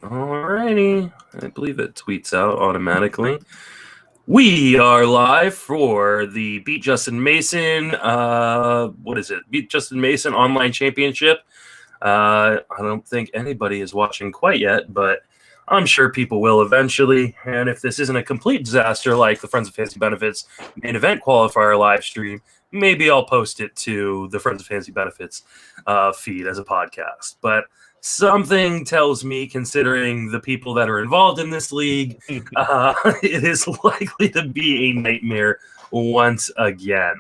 Alrighty. I believe it tweets out automatically. We are live for the Beat Justin Mason, Beat Justin Mason Online Championship. I don't think anybody is watching quite yet, but I'm sure people will eventually. And if this isn't a complete disaster like the Friends of Fantasy Benefits main event qualifier live stream, maybe I'll post it to the Friends of Fantasy Benefits feed as a podcast. But something tells me, considering the people that are involved in this league, it is likely to be a nightmare once again.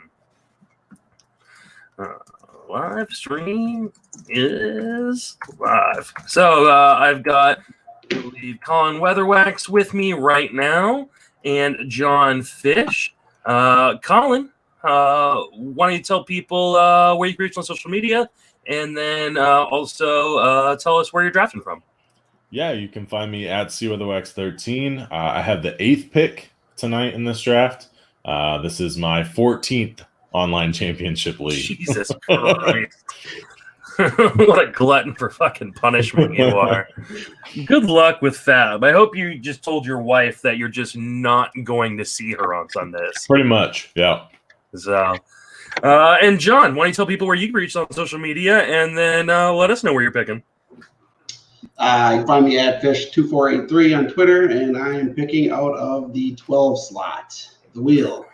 Live stream is live. So I've got, I believe, Colin Weatherwax with me right now and John Fish. Colin, why don't you tell people where you can reach on social media, and then also tell us where you're drafting from. Yeah, you can find me at cweatherwax13. I have the 8th pick tonight in this draft. This is my 14th online championship league. Jesus Christ. What a glutton for fucking punishment you are. Good luck with Fab. I hope you just told your wife that you're just not going to see her on Sundays. Pretty much, yeah. So, and John, why don't you tell people where you can reach on social media, and then let us know where you're picking. You can find me at Fish2483 on Twitter, and I am picking out of the 12 slot, the wheel.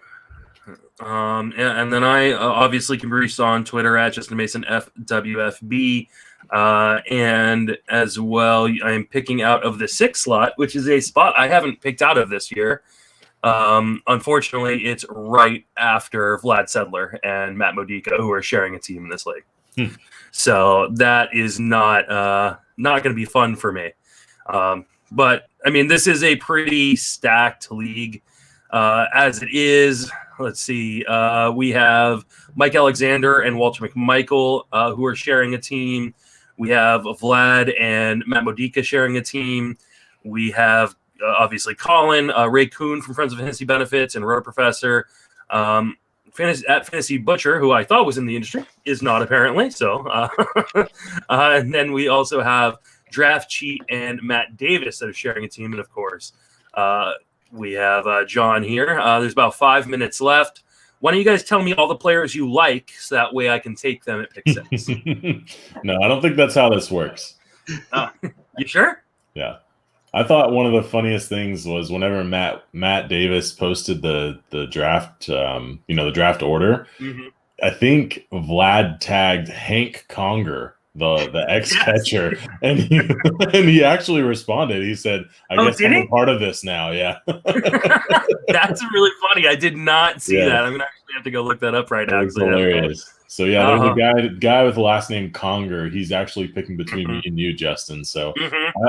And then I obviously can be reached on Twitter at Justin Mason FWFB. And as well, I am picking out of the 6th slot, which is a spot I haven't picked out of this year. Unfortunately, it's right after Vlad Sedler and Matt Modica, who are sharing a team in this league. So that is not going to be fun for me. But I mean, this is a pretty stacked league as it is. Let's see. We have Mike Alexander and Walter McMichael who are sharing a team. We have Vlad and Matt Modica sharing a team. We have obviously Colin, Ray Kuhn from Friends of Fantasy Benefits, and Road Professor. Fantasy Butcher, who I thought was in the industry, is not apparently. So, and then we also have Draft Cheat and Matt Davis that are sharing a team. And of course, we have John here. There's about 5 minutes left. Why don't you guys tell me all the players you like, so that way I can take them at pick 6? No, I don't think that's how this works. You sure? Yeah. I thought one of the funniest things was whenever Matt Davis posted the draft, the draft order. Mm-hmm. I think Vlad tagged Hank Conger, the ex-catcher, yes. and he actually responded. He said, "I guess I'm a part of this now." Yeah, that's really funny. I did not see that. I'm gonna actually have to go look that up right now. It's hilarious. So yeah, there's a guy with the last name Conger. He's actually picking between me and you, Justin. So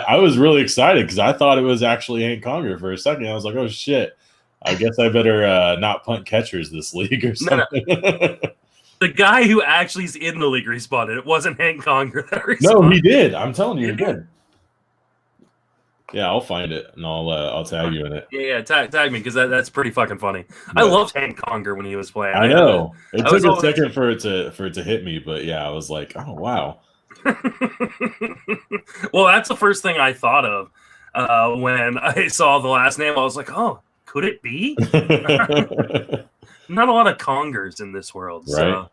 I was really excited because I thought it was actually Hank Conger for a second. I was like, oh shit, I guess I better not punt catchers this league or something. No. The guy who actually is in the league responded. It wasn't Hank Conger that responded. No, he did. I'm telling you, he did. Yeah, I'll find it and I'll tag you in it. Yeah, tag me because that's pretty fucking funny. Yeah. I loved Hank Conger when he was playing. I know it took a second for it to hit me, but yeah, I was like, oh wow. Well, that's the first thing I thought of when I saw the last name. I was like, oh, could it be? Not a lot of Congers in this world, right?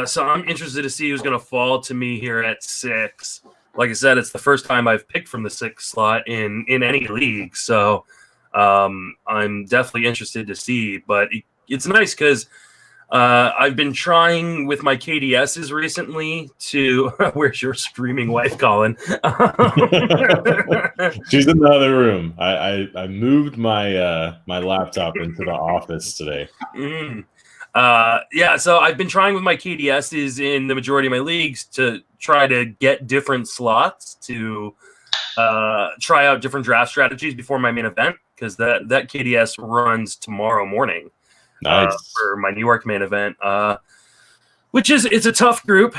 So I'm interested to see who's going to fall to me here at 6. Like I said, it's the first time I've picked from the 6th slot in any league, so I'm definitely interested to see. But it's nice because I've been trying with my KDSs recently to – where's your screaming wife, Colin? She's in the other room. I moved my my laptop into the office today. So I've been trying with my KDSs in the majority of my leagues to try to get different slots to try out different draft strategies before my main event, because that KDS runs tomorrow morning. Nice. For my New York main event, which it's a tough group.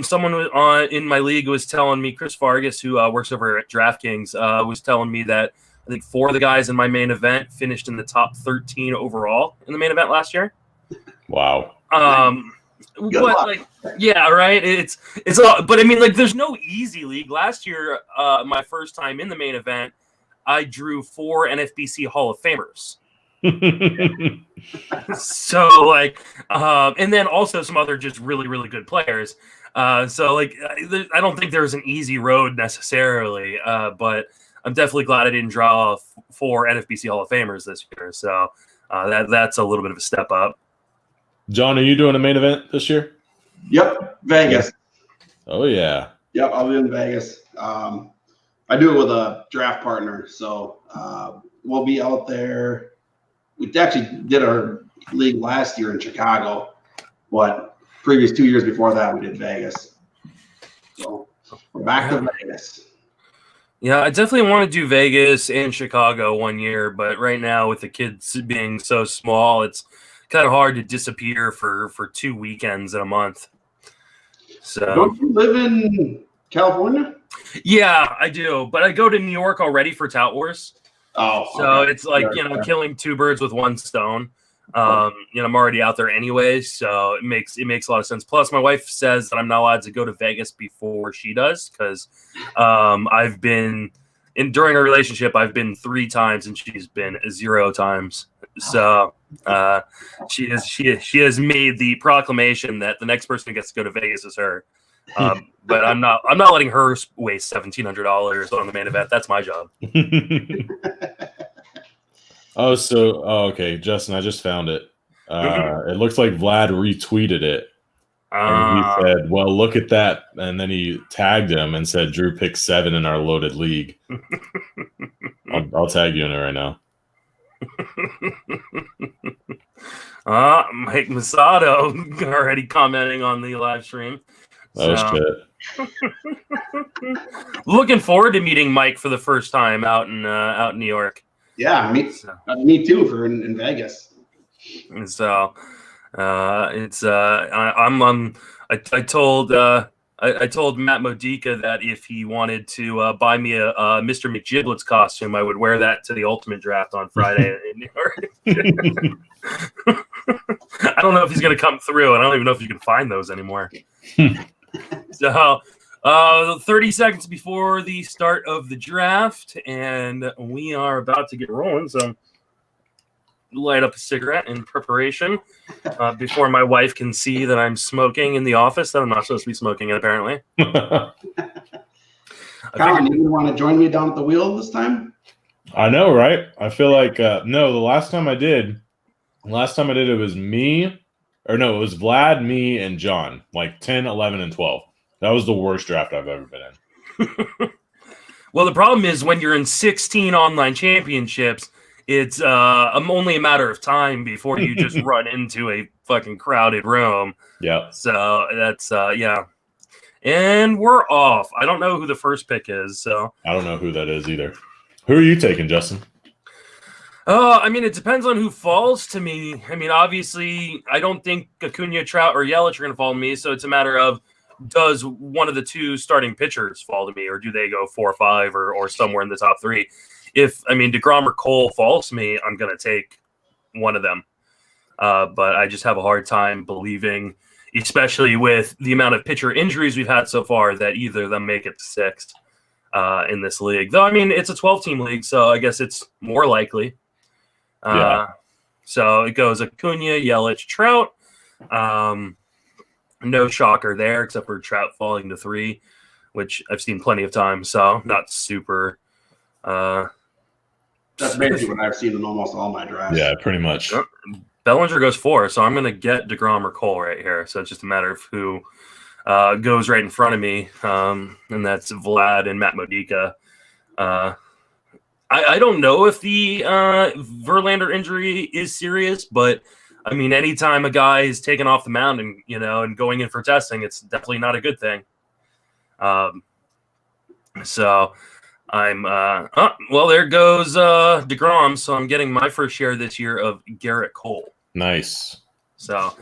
Someone in my league was telling me, Chris Vargas, who works over at DraftKings, was telling me that I think 4 of the guys in my main event finished in the top 13 overall in the main event last year. Wow. Good but luck. like, yeah, right. It's all, but I mean, like, there's no easy league. Last year, my first time in the main event, I drew 4 NFBC Hall of Famers. So like, and then also some other just really, really good players. So like, I don't think there's an easy road necessarily, but I'm definitely glad I didn't draw 4 NFBC Hall of Famers this year. So that's a little bit of a step up. John, are you doing a main event this year? Yep, Vegas. Oh yeah. Yep, I'll be in Vegas. I do it with a draft partner, so we'll be out there. We actually did our league last year in Chicago, but previous 2 years before that, we did Vegas. So we're back to Vegas. Yeah, I definitely want to do Vegas and Chicago one year, but right now with the kids being so small, it's kind of hard to disappear for 2 weekends in a month. So don't you live in California? Yeah, I do, but I go to New York already for Tout Wars. Oh, so okay. it's like, killing 2 birds with 1 stone. I'm already out there anyway, so it makes a lot of sense. Plus, my wife says that I'm not allowed to go to Vegas before she does because I've been during our relationship. I've been 3 times and she's been 0 times. So she has made the proclamation that the next person who gets to go to Vegas is her. But I'm not letting her waste $1,700 on the main event. That's my job. Okay, Justin, I just found it. It looks like Vlad retweeted it. And he said, well, look at that. And then he tagged him and said, Drew picked 7 in our loaded league. I'll tag you in it right now. Mike Masato already commenting on the live stream. Oh, shit. Looking forward to meeting Mike for the first time out in New York. Yeah, me too. For in Vegas. And so I told Matt Modica that if he wanted to buy me a Mr. McGiblets costume, I would wear that to the Ultimate Draft on Friday in New York. I don't know if he's going to come through. I don't even know if you can find those anymore. So 30 seconds before the start of the draft, and we are about to get rolling. So light up a cigarette in preparation before my wife can see that I'm smoking in the office that I'm not supposed to be smoking in, apparently. Colin, you want to join me down at the wheel this time? I know, right? I feel like no, the last time I did it was me. Or no, it was Vlad, me, and John, like 10, 11, and 12. That was the worst draft I've ever been in. Well, the problem is when you're in 16 online championships, it's only a matter of time before you just run into a fucking crowded room. Yeah. So that's, yeah. And we're off. I don't know who the first pick is, so. I don't know who that is either. Who are you taking, Justin? I mean, it depends on who falls to me. I mean, obviously, I don't think Acuna, Trout, or Yelich are going to fall to me. So it's a matter of, does one of the 2 starting pitchers fall to me, or do they go 4 or 5 or somewhere in the top 3? If, I mean, DeGrom or Cole falls to me, I'm going to take one of them. But I just have a hard time believing, especially with the amount of pitcher injuries we've had so far, that either of them make it to 6th in this league. Though, I mean, it's a 12-team league, so I guess it's more likely. So it goes Acuna, Yelich, Trout. No shocker there, except for Trout falling to 3, which I've seen plenty of times. So not super. That's basically what I've seen in almost all my drafts. Yeah, pretty much. Bellinger goes 4, so I'm going to get DeGrom or Cole right here. So it's just a matter of who goes right in front of me, and that's Vlad and Matt Modica. I don't know if the Verlander injury is serious, but I mean, anytime a guy is taken off the mound and going in for testing, it's definitely not a good thing. So I'm well, there goes DeGrom. So I'm getting my first share this year of Garrett Cole. Nice. So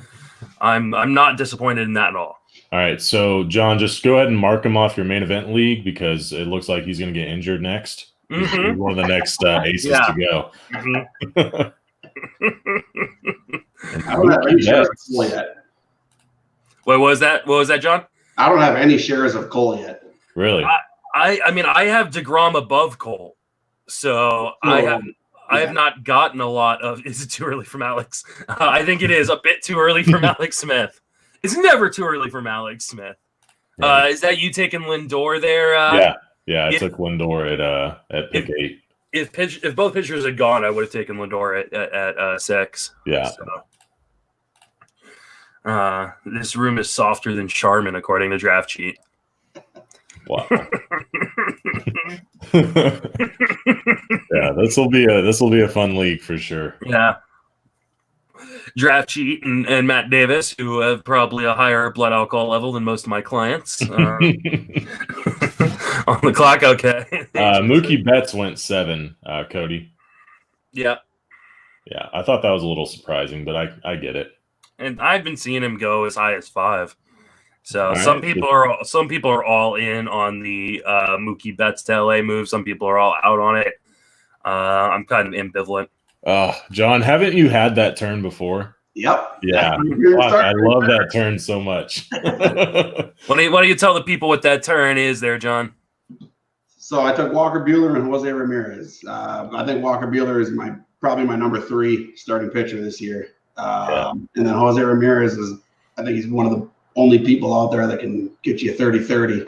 I'm not disappointed in that at all. All right, so John, just go ahead and mark him off your main event league because it looks like he's going to get injured next. Mm-hmm. He's one of the next aces to go. Mm-hmm. I'm not really sure yet. What was that? What was that, John? I don't have any shares of Cole yet. Really? I mean, I have DeGrom above Cole, so I have not gotten a lot of. Is it too early from Alex? I think it is a bit too early from Alex Smith. It's never too early from Alex Smith. Right. Is that you taking Lindor there? Yeah. I took Lindor at pick 8. If both pitchers had gone, I would have taken Lindor at 6. Yeah. So, this room is softer than Charmin, according to Draft Cheat. Wow. Yeah, this will be a fun league for sure. Yeah. Draft Cheat and Matt Davis, who have probably a higher blood alcohol level than most of my clients. On the clock, okay. Mookie Betts went 7, Cody. Yeah. Yeah, I thought that was a little surprising, but I get it. And I've been seeing him go as high as 5. So All some right. people are all in on the Mookie Betts to LA move. Some people are all out on it. I'm kind of ambivalent. John, haven't you had that turn before? Yep. Yeah. I love that turn so much. What do you tell the people what that turn is there, John? So I took Walker Buehler and Jose Ramirez. I think Walker Buehler is probably my number 3 starting pitcher this year. And then Jose Ramirez I think he's one of the only people out there that can get you a 30-30.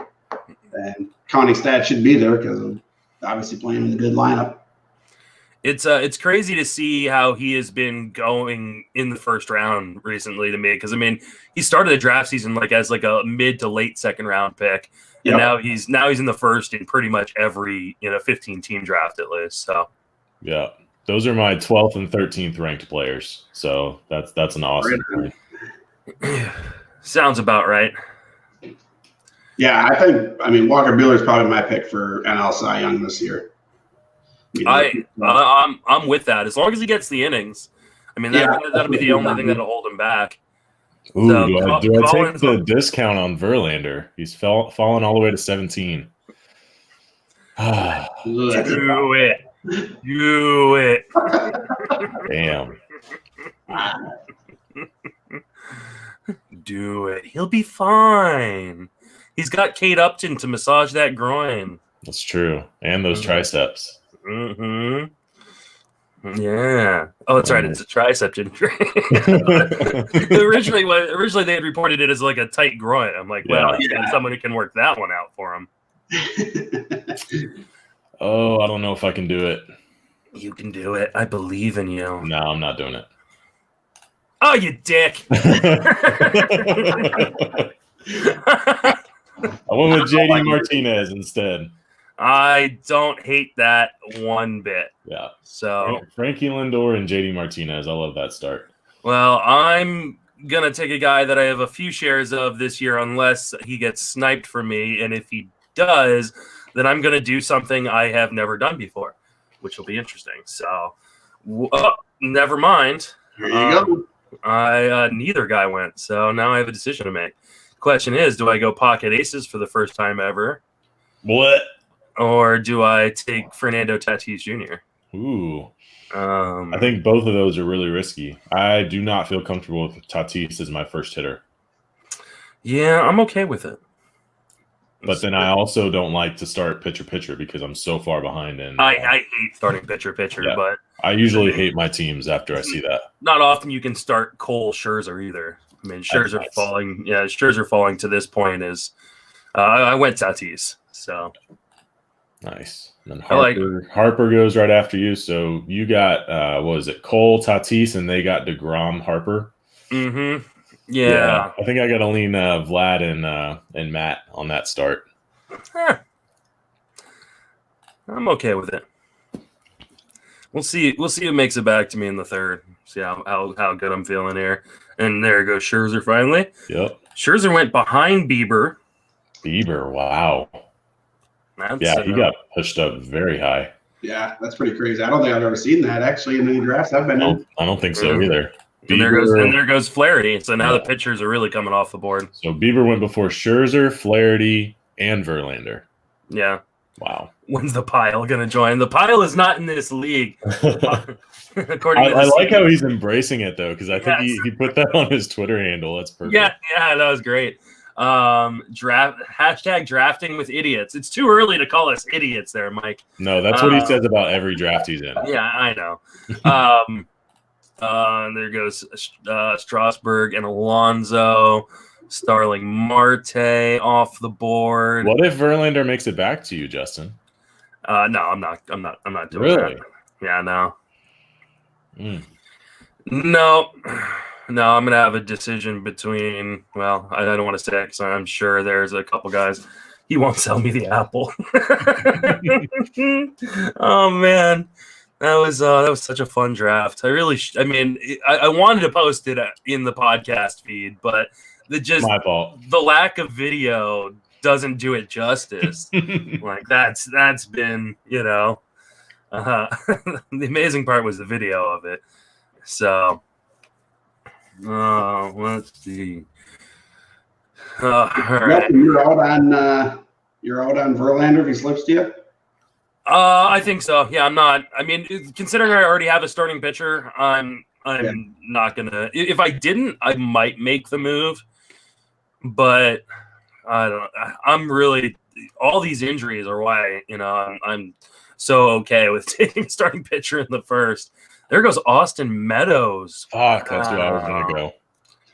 And counting stats should be there because of obviously playing in a good lineup. It's crazy to see how he has been going in the first round recently to me, because I mean he started the draft season as a mid to late second round pick, and now he's in the first in pretty much every 15 team draft at least. So yeah, those are my 12th and 13th ranked players. So that's an awesome turn. Sounds about right. Yeah, I mean Walker Buehler is probably my pick for NL Cy Young this year. I'm with that as long as he gets the innings. I mean that'll be the only thing that'll hold him back. Ooh, So, do I take the discount on Verlander? He's fallen all the way to 17. Do it. Damn. Do it. He'll be fine. He's got Kate Upton to massage that groin. That's true. And those triceps. Mm-hmm. Yeah. Oh, that's right. It's a tricep injury. Originally they had reported it as a tight groin. I'm like, well, he's got someone who can work that one out for him. Oh, I don't know if I can do it. You can do it. I believe in you. No, I'm not doing it. Oh, you dick. I went with JD Martinez instead. I don't hate that one bit. Yeah. So Frankie Lindor and JD Martinez. I love that start. Well, I'm going to take a guy that I have a few shares of this year unless he gets sniped for me. And if he does, then I'm going to do something I have never done before, which will be interesting. So, never mind. There you go. Neither guy went. So now I have a decision to make. Question is, do I go pocket aces for the first time ever? What? Or do I take Fernando Tatis Jr.? Ooh. I think both of those are really risky. I do not feel comfortable with Tatis as my first hitter. Yeah, I'm okay with it. But then I also don't like to start pitcher because I'm so far behind. And I hate starting pitcher, but I usually hate my teams after I see that. Not often you can start Cole Scherzer either. I mean, Scherzer falling. Yeah, Scherzer falling to this point is. I went Tatis, so. Nice. And then Harper goes right after you. So you got what was it? Cole, Tatis, and they got DeGrom, Harper. Mm-hmm. Yeah. I think I got to lean Vlad and Matt on that start. I'm okay with it. We'll see who makes it back to me in the third. See how good I'm feeling here. And there goes Scherzer finally. Yep. Scherzer went behind Bieber. Wow. He got pushed up very high. Yeah, that's pretty crazy. I don't think I've ever seen that actually in any drafts I've been in. I don't think so either. And there goes Flaherty. So now the pitchers are really coming off the board. So Bieber went before Scherzer, Flaherty, and Verlander. Yeah. Wow. When's the pile going to join? The pile is not in this league. According to I like how he's embracing it, though, because I think he put that on his Twitter handle. That's perfect. Yeah, that was great. Hashtag drafting with idiots. It's too early to call us idiots there, Mike. No, that's what he says about every draft he's in. Yeah, I know. And there goes Strasburg and Alonso. Starling Marte off the board. What if Verlander makes it back to you, Justin? No, I'm not doing really? that. Yeah, no. No, I'm gonna have a decision between. Well, I don't want to say it because I'm sure there's a couple guys. He won't sell me the apple. Oh man, that was such a fun draft. I wanted to post it in the podcast feed, but my fault. The lack of video doesn't do it justice. Like that's been, the amazing part was the video of it. So, let's see. All right. You're out on Verlander if he slips to you? I think so. Yeah, I'm not. I mean, considering I already have a starting pitcher, I'm not gonna. If I didn't, I might make the move. But I'm really, all these injuries are why, I'm so okay with taking a starting pitcher in the first. There goes Austin Meadows. Fuck, that's where I was going to go.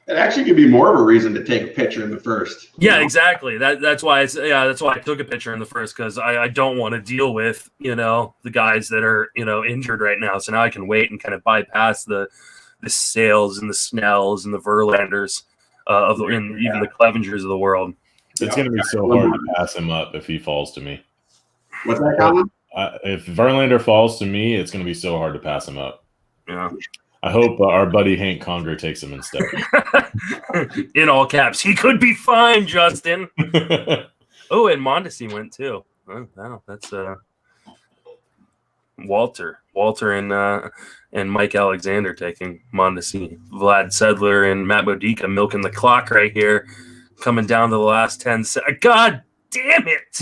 It actually could be more of a reason to take a pitcher in the first. Yeah, exactly. That's why I took a pitcher in the first, because I don't want to deal with, the guys that are, injured right now. So now I can wait and kind of bypass the Sales and the Snells and the Verlanders. Even the Clevingers of the world. It's going to be so hard to pass him up if he falls to me. What's that, Colin? If Verlander falls to me, it's going to be so hard to pass him up. Yeah. I hope our buddy Hank Conger takes him instead. In all caps, he could be fine, Justin. Oh, and Mondesi went too. Oh, wow, that's Walter and Mike Alexander taking Mondesi. Vlad Sedler and Matt Modica milking the clock right here, coming down to the last 10 seconds. God damn it!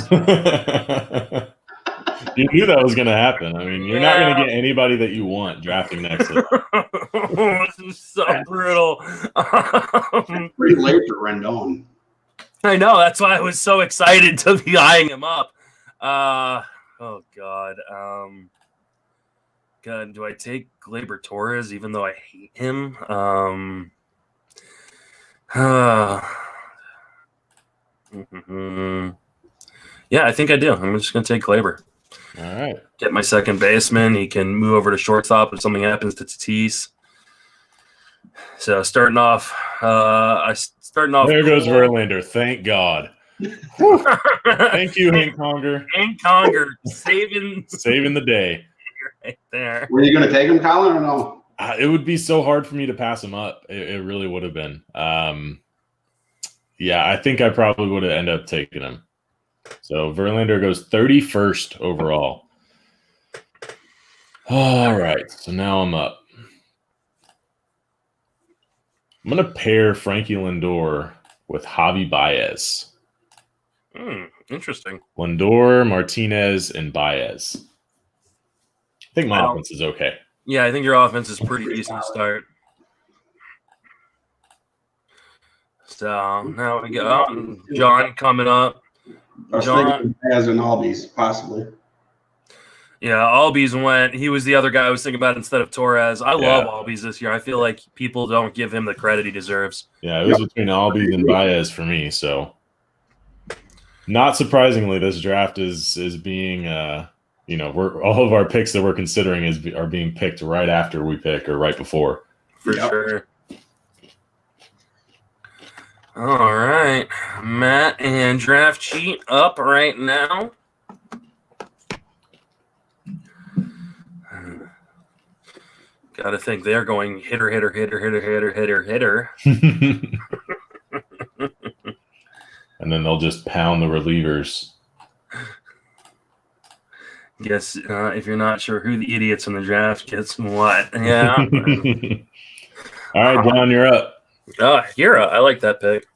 You knew that was going to happen. I mean, you're not going to get anybody that you want drafting next to This is so brutal. Pretty late for Rendon. I know. That's why I was so excited to be eyeing him up. Oh, God. God, do I take Gleyber Torres even though I hate him? Yeah, I think I do. I'm just going to take Gleyber. All right. Get my second baseman. He can move over to shortstop if something happens to Tatis. So starting off. There goes Verlander. Thank God. Thank you, Hank Conger. Hank Conger saving the day. Right there. Were you going to take him, Colin, or no? It would be so hard for me to pass him up. It really would have been. Yeah, I think I probably would have ended up taking him. So Verlander goes 31st overall. All right, so now I'm up. I'm going to pair Frankie Lindor with Javi Baez. Interesting. Lindor, Martinez, and Baez. I think my offense is okay. Yeah, I think your offense is pretty decent to start. So now we got John coming up. John has an Albies, possibly. Yeah, Albies went. He was the other guy I was thinking about instead of Torres. I love Albies this year. I feel like people don't give him the credit he deserves. Yeah, it was between Albies and Baez for me. So, not surprisingly, this draft is being, all of our picks that we're considering are being picked right after we pick or right before. For sure. All right, Matt and draft sheet up right now. Got to think they're going hitter. And then they'll just pound the relievers. Guess if you're not sure who the idiots in the draft gets what. Yeah. All right, John, you're up. Hira, I like that pick.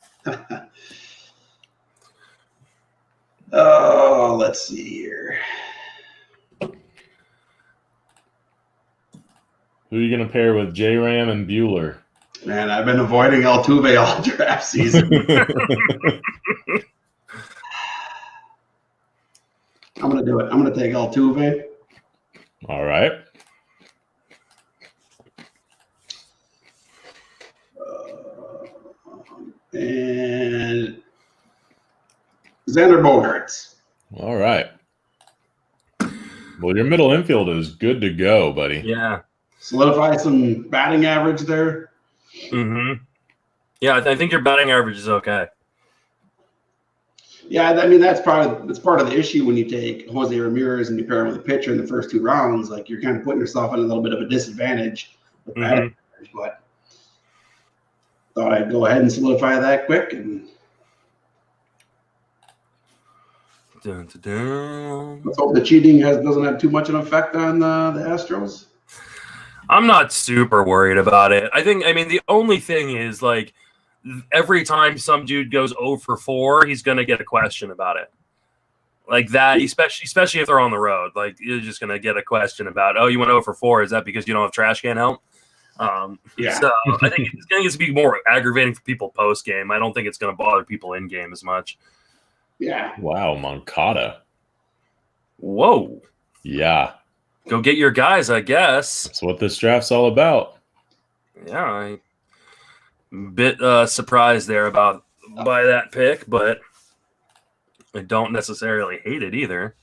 Let's see here. Who are you going to pair with J-Ram and Bueller? Man, I've been avoiding Altuve all draft season. I'm going to do it. I'm going to take Altuve. All right. And Xander Bogaerts. All right. Well, your middle infield is good to go, buddy. Yeah. Solidify some batting average there. Mm-hmm. Yeah, I think your batting average is okay. Yeah, I mean that's part of the issue when you take Jose Ramirez and you pair him with a pitcher in the first 2 rounds. Like you're kind of putting yourself in a little bit of a disadvantage with batting average, but thought I'd go ahead and solidify that quick. And dun, dun, dun. let's hope the cheating doesn't have too much an effect on the Astros. I'm not super worried about it. I mean, the only thing is, like, every time some dude goes 0 for 4, he's going to get a question about it. Like that, especially if they're on the road. Like, you're just going to get a question about, oh, you went 0 for 4. Is that because you don't have trash can help? Yeah. So I think it's going to be more aggravating for people post-game. I don't think it's going to bother people in-game as much. Yeah. Wow, Moncada. Whoa. Yeah. Go get your guys, I guess. That's what this draft's all about. Yeah, I'm a bit surprised there by that pick, but I don't necessarily hate it either.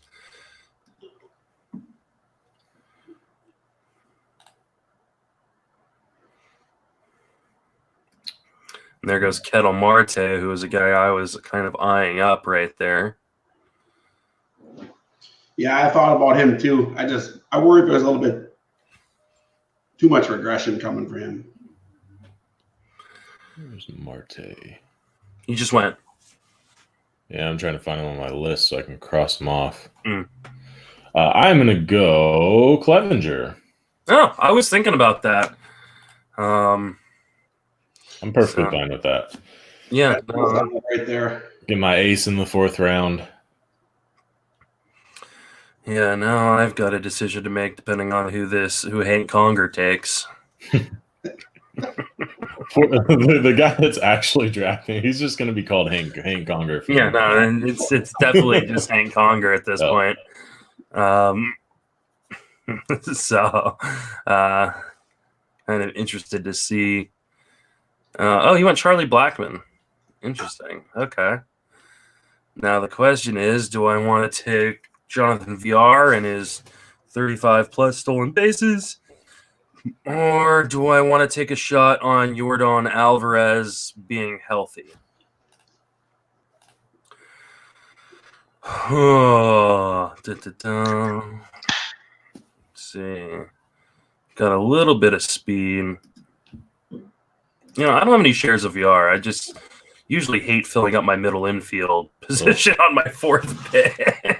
And there goes Kettle Marte, who was a guy I was kind of eyeing up right there. Yeah, I thought about him too. I worried there's a little bit too much regression coming for him. Where's Marte? He just went. Yeah, I'm trying to find him on my list so I can cross him off. I'm going to go Clevenger. Oh, I was thinking about that. I'm perfectly fine with that. Yeah. Right there. Get my ace in the 4th round. Yeah, now I've got a decision to make depending on who Hank Conger takes. The guy that's actually drafting, he's just going to be called Hank Conger. Yeah, no, and it's definitely just Hank Conger at this point. So, kind of interested to see. He went Charlie Blackmon. Interesting. Okay. Now the question is, do I want to take Jonathan Villar and his 35-plus stolen bases, or do I want to take a shot on Yordan Alvarez being healthy? Let's see. Got a little bit of speed. I don't have any shares of VR. I just usually hate filling up my middle infield position on my 4th pick.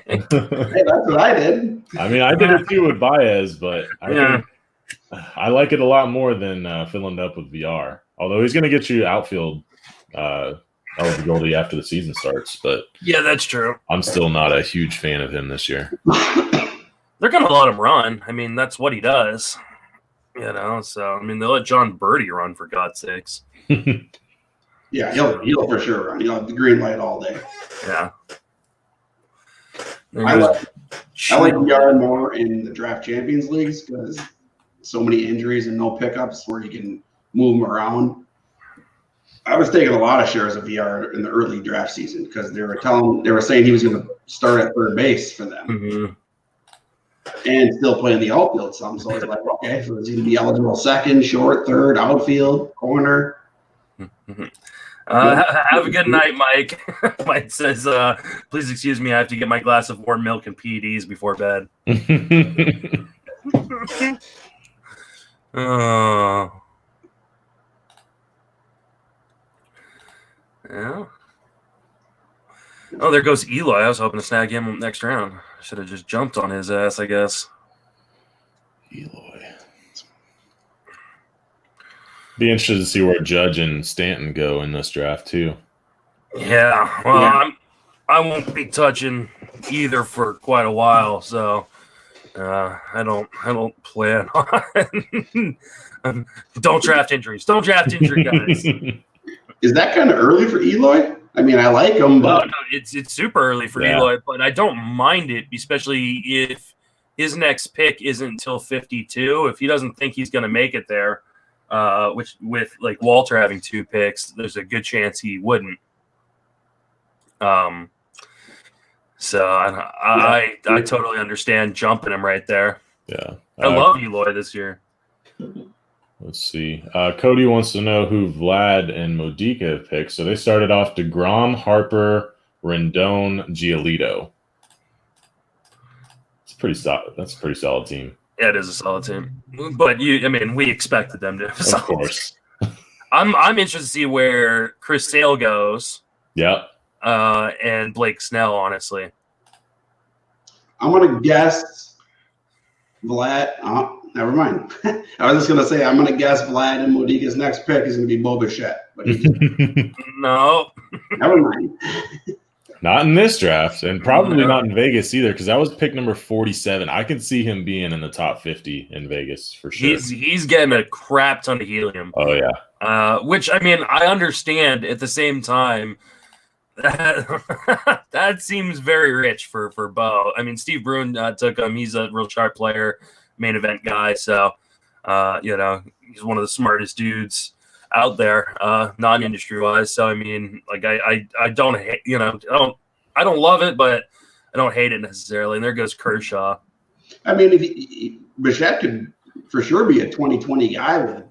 Hey, that's what I did. I mean, I did it too with Baez, but I like it a lot more than filling it up with VR. Although he's going to get you outfield eligibility after the season starts. But yeah, that's true. I'm still not a huge fan of him this year. They're going to let him run. I mean, that's what he does. So, I mean, they'll let John Birdie run, for God's sakes. Yeah, he'll for sure run. He'll have the green light all day. Yeah. I like VR more in the draft champions leagues because so many injuries and no pickups where you can move them around. I was taking a lot of shares of VR in the early draft season because they were saying he was going to start at third base for them and still play in the outfield some. So I was like, okay, so he's going to be eligible second, short, third, outfield, corner. Have a good night, Mike. Mike says, please excuse me, I have to get my glass of warm milk and PEDs before bed. Yeah. Oh, there goes Eloy. I was hoping to snag him next round. Should have just jumped on his ass, I guess. Eloy. Be interested to see where Judge and Stanton go in this draft too. Yeah, well, I won't be touching either for quite a while, so I don't plan on. Don't draft injuries. Don't draft injury guys. Is that kind of early for Eloy? I mean, I like him, but No, it's super early for Eloy, but I don't mind it, especially if his next pick isn't until 52. If he doesn't think he's going to make it there, which with like Walter having 2 picks, there's a good chance he wouldn't. So I totally understand jumping him right there. Yeah, I love Eloy this year. Let's see. Cody wants to know who Vlad and Modica have picked. So they started off DeGrom, Harper, Rendon, Giolito. It's pretty solid. That's a pretty solid team. Yeah, it is a solid team. But we expected them to. Of course. I'm interested to see where Chris Sale goes. Yep. And Blake Snell, honestly. I'm gonna guess Vlad. Never mind. I was just gonna say I'm gonna guess Vlad and Modica's next pick is gonna be Bo Bichette, but no. Never mind. Not in this draft, and probably not in Vegas either, because that was pick number 47. I could see him being in the top 50 in Vegas for sure. He's getting a crap ton of helium. Oh yeah. Which I understand at the same time. That seems very rich for Bo. Steve Bruin took him. He's a real sharp player, main event guy. So, he's one of the smartest dudes out there, non-industry wise. So, I don't hate, I don't love it, but I don't hate it necessarily. And there goes Kershaw. If Bichette could for sure be a 2020 guy with,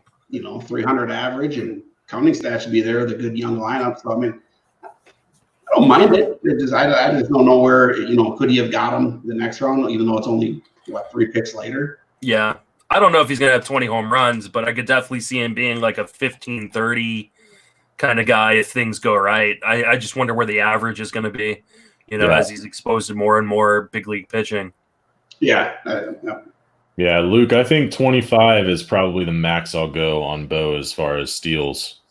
300 average and counting stats should be there with a good young lineup. So, I don't mind it. I just don't know where, could he have got him the next round, even though it's only, 3 picks later? Yeah. I don't know if he's going to have 20 home runs, but I could definitely see him being like a 15-30 kind of guy if things go right. I just wonder where the average is going to be, as he's exposed to more and more big league pitching. Yeah. Yeah, Luke, I think 25 is probably the max I'll go on Bo as far as steals.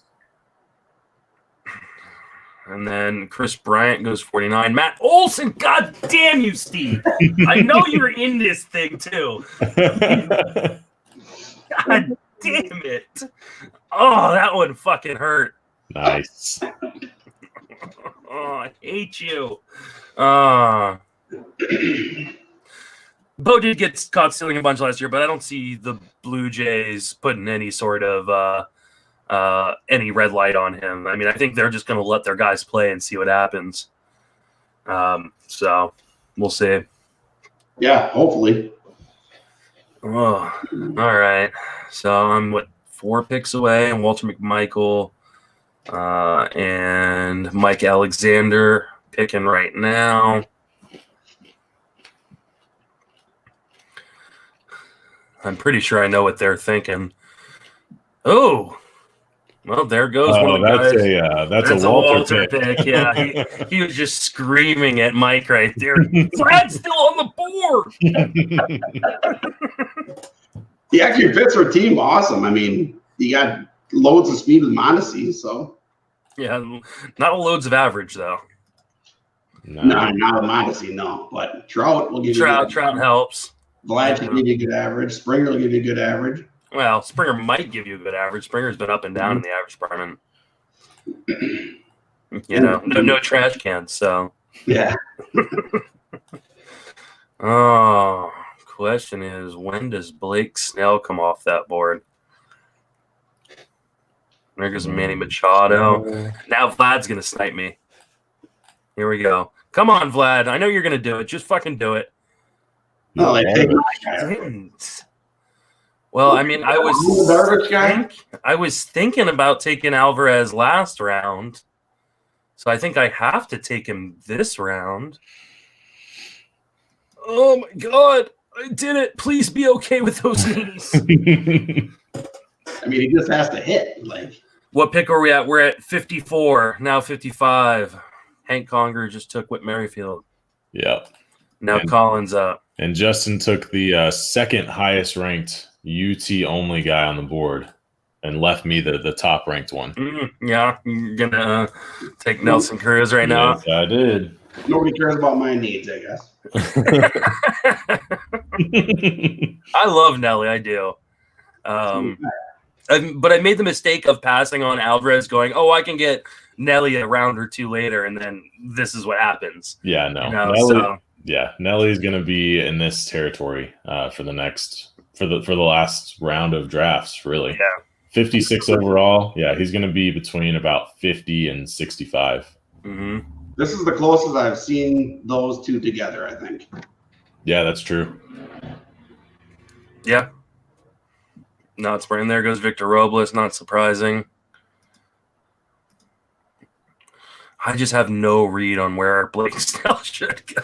And then Chris Bryant goes 49. Matt Olson, god damn you, Steve. I know you're in this thing too. God damn it. Oh, that one fucking hurt. Nice. Oh, I hate you. Bo did get caught stealing a bunch last year, but I don't see the Blue Jays putting any sort of any red light on him. I think they're just going to let their guys play and see what happens. So we'll see. Yeah, hopefully. Oh, all right. So I'm 4 picks away, and Walter McMichael and Mike Alexander picking right now. I'm pretty sure I know what they're thinking. Oh. Well, there goes one of the guys. That's a Walter pick. Yeah, he was just screaming at Mike right there. Brad's still on the board. He actually fits our team awesome. He got loads of speed with Mondesi, so. Yeah, not loads of average, though. No, not with Mondesi, no. But Trout will give you Trout helps. Vlad can give you a good average. Springer will give you a good average. Well, Springer might give you a good average. Springer's been up and down in the average department. No trash cans, so. Yeah. Oh, question is, when does Blake Snell come off that board? There goes Manny Machado. Now Vlad's going to snipe me. Here we go. Come on, Vlad. I know you're going to do it. Just fucking do it. No, Well, I was thinking about taking Alvarez last round, so I think I have to take him this round. Oh my god, I did it! Please be okay with those knees. He just has to hit. What pick are we at? We're at 54 now. 55. Hank Conger just took Whit Merrifield. Yep. Now Collins up. And Justin took the second highest ranked UT only guy on the board and left me the top ranked one. Yeah, you're gonna take Nelson Cruz right now. Yes, I did. Nobody cares about my needs, I guess. I love Nelly. I do. But I made the mistake of passing on Alvarez, going, "Oh, I can get Nelly a round or two later," and then this is what happens. Yeah, no. You know, Nelly, Nelly's going to be in this territory for the last round of drafts. Really, yeah. 56 overall. Yeah, he's going to be between about 50 and 65. Mm-hmm. This is the closest I've seen those two together, I think. Yeah, that's true. Yeah. Not spraying. There goes Victor Robles. Not surprising. I just have no read on where Blake Snell should go.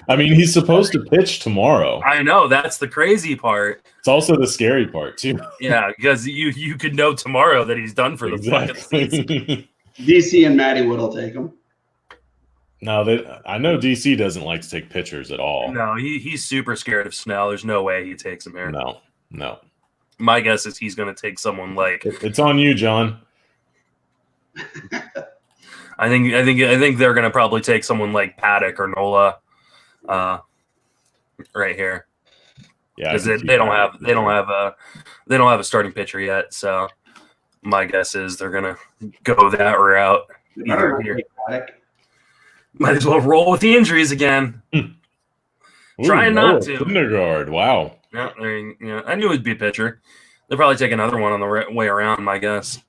I mean, he's supposed to pitch tomorrow. I know. That's the crazy part. It's also the scary part, too. Yeah, because you could know tomorrow that he's done for the fucking season. DC and Matty Wood will take him. No, I know DC doesn't like to take pitchers at all. No, he's super scared of Snell. There's no way he takes him here. No. My guess is he's going to take someone like. It's on you, John. I think they're going to probably take someone like Paddock or Nola, right here. Yeah, because they don't have a starting pitcher yet. So my guess is they're going to go that route. Here. Might as well roll with the injuries again. Trying not to. Syndergaard, wow. Yeah, I knew it'd be a pitcher. They'll probably take another one on the way around, my guess.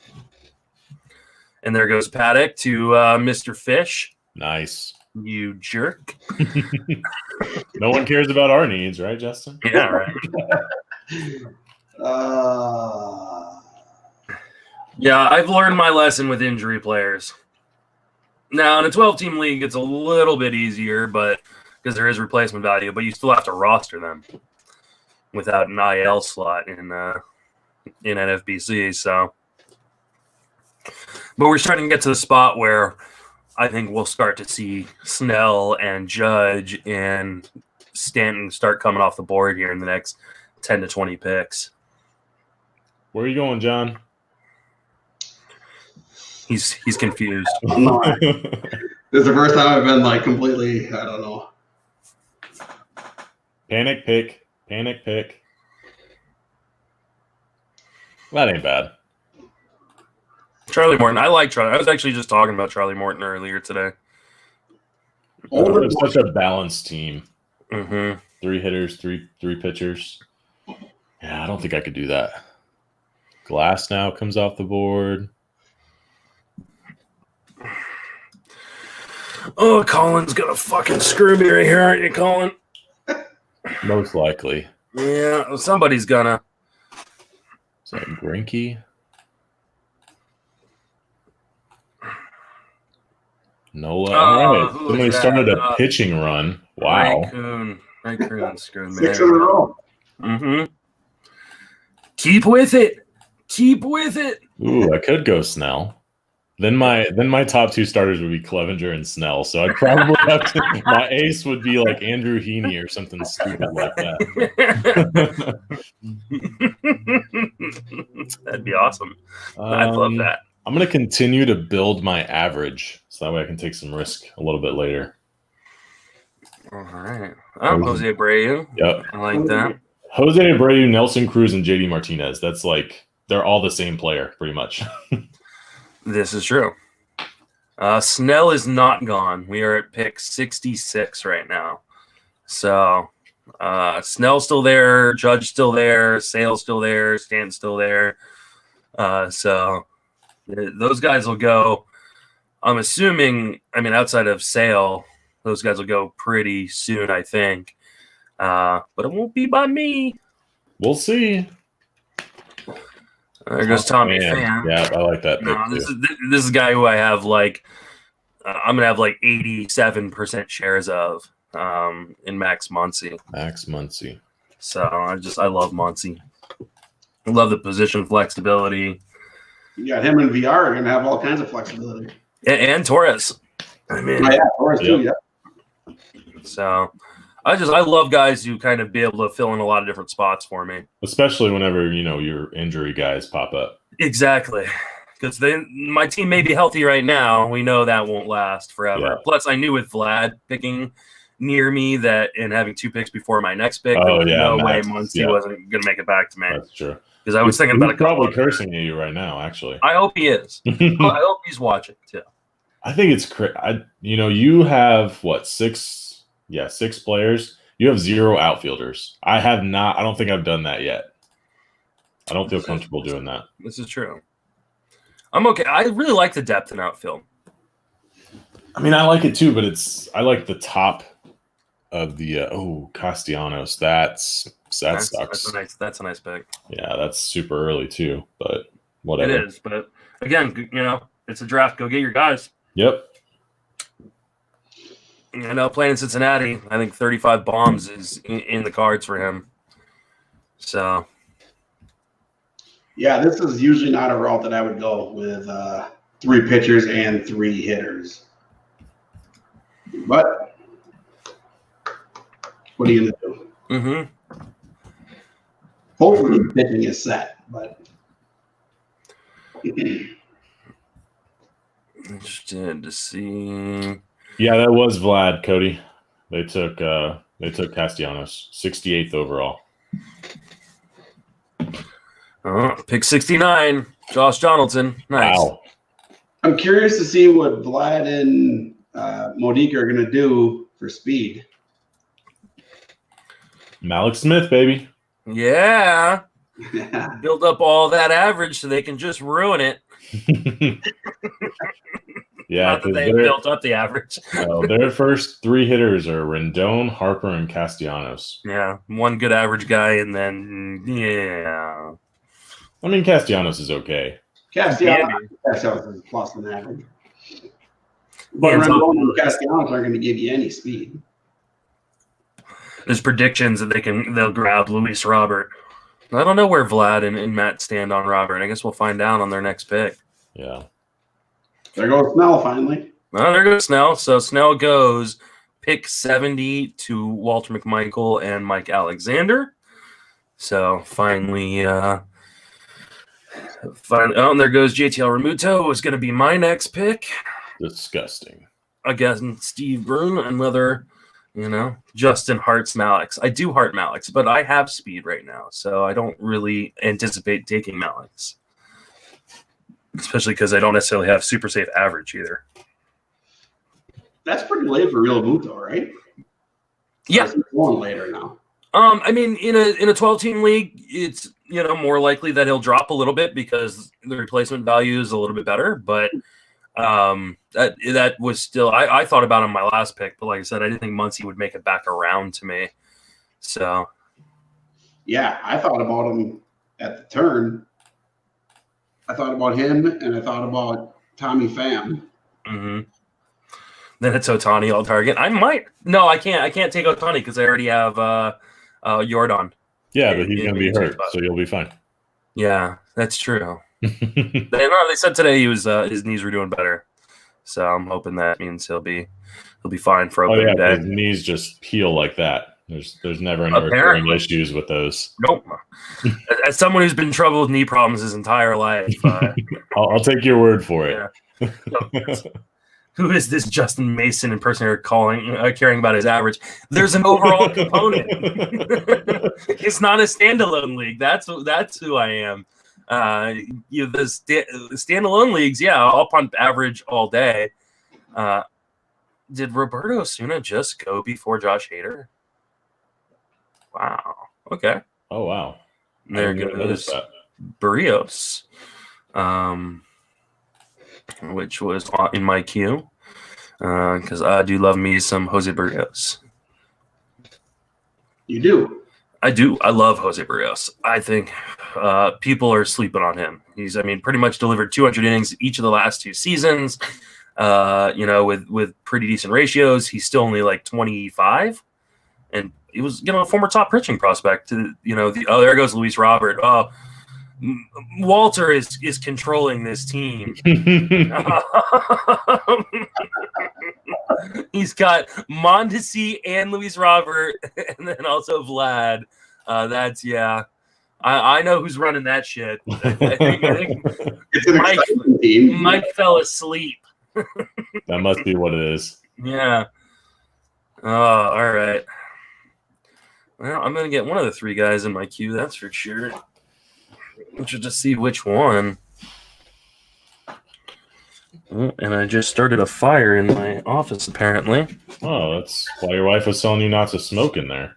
And there goes Paddock to Mr. Fish. Nice. You jerk. No one cares about our needs, right, Justin? Yeah, right. Yeah, I've learned my lesson with injury players. Now, in a 12-team league, it's a little bit easier, but because there is replacement value, but you still have to roster them without an IL slot in NFBC. So, but we're starting to get to the spot where I think we'll start to see Snell and Judge and Stanton start coming off the board here in the next 10 to 20 picks. Where are you going, John? He's confused. This is the first time I've been like completely, I don't know. Panic pick. That ain't bad. Charlie Morton. I like Charlie. I was actually just talking about Charlie Morton earlier today. It's such a balanced team. Mm-hmm. 3 hitters, three pitchers. Yeah, I don't think I could do that. Glass now comes off the board. Oh, Colin's gonna fucking screw me right here, aren't you, Colin? Most likely. Yeah, somebody's gonna. Is that Greinke? Nola. All right. Somebody started a pitching run. Wow. Raccoon screwed me. 6 in a row. Mm-hmm. Keep with it. Ooh, I could go Snell. Then my top 2 starters would be Clevenger and Snell. So I'd probably have to. My ace would be like Andrew Heaney or something stupid like that. That'd be awesome. I'd love that. I'm going to continue to build my average so that way I can take some risk a little bit later. All right. Jose Abreu. Yep. I like that. Jose Abreu, Nelson Cruz, and JD Martinez. That's like they're all the same player, pretty much. This is true. Snell is not gone. We are at pick 66 right now. So Snell's still there, Judge still there, Sale's still there, Stan's still there. So those guys will go. I'm assuming, outside of Sale, those guys will go pretty soon, I think. But it won't be by me. We'll see. There goes Tommy Pham. Yeah, I like that pick this is a guy who I have I'm gonna have 87% shares of in Max Muncy. So I love Muncy. I love the position flexibility. You got him and VR are gonna have all kinds of flexibility. And Torres. Torres too. Yeah. So I love guys who kind of be able to fill in a lot of different spots for me. Especially whenever, your injury guys pop up. Exactly. Because my team may be healthy right now. We know that won't last forever. Yeah. Plus, I knew with Vlad picking near me that and having 2 picks before my next pick, Oh, there was yeah, no way Max, Muncie yeah. wasn't going to make it back to me. That's true. Because I was thinking about a He's couple probably of cursing at you right now, actually. I hope he is. I hope he's watching too. I think it's you have what, 6? Yeah, 6 players. You have 0 outfielders. I don't think I've done that yet. I don't feel comfortable doing that. This is true. I'm okay. I really like the depth in outfield. I mean, I like it too, but I like the top of the Castellanos. That sucks. That's a nice pick. Yeah, that's super early too, but whatever. It is, but again, it's a draft. Go get your guys. Yep. Playing in Cincinnati, I think 35 bombs is in the cards for him. So, yeah, this is usually not a route that I would go with 3 pitchers and 3 hitters. But what are you going to do? Mm-hmm. Hopefully, pitching is set, but interested to see. Yeah, that was Vlad, Cody. They took Castellanos, 68th overall. Pick 69, Josh Donaldson. Nice. Wow. I'm curious to see what Vlad and Modica are going to do for speed. Malik Smith, baby. Yeah. Build up all that average so they can just ruin it. Yeah, not that they built up the average. Their first 3 hitters are Rendon, Harper, and Castellanos. Yeah, one good average guy, and then yeah. I mean, Castellanos is okay. Castellanos is plus an average. But Rendon and Castellanos aren't going to give you any speed. There's predictions that they'll grab Luis Robert. I don't know where Vlad and Matt stand on Robert. I guess we'll find out on their next pick. Yeah. There goes Snell finally. Oh, there goes Snell. So Snell goes pick 70 to Walter McMichael and Mike Alexander. So finally, and there goes JTL Remuto. Is going to be my next pick. Disgusting. Again, Steve Brun, another, Justin hearts Maliks. I do heart Maliks, but I have speed right now, so I don't really anticipate taking Maliks. Especially because I don't necessarily have super safe average either. That's pretty late for Real Muto, right? Yeah. It's going later now. I mean, in a 12-team league, it's more likely that he'll drop a little bit because the replacement value is a little bit better. But that was still I thought about him my last pick, but like I said, I didn't think Muncie would make it back around to me. So yeah, I thought about him at the turn. I thought about him, and I thought about Tommy Pham. Mm-hmm. Then it's Ohtani all target. I might. No, I can't. I can't take Ohtani because I already have Jordan. Yeah, but he's going to be hurt, so you'll be fine. Yeah, that's true. They said today his knees were doing better, so I'm hoping that means he'll be fine for opening day. His knees just heal like that. There's never any recurring issues with those. Nope. As someone who's been in trouble with knee problems his entire life, I'll take your word for it. Yeah. Who is this Justin Mason impersonator caring about his average? There's an overall component. It's not a standalone league. That's who I am. The standalone leagues, yeah, I'll punt average all day. Did Roberto Osuna just go before Josh Hader? Wow. Okay. Oh wow. There goes Barrios, which was in my queue because I do love me some Jose Barrios. You do? I do. I love Jose Barrios. I think people are sleeping on him. He's, pretty much delivered 200 innings each of the last 2 seasons. With pretty decent ratios. He's still only like 25, and he was, a former top pitching prospect. There goes Luis Robert. Oh, Walter is controlling this team. He's got Mondesi and Luis Robert, and then also Vlad. I know who's running that shit. I think It's an exciting team. Mike fell asleep. That must be what it is. Yeah. Oh, all right. Well, I'm gonna get one of the 3 guys in my queue. That's for sure. We should just see which one. Oh, and I just started a fire in my office, apparently. Oh, that's why your wife was telling you not to smoke in there.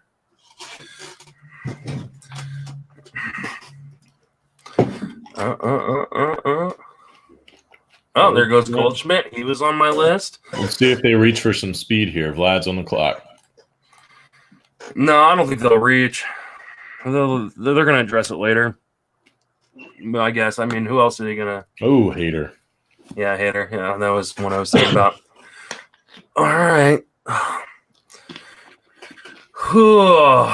Oh, there goes Goldschmidt. He was on my list. Let's see if they reach for some speed here. Vlad's on the clock. No, I don't think they'll reach. They're going to address it later. But I guess, I mean, who else are they going to? Oh, Hater. Yeah, Hater. Yeah, that was one I was thinking about. All right. Who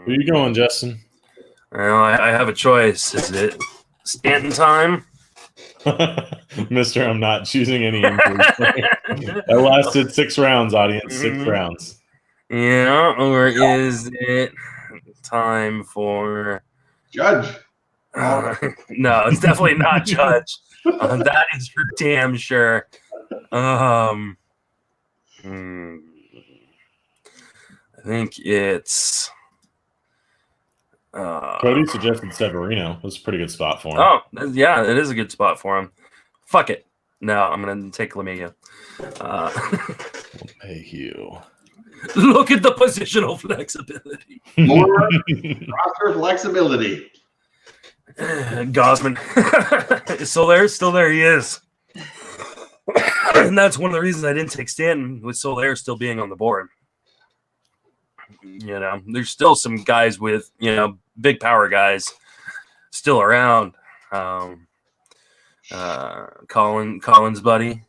you going, Justin? Well, I have a choice. Is it Stanton time? Mister, I'm not choosing any injuries. That lasted 6 rounds, audience. 6 rounds. Yeah, or is it time for Judge? No, it's definitely not Judge. That is for damn sure. I think it's Cody suggested Severino. That's a pretty good spot for him. Oh, yeah, it is a good spot for him. Fuck it. No, I'm going to take Lemieux. Hey, Hugh. Look at the positional flexibility. More roster flexibility. Gosman. Is still there? Still there. He is. And that's one of the reasons I didn't take Stanton, with Soler still being on the board. You know, there's still some guys with, you know, big power guys still around. Collins' buddy,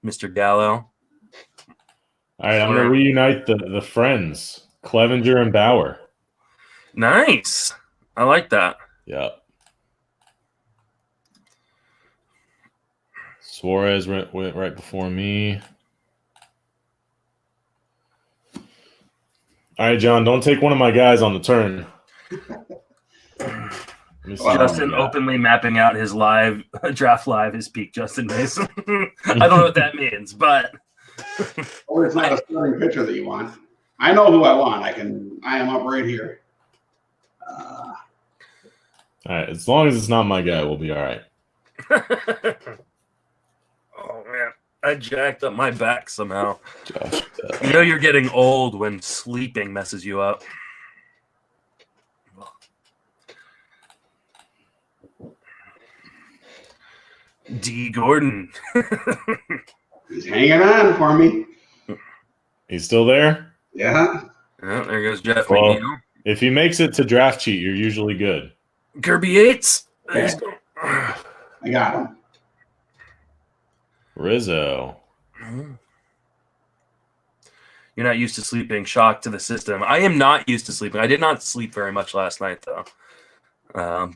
Mr. Gallo. All right, I'm going to reunite the friends, Clevenger and Bauer. Nice. I like that. Yeah. Suarez went right before me. All right, John, don't take one of my guys on the turn. Justin openly mapping out his live draft live, his peak Justin Mason. I don't know what that means, but Or it's not a starting pitcher that you want. I know who I want. I am up right here. All right, as long as it's not my guy, we'll be all right. Oh man, I jacked up my back somehow. Josh, You know you're getting old when sleeping messes you up. D. Gordon. He's hanging on for me. he's still there? Yeah. Oh, there goes Jeff Well, McNeil. if he makes it to draft cheat, you're usually good. Kirby Yates. Okay. I got him. Rizzo. You're not used to sleeping. Shock to the system. I am not used to sleeping. I did not sleep very much last night, though.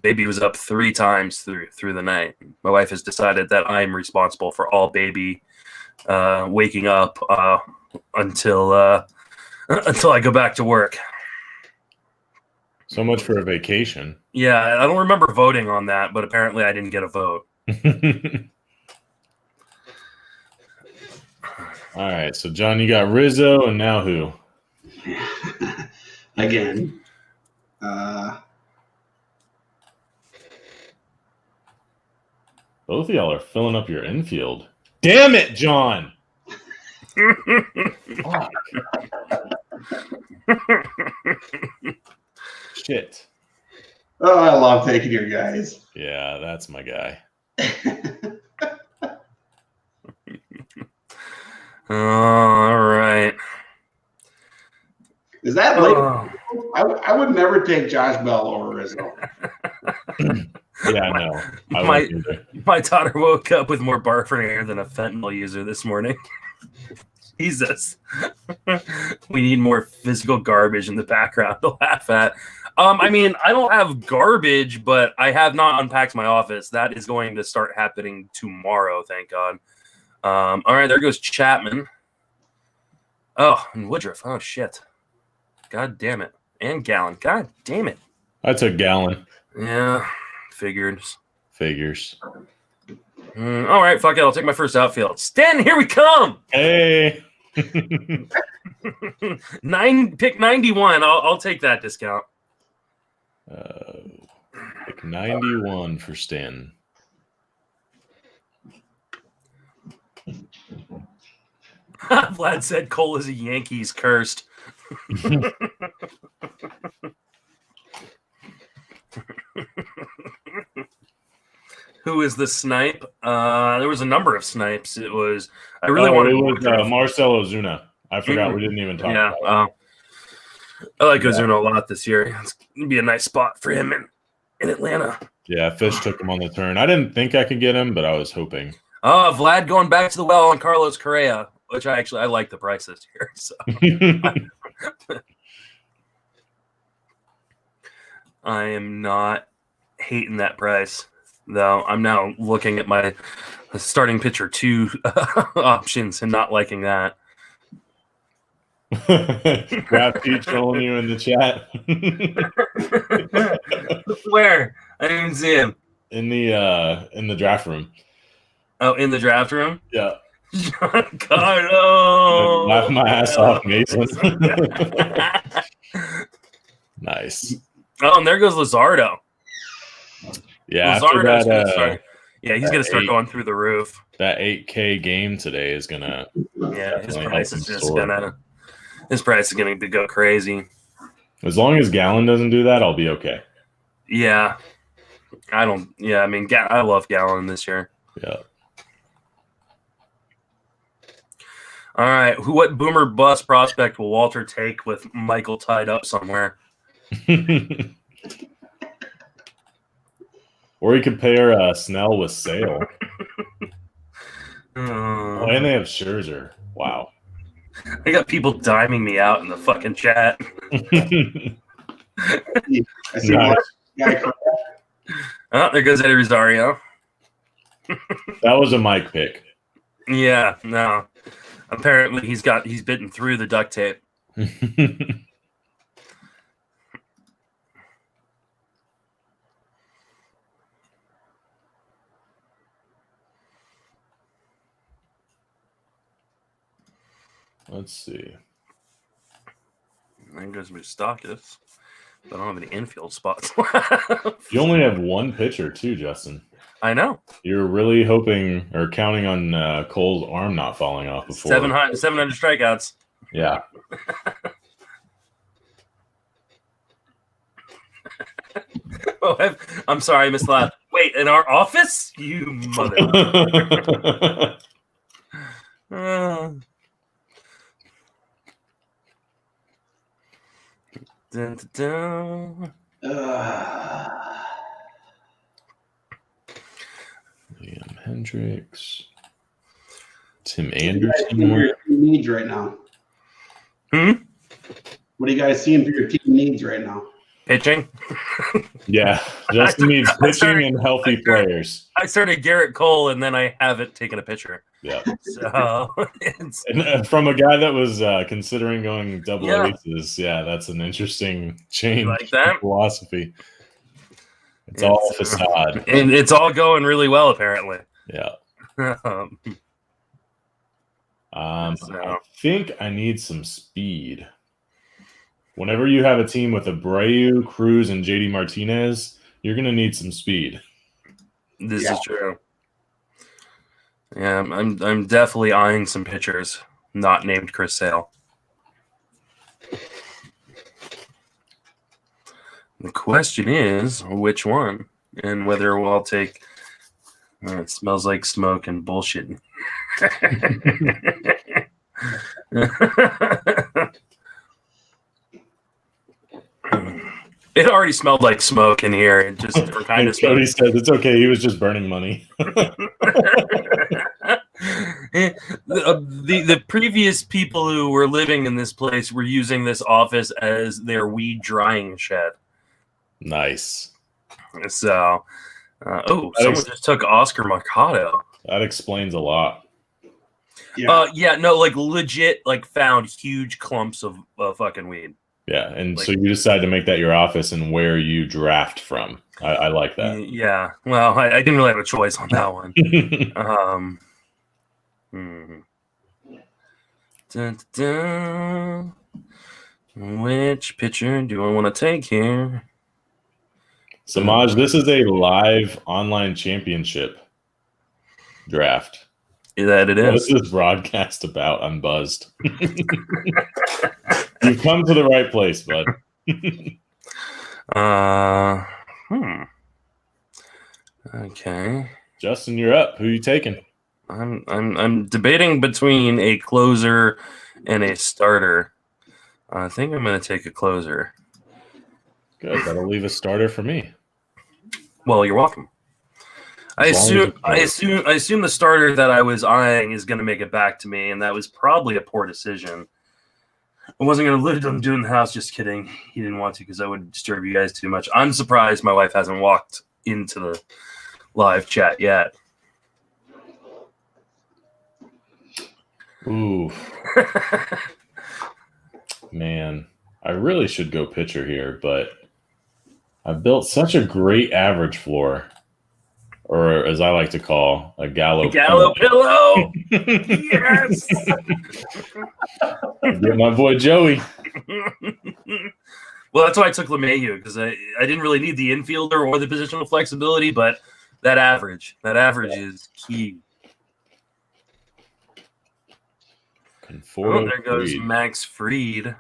Baby was up 3 times through the night. My wife has decided that I'm responsible for all baby waking up until I go back to work. So much for a vacation. Yeah, I don't remember voting on that, but apparently I didn't get a vote. All right, so John, you got Rizzo, and now who? Again. Both of y'all are filling up your infield. Damn it, John! Fuck. Shit. Oh, I love taking your guys. Yeah, that's my guy. All right. Is that late? I would never take Josh Bell over Rizzo. Yeah, no. I wouldn't either. My daughter woke up with more barf in her hair than a fentanyl user this morning. Jesus. We need more physical garbage in the background to laugh at. I mean, I don't have garbage, but I have not unpacked my office. That is going to start happening tomorrow, thank God. All right, there goes Chapman. Oh, and Woodruff. Oh, shit. God damn it. And Gallen. God damn it. I took Gallon. Yeah, figured. Figures. All right, fuck it. I'll take my first outfield. Stan, here we come. Hey. Pick 91. I'll take that discount. Pick 91 for Stan. Vlad said Cole is a Yankees cursed. Who is the snipe? There was a number of snipes. It was I really wanted. It was Marcel Ozuna. I forgot we didn't even talk about it. I like Ozuna a lot this year. It's gonna be a nice spot for him in Atlanta. Yeah, Fish took him on the turn. I didn't think I could get him, but I was hoping. Vlad going back to the well on Carlos Correa, which I like the price this year. So I am not hating that price, though. I'm now looking at my starting pitcher 2 options and not liking that. Grab Pete trolling you in the chat. Where? I didn't even see him. In the draft room. Oh, in the draft room? Yeah. Giancarlo. Laugh my ass off, Mason. Nice. Oh, and there goes Luzardo. Yeah, Luzardo's gonna start. Yeah, he's gonna start 8, going through the roof. That 8K game today is gonna. Yeah, his price is just gonna. His price is going to go crazy. As long as Gallon doesn't do that, I'll be okay. Yeah. I mean, I love Gallon this year. Yeah. All right. What boomer bust prospect will Walter take with Michael tied up somewhere? Or you could pair Snell with Sale. And they have Scherzer. Wow. I got people diming me out in the fucking chat. I see one guy. Oh, there goes Eddie Rosario. That was a Mike pick. Yeah, no. Apparently he's bitten through the duct tape. Let's see. There goes Moustakis. But I don't have any infield spots. You only have one pitcher too, Justin. I know. You're really hoping or counting on Cole's arm not falling off before. 700 strikeouts. Yeah. Oh, I'm sorry, I missed that. Wait, in our office? You mother. Dun, dun, dun. Liam Hendricks. Tim What do Anderson. your team needs right now? What are you guys seeing for your team needs right now? Pitching? Yeah, Justin needs pitching and healthy players. I started Garrett Cole, and then I haven't taken a pitcher. Yeah. So it's And from a guy that was considering going double Yeah. aces, yeah, that's an interesting change like that? in philosophy. It's all facade. And it's all going really well, apparently. Yeah. So- I think I need some speed. Whenever you have a team with Abreu, Cruz, and JD Martinez, you're going to need some speed. This is true. Yeah, I'm definitely eyeing some pitchers not named Chris Sale. The question is which one, and whether we'll take. It smells like smoke and bullshit. It already smelled like smoke in here. It just kind of Cody says it's okay. He was just burning money. The previous people who were living in this place were using this office as their weed drying shed. Nice. So, someone just took Oscar Mercado. That explains a lot. Yeah. Yeah, no, like legit, like found huge clumps of fucking weed. Yeah, and Like- so you decide to make that your office and where you draft from. I like that. Yeah. Well, I didn't really have a choice on that one. Dun, dun, dun. Which pitcher do I want to take here? Samaj, this is a live online championship draft. That it What is. is this broadcast about? I'm buzzed. You've come to the right place, bud. Okay. Justin, you're up. Who are you taking? I'm debating between a closer and a starter. I think I'm going to take a closer. Good. That'll leave a starter for me. Well, you're welcome. I As long assume the starter that I was eyeing is going to make it back to me, and that was probably a poor decision. I wasn't going to leave him doing the house. Just kidding. He didn't want to because I would disturb you guys too much. I'm surprised my wife hasn't walked into the live chat yet. Ooh. Man, I really should go pitcher here, but I've built such a great average floor, or as I like to call, a gallo pillow. Yes. Get my boy Joey. Well, that's why I took LeMahieu, because I didn't really need the infielder or the positional flexibility, but that average is key. Oh, there goes Max Fried.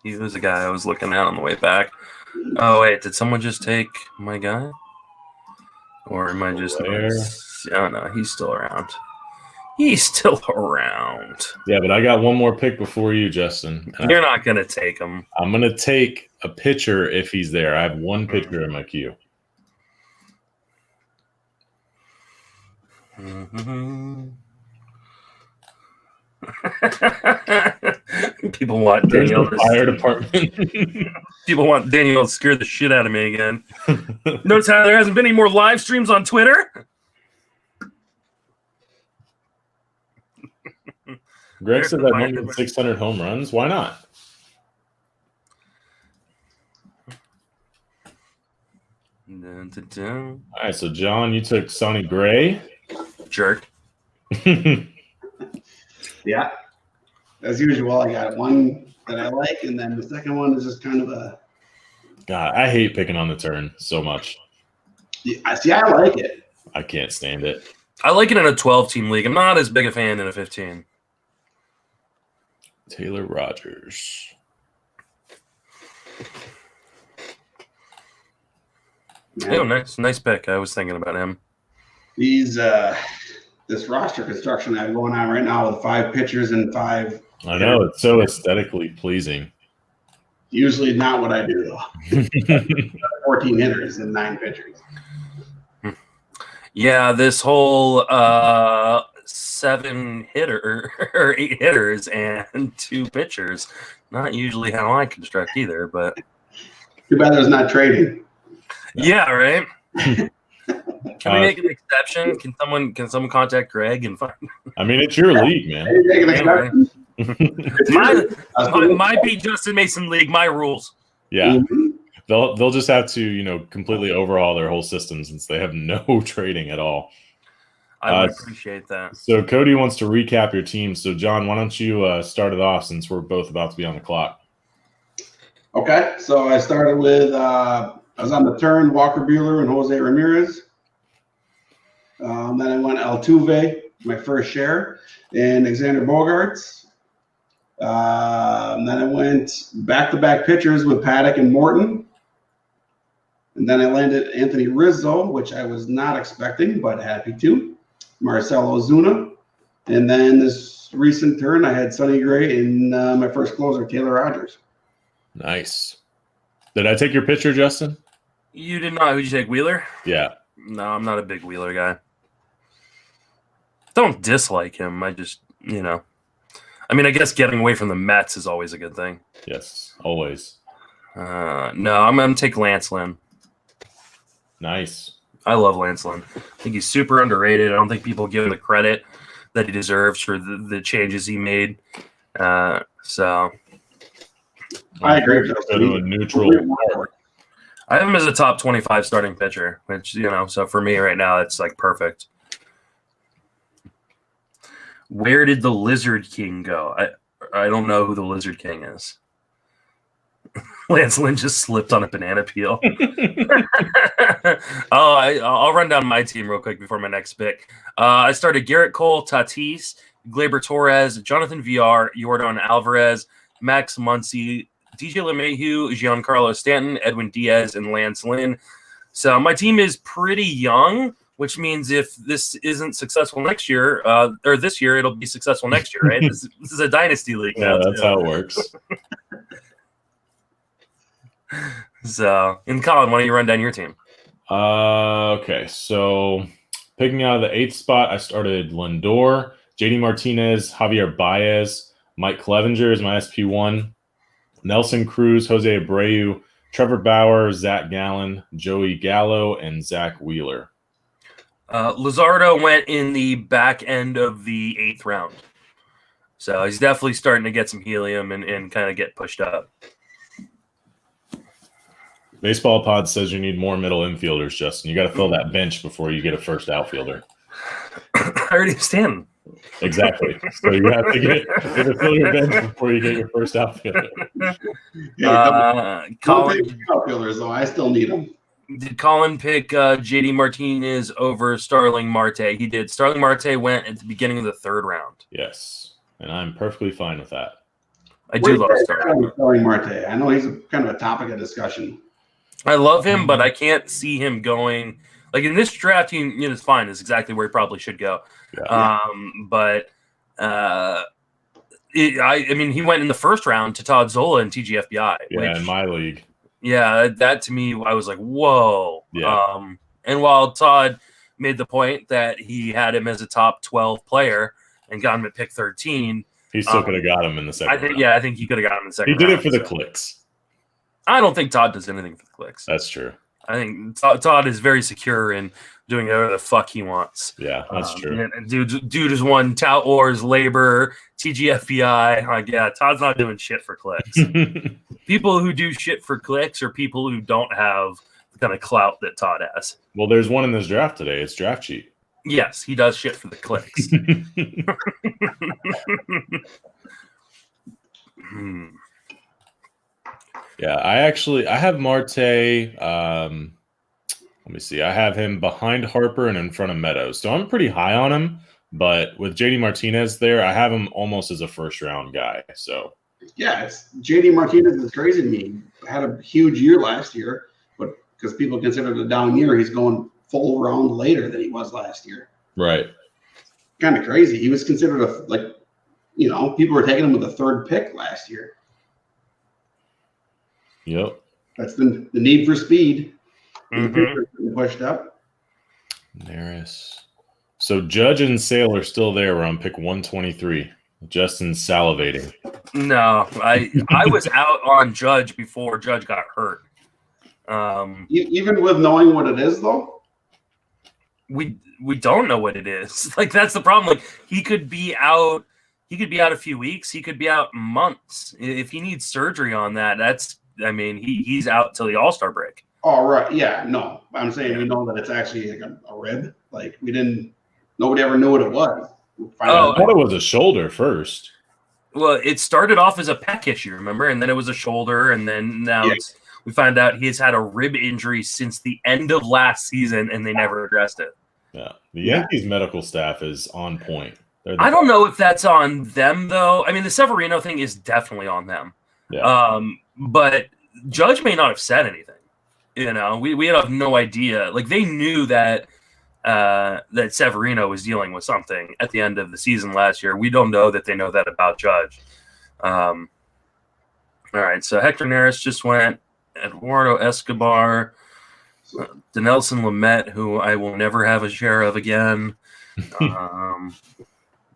He was a guy I was looking at on the way back. Oh, wait, did someone just take my guy? Or am I just... Oh, no, he's still around. He's still around. Yeah, but I got one more pick before you, Justin. You're not going to take him. I'm going to take a pitcher if he's there. I have one pitcher in my queue. People want Danielle to fire department. People want Danielle to scare the shit out of me again. Notice how there hasn't been any more live streams on Twitter? Greg said that more than 600 home runs. Why not? Dun, dun, dun. All right, so John, you took Sonny Gray. Jerk. Yeah. As usual, I got one that I like, and then the second one is just kind of a... God, I hate picking on the turn so much. Yeah, see, I like it. I can't stand it. I like it in a 12-team league. I'm not as big a fan in a 15. Taylor Rogers. Oh, nice pick. I was thinking about him. This roster construction I have going on right now with 5 pitchers and 5. I know, it's so aesthetically pleasing. Usually not what I do, though. 14 hitters and 9 pitchers. Yeah, this whole 7 hitter or 8 hitters and 2 pitchers. Not usually how I construct either, but Too bad there's not trading. yeah, right. Can we make an exception? Can someone contact Greg and find? I mean, it's your league, man. Might be Justin Mason League. My rules. Yeah, they'll just have to completely overhaul their whole system since they have no trading at all. I would appreciate that. So Cody wants to recap your team. So John, why don't you start it off since we're both about to be on the clock? Okay, so I started with I was on the turn, Walker Buehler and Jose Ramirez. Then I went Altuve, my first share, and Alexander Bogaerts. Then I went back-to-back pitchers with Paddock and Morton. And then I landed Anthony Rizzo, which I was not expecting, but happy to. Marcell Ozuna. And then this recent turn, I had Sonny Gray and my first closer, Taylor Rogers. Nice. Did I take your pitcher, Justin? You did not. Would you take Wheeler? Yeah. No, I'm not a big Wheeler guy. Don't dislike him. I just, I mean, I guess getting away from the Mets is always a good thing. Yes, always. No, I'm going to take Lance Lynn. Nice. I love Lance Lynn. I think he's super underrated. I don't think people give him the credit that he deserves for the changes he made. So I agree. Go to a neutral park. I have him as a top 25 starting pitcher, which, so for me right now, it's like perfect. Where did the Lizard King go? I don't know who the Lizard King is. Lance Lynn just slipped on a banana peel. I'll run down my team real quick before my next pick. I started Garrett Cole, Tatis, Gleyber Torres, Jonathan VR, Yordan Alvarez, Max Muncy, DJ LeMahieu, Giancarlo Stanton, Edwin Diaz, and Lance Lynn. So my team is pretty young, which means if this isn't successful next year, or this year, it'll be successful next year, right? This is a dynasty league now. Yeah, that's how it works. So, and Colin, why don't you run down your team? Okay, so picking out of the 8th spot, I started Lindor, JD Martinez, Javier Baez, Mike Clevenger is my SP1, Nelson Cruz, Jose Abreu, Trevor Bauer, Zach Gallen, Joey Gallo, and Zach Wheeler. Luzardo went in the back end of the 8th round. So he's definitely starting to get some helium and kind of get pushed up. Baseball Pod says you need more middle infielders, Justin. You got to fill that bench before you get a first outfielder. I already have Stanton. Exactly. So you have to fill your bench before you get your first outfielder. Colin, outfielders, though. I still need them. Did Colin pick JD Martinez over Starling Marte? He did. Starling Marte went at the beginning of the 3rd round. Yes, and I'm perfectly fine with that. I do love Starling Marte. I know he's kind of a topic of discussion. I love him, but I can't see him going like in this draft. It's fine. It's exactly where he probably should go. Yeah. I mean, he went in the 1st round to Todd Zola and TGFBI. Yeah, in my league. Yeah, that to me, I was like, whoa. Yeah. And while Todd made the point that he had him as a top 12 player and got him at pick 13, he still could have got him in the 2nd round. Yeah, I think he could have got him in the 2nd round. He did it for the clicks. I don't think Todd does anything for the clicks. That's true. I think Todd is very secure in doing whatever the fuck he wants. Yeah, that's true. And dude has won Tout Wars, Labor, TGFBI. Like, yeah, Todd's not doing shit for clicks. People who do shit for clicks are people who don't have the kind of clout that Todd has. Well, there's one in this draft today. It's Draft Cheat. Yes, he does shit for the clicks. Yeah, I have Marte. Let me see. I have him behind Harper and in front of Meadows. So I'm pretty high on him. But with JD Martinez there, I have him almost as a 1st-round guy. So yeah, it's JD Martinez is crazy to me. Had a huge year last year, but because people consider it a down year, he's going full round later than he was last year. Right. Kind of crazy. He was considered people were taking him with the 3rd pick last year. Yep. That's the need for speed. Mm-hmm. Pushed up. Neris. So Judge and Sale are still there. We're on pick 123. Justin's salivating. No, I was out on Judge before Judge got hurt. Even with knowing what it is, though, we don't know what it is. Like that's the problem. Like he could be out. He could be out a few weeks. He could be out months. If he needs surgery on that, he's out till the All-Star break. Oh, right. Yeah, no. I'm saying we know that it's actually like a rib. Like nobody ever knew what it was. I thought it was a shoulder first. Well, it started off as a pec issue, remember? And then it was a shoulder, and then now we find out he's had a rib injury since the end of last season, and they never addressed it. Yeah. The Yankees medical staff is on point. I don't know if that's on them, though. I mean, the Severino thing is definitely on them. Yeah. But Judge may not have said anything. We have no idea. Like they knew that Severino was dealing with something at the end of the season last year. We don't know that they know that about Judge. All right, so Hector Neris just went. Eduardo Escobar, Dinelson Lamet, who I will never have a share of again.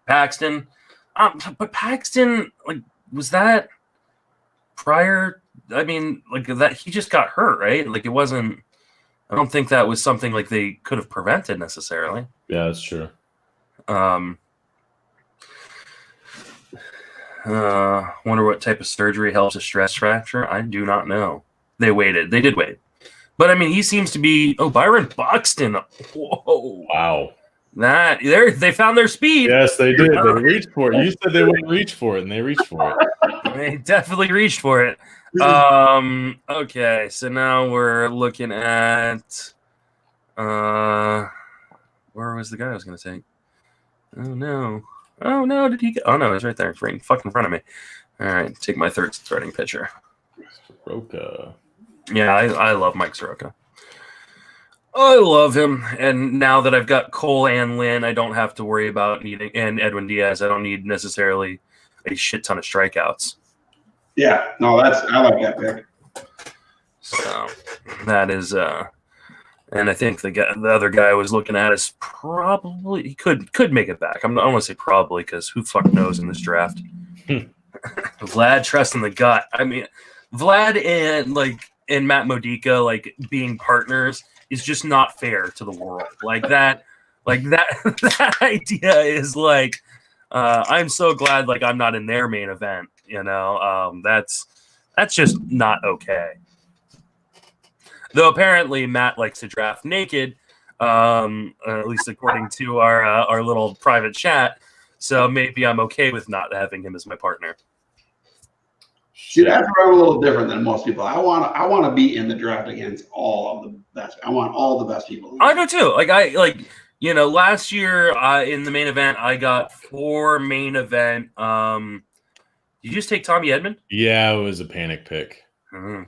Paxton. But Paxton, was that prior? I mean, that he just got hurt, right? It wasn't. I don't think that was something they could have prevented necessarily. Yeah, that's true. Wonder what type of surgery helps a stress fracture. I do not know. They waited. They did wait. But, I mean, he seems to be... Oh, Byron Buxton. Whoa. Wow. They found their speed. Yes, they did. They reached for it. You said they wouldn't reach for it, and they reached for it. They definitely reached for it. Okay, so now we're looking at... where was the guy I was going to take? Oh, no, did he get... Oh, no, he's right there. It's right in fucking front of me. All right, take my third starting pitcher. Soroka. Yeah, I love Mike Soroka. I love him, and now that I've got Cole and Lynn, I don't have to worry about needing, and Edwin Diaz, I don't need necessarily a shit ton of strikeouts. Yeah, no, I like that pick. So that is, and I think the other guy I was looking at is probably he could make it back. I don't want to say probably because who fuck knows in this draft. Vlad trust in the gut. I mean, Vlad and Matt Modica being partners is just not fair to the world. That idea is I'm so glad I'm not in their main event. That's just not okay. Though apparently Matt likes to draft naked, at least according to our little private chat. So maybe I'm okay with not having him as my partner. See, that's where I'm a little different than most people. I want to be in the draft against all of the best. I want all the best people. I do too. Last year in the main event, I got 4 main event. Did you just take Tommy Edman? Yeah, it was a panic pick. Mm-hmm.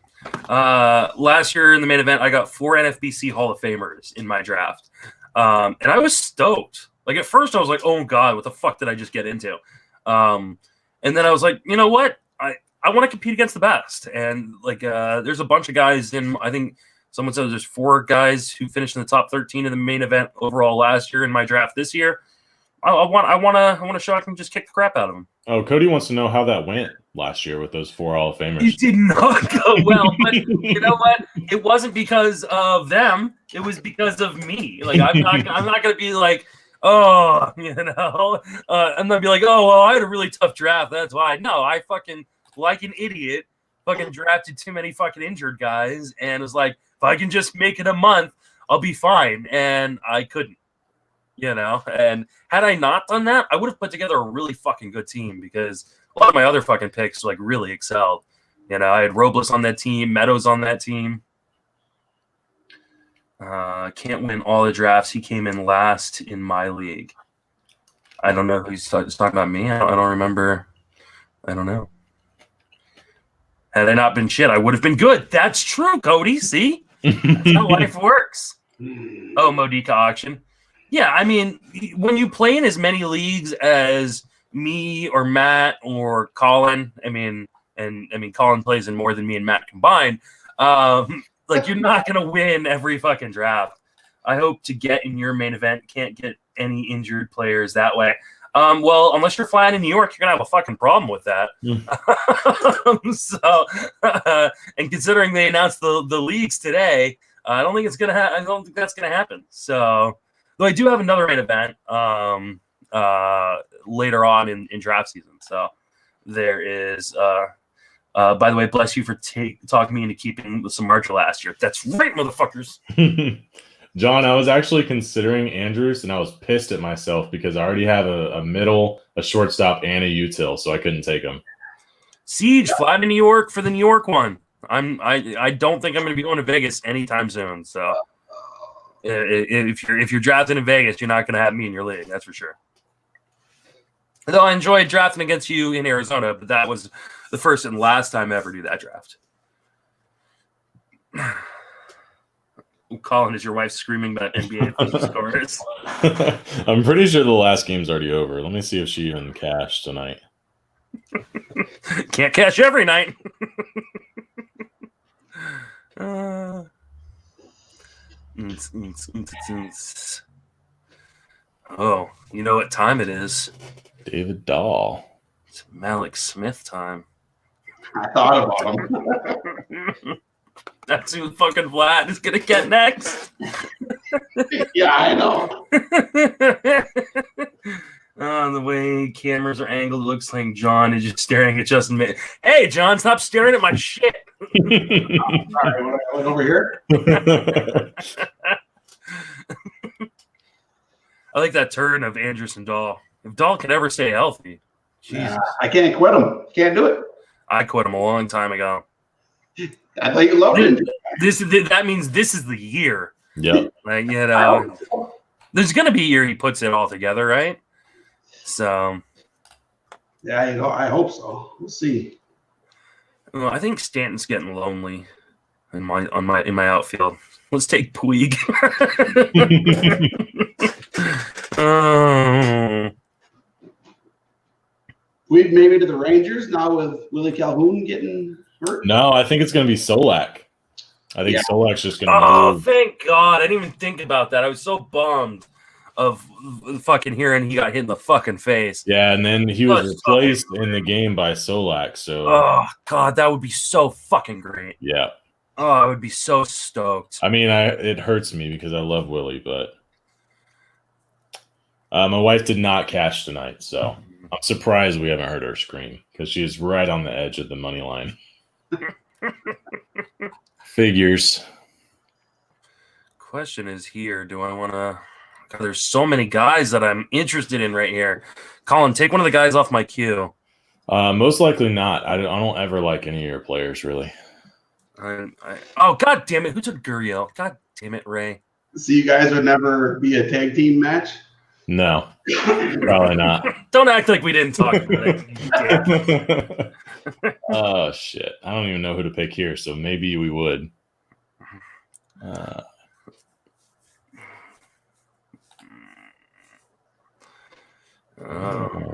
Last year in the main event, I got 4 NFBC Hall of Famers in my draft, and I was stoked. At first, I was like, "Oh God, what the fuck did I just get into?" And then I was like, "You know what? I want to compete against the best." And there's a bunch of guys in. I think someone said there's 4 guys who finished in the top 13 in the main event overall last year in my draft this year. I want to show I can just kick the crap out of them. Oh, Cody wants to know how that went last year with those 4 Hall of Famers. It did not go well, but you know what? It wasn't because of them. It was because of me. I'm not going to be like, oh, I'm not be like, oh, well, I had a really tough draft. That's why. No, I fucking, like an idiot, fucking drafted too many fucking injured guys and was like, if I can just make it a month, I'll be fine. And I couldn't. And had I not done that, I would have put together a really fucking good team because a lot of my other fucking picks really excelled. I had Robles on that team, Meadows on that team. Can't win all the drafts. He came in last in my league. I don't know if he's talking about me. I don't remember. I don't know. Had I not been shit, I would have been good. That's true, Cody. See? That's how life works. Oh, Modica auction. Yeah, I mean, when you play in as many leagues as me or Matt or Colin, Colin plays in more than me and Matt combined. You're not gonna win every fucking draft. I hope to get in your main event. Can't get any injured players that way. Well, unless you're flying in New York, you're gonna have a fucking problem with that. And considering they announced the leagues today, I don't think it's gonna. I don't think that's gonna happen. So. Though I do have another main event later on in draft season. So there is, by the way, bless you for talking me into keeping with some March last year. That's right, motherfuckers. John, I was actually considering Andrews, and I was pissed at myself because I already have a middle, a shortstop, and a util, so I couldn't take him. Siege, fly to New York for the New York one. I don't think I'm going to be going to Vegas anytime soon, so... If you're drafting in Vegas, you're not going to have me in your league. That's for sure. Though I enjoyed drafting against you in Arizona, but that was the first and last time I ever do that draft. Colin, is your wife screaming about NBA scores? I'm pretty sure the last game's already over. Let me see if she even cashed tonight. Can't cash every night. Oh, you know what time it is? David Dahl. It's Malik Smith time. I thought about him. That's who fucking Vlad is gonna get next. Yeah, I know. The way cameras are angled, it looks like John is just staring at Justin. Hey, John, stop staring at my shit. All right, what I look over here? I like that turn of Andrews and Dahl. If Dahl could ever stay healthy, Jesus. I can't quit him. Can't do it. I quit him a long time ago. I thought you loved it. That means this is the year. Yep. Like, you know, there's going to be a year he puts it all together, right? So, yeah, you know, I hope so. We'll see. well, I think Stanton's getting lonely in my outfield. Let's take Puig. We maybe to the Rangers now with Willie Calhoun getting hurt. No, I think it's going to be Solak. I think Solak's just going to Oh, move. thank God. I didn't even think about that. I was so bummed of fucking hearing he got hit in the fucking face. Yeah, and then he was replaced in the game by Solak. So, oh, God, that would be so fucking great. yeah. Oh, I would be so stoked. I mean, it hurts me because I love Willie, but my wife did not catch tonight, so I'm surprised we haven't heard her scream because she is right on the edge of the money line. Figures. Question is here. Do I want to... God, there's so many guys that I'm interested in right here. Colin, take one of the guys off my queue. Most likely not. I don't ever like any of your players, really. Oh, God damn it. Who took Gurriel? God damn it, Ray. So you guys would never be a tag team match? No, probably not. Don't act like we didn't talk about it. Oh, shit. I don't even know who to pick here, so maybe we would. I'll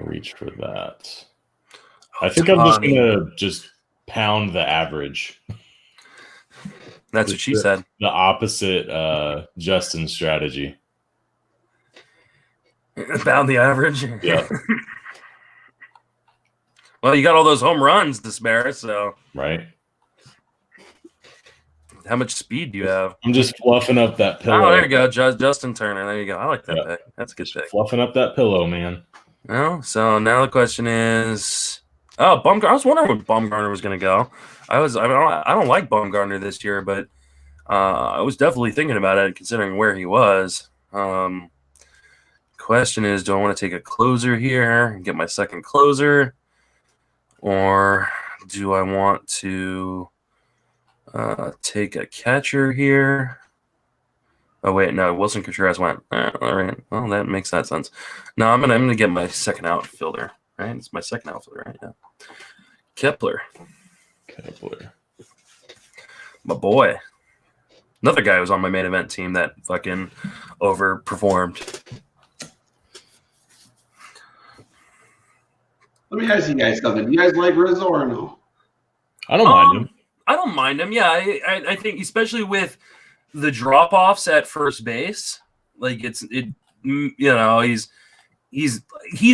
reach for that. I think I'm just going to pound the average. That's what she said. The opposite Justin strategy. Pound the average? Yeah. Well, you got all those home runs to spare, so. Right. How much speed do you have? I'm just fluffing up that pillow. Oh, there you go. Justin Turner. There you go. I like that pick. That's a good pick. Fluffing up that pillow, man. Well, so now the question is, Bumgarner. I was wondering where Bumgarner was going to go. I don't like Bumgarner this year, but I was definitely thinking about it considering where he was. Question is, do I want to take a closer here and get my second closer, or do I want to take a catcher here? Oh wait, no, Wilson Contreras went. All right, well that makes that sense. No, I'm gonna get my second outfielder. Right, it's my second outfielder right now. Kepler, my boy. Another guy who was on my main event team that fucking overperformed. Let me ask you guys something. Do you guys like Rizzo or no? I don't mind him. I don't mind him. Yeah, I think especially with the drop-offs at first base, like he's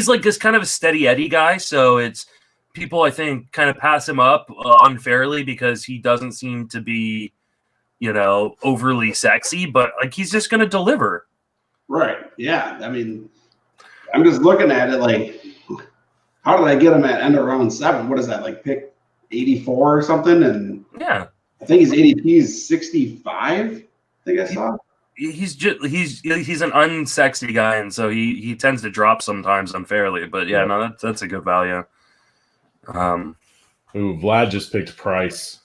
like this kind of a steady Eddie guy. So it's people I think kind of pass him up unfairly because he doesn't seem to be, overly sexy, but like he's just going to deliver. Right. Yeah. I mean, I'm just looking at it like, how did I get him at end of round 7? What is that, like pick 84 or something? And yeah, I think his ADP is 65. I think I saw. He's an unsexy guy, and so he tends to drop sometimes unfairly. But yeah, no, that's a good value. Vlad just picked Price,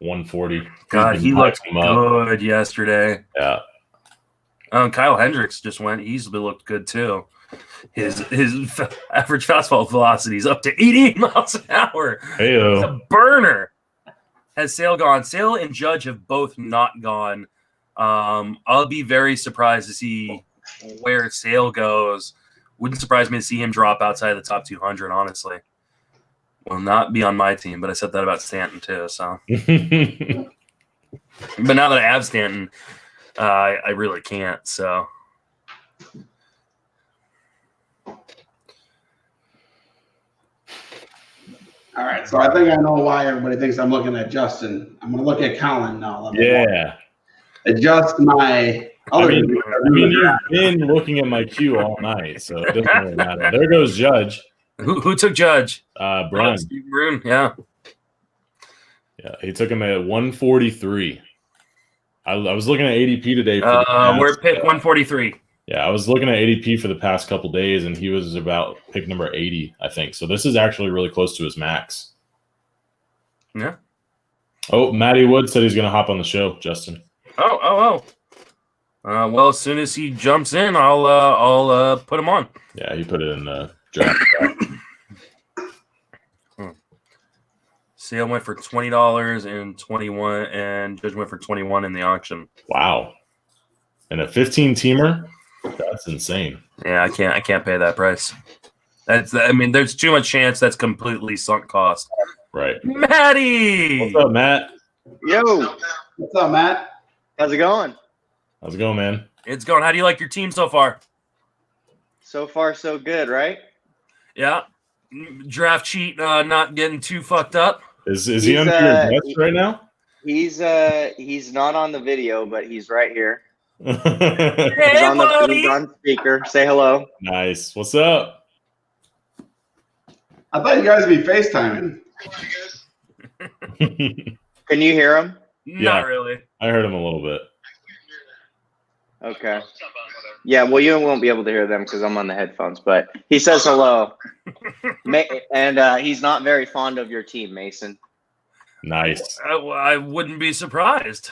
140. God, he looked good yesterday. Yeah. Kyle Hendricks just went. He's looked good too. His average fastball velocity is up to 88 miles an hour. Hey-o. He's a burner. Has Sale gone? Sale and Judge have both not gone. I'll be very surprised to see where Sale goes. Wouldn't surprise me to see him drop outside the top 200, honestly. Will not be on my team, but I said that about Stanton too. So, but now that I have Stanton, I really can't. So, all right. So I think I know why everybody thinks I'm looking at Justin. I'm going to look at Colin now. Yeah. Adjust my Other I mean, than you've been looking at my queue all night, so it doesn't really matter. There goes Judge. Who took Judge? Brun. Steve Brun, yeah. Yeah, he took him at 143. I was looking at ADP today. We're at pick 143. Yeah, I was looking at ADP for the past couple days, and he was about pick number 80, I think. So this is actually really close to his max. Yeah. Oh, Matty Wood said he's going to hop on the show, Justin. Oh. Well, as soon as he jumps in, I'll put him on. Yeah, he put it in the draft. Sale went for $20 and 21, and Judge went for 21 in the auction. Wow. And a 15-teamer? That's insane. Yeah, I can't pay that price. There's too much chance that's completely sunk cost. Right. Maddie! What's up, Matt? Yo. What's up, Matt? How's it going? How's it going, man? It's going. How do you like your team so far? So far, so good, right? Yeah. Draft cheat not getting too fucked up. Is he under your desk right now? He's not on the video, but he's right here. Hey, He's on speaker. Say hello. Nice. What's up? I thought you guys would be FaceTiming. Can you hear him? Not really. I heard him a little bit. Okay. Yeah, well, you won't be able to hear them because I'm on the headphones, but he says hello. And he's not very fond of your team, Mason. Nice. I wouldn't be surprised.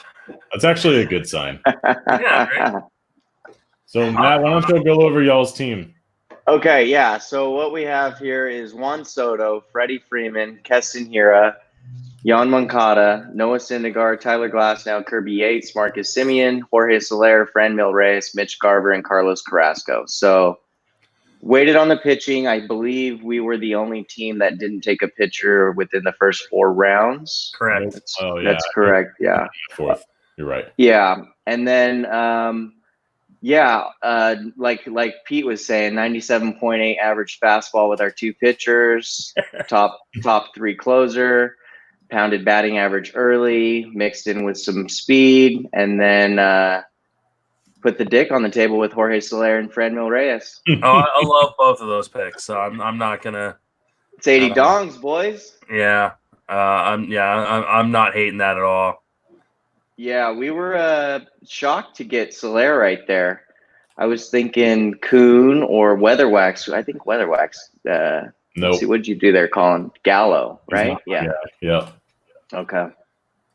That's actually a good sign. Yeah, right? So, Matt, why don't you go over y'all's team? Okay, yeah. So what we have here is Juan Soto, Freddie Freeman, Keston Hira, Jan Moncada, Noah Syndergaard, Tyler Glasnow, Kirby Yates, Marcus Semien, Jorge Soler, Franmil Reyes, Mitch Garver, and Carlos Carrasco. So waited on the pitching. I believe we were the only team that didn't take a pitcher within the first 4 rounds. Correct. That's correct. Yeah. Fourth. You're right. Yeah. And then, like Pete was saying, 97.8 average fastball with our 2 pitchers, top 3 closer, pounded batting average early, mixed in with some speed, and then put the dick on the table with Jorge Soler and Franmil Reyes. I love both of those picks, so I'm not gonna. It's 80 dongs, boys. Yeah, I'm not hating that at all. Yeah, we were shocked to get Soler right there. I was thinking Kuhn or Weatherwax. I think Weatherwax. Nope. See, what did you do there, Colin? Gallo, right? Yeah. Okay.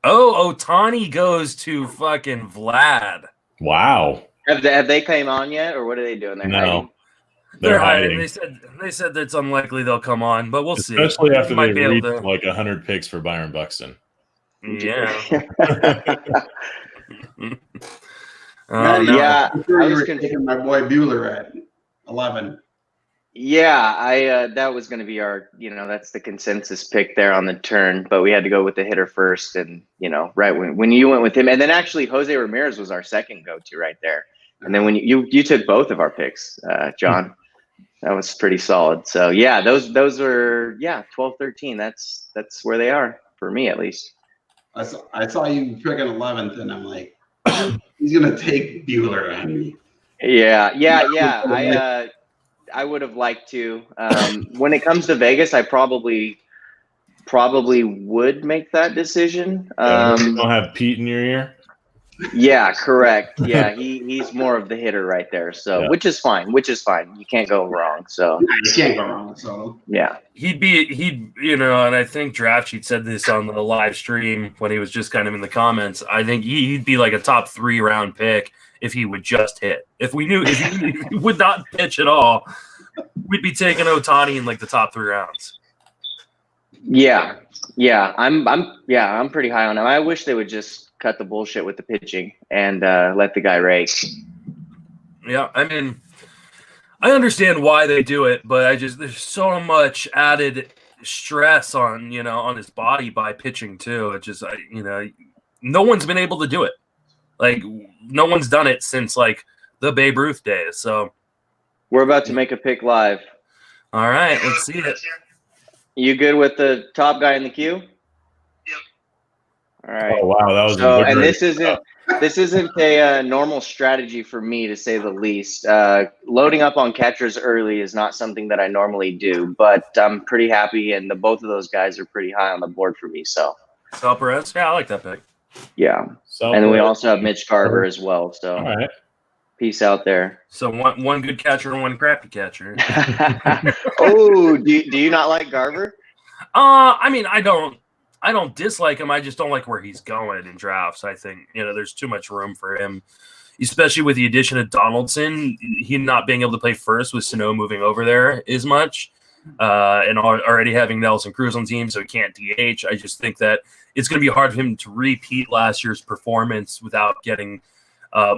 Oh, Ohtani goes to fucking Vlad. Wow. Have they came on yet, or what are they doing? No. They're hiding. They said that it's unlikely they'll come on, but we'll see. Especially after they reached to... like 100 picks for Byron Buxton. Yeah. Yeah. I'm sure you were taking my boy Bueller at 11. Yeah, that was going to be our, that's the consensus pick there on the turn, but we had to go with the hitter first, and right when you went with him, and then actually Jose Ramirez was our second go-to right there, and then when you took both of our picks, John, that was pretty solid. So yeah, those were 12, 13. That's where they are for me at least. I saw you picking 11th, and I'm like, he's gonna take Bueller on me. Yeah. I would have liked to. When it comes to Vegas, I probably would make that decision. You don't have Pete in your ear? Yeah, correct. Yeah, he's more of the hitter right there. So, yeah. which is fine. You can't go wrong. So you can't go wrong with Soto. Yeah. He'd and I think Draft Sheet said this on the live stream when he was just kind of in the comments. I think he'd be like a top 3 round pick if he would just hit. If we knew if he would not pitch at all, we'd be taking Ohtani in like the top 3 rounds. Yeah. I'm pretty high on him. I wish they would just cut the bullshit with the pitching and let the guy rake. Yeah, I mean, I understand why they do it, but there's so much added stress on on his body by pitching too. It just no one's been able to do it. Like no one's done it since like the Babe Ruth days. So we're about to make a pick live. All right, let's see it. You good with the top guy in the queue? Yep. All right. Oh wow, that was So, and invigorating. this isn't a normal strategy for me, to say the least. Loading up on catchers early is not something that I normally do, but I'm pretty happy, and both of those guys are pretty high on the board for me. So, Sal Perez? Yeah, I like that pick. yeah. So And then we also have Mitch Garver as well. So, all right. peace out there. So one good catcher and one crappy catcher. Oh, do you not like Garver? I mean, I don't dislike him. I just don't like where he's going in drafts. I think, there's too much room for him, especially with the addition of Donaldson. He not being able to play first with Sano moving over there as much, and already having Nelson Cruz on the team, so he can't DH. I just think that it's going to be hard for him to repeat last year's performance without getting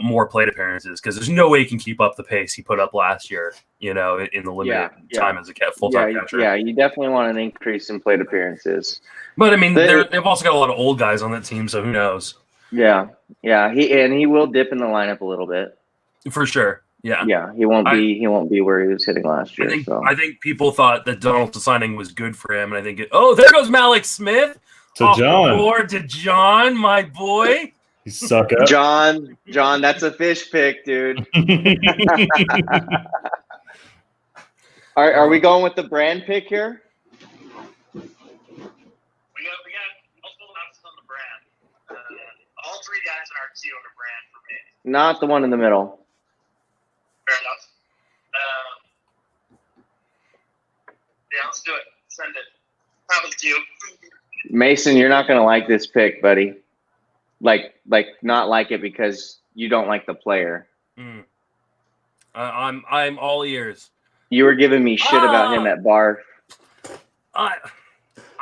more plate appearances, because there's no way he can keep up the pace he put up last year, in the limited time as a full-time catcher. Yeah, you definitely want an increase in plate appearances. But I mean, they've also got a lot of old guys on that team, so who knows? Yeah. He will dip in the lineup a little bit. For sure. Yeah. Yeah, he won't be where he was hitting last year. I think people thought that Donaldson signing was good for him, and I think there goes Malik Smith To John. board to John, my boy. You suck up. John, that's a fish pick, dude. Are we going with the brand pick here? We got multiple options on the brand. All three guys in our queue are brand for me. Not the one in the middle. Fair enough. Yeah, let's do it. Send it. Have it to you. Mason, you're not gonna like this pick, buddy. Like not like it because you don't like the player. I'm all ears. You were giving me shit about him at bar. I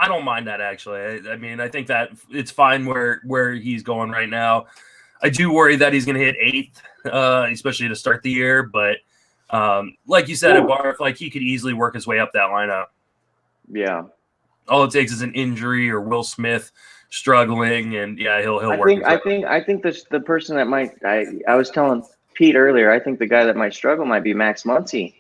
don't mind that, actually. I mean, I think that it's fine where he's going right now. I do worry that he's going to hit 8th, especially to start the year. But like you said, at Barth, he could easily work his way up that lineup. Yeah. All it takes is an injury or Will Smith struggling, and he'll work. I think the person that might. I was telling Pete earlier. I think the guy that might struggle might be Max Muncy.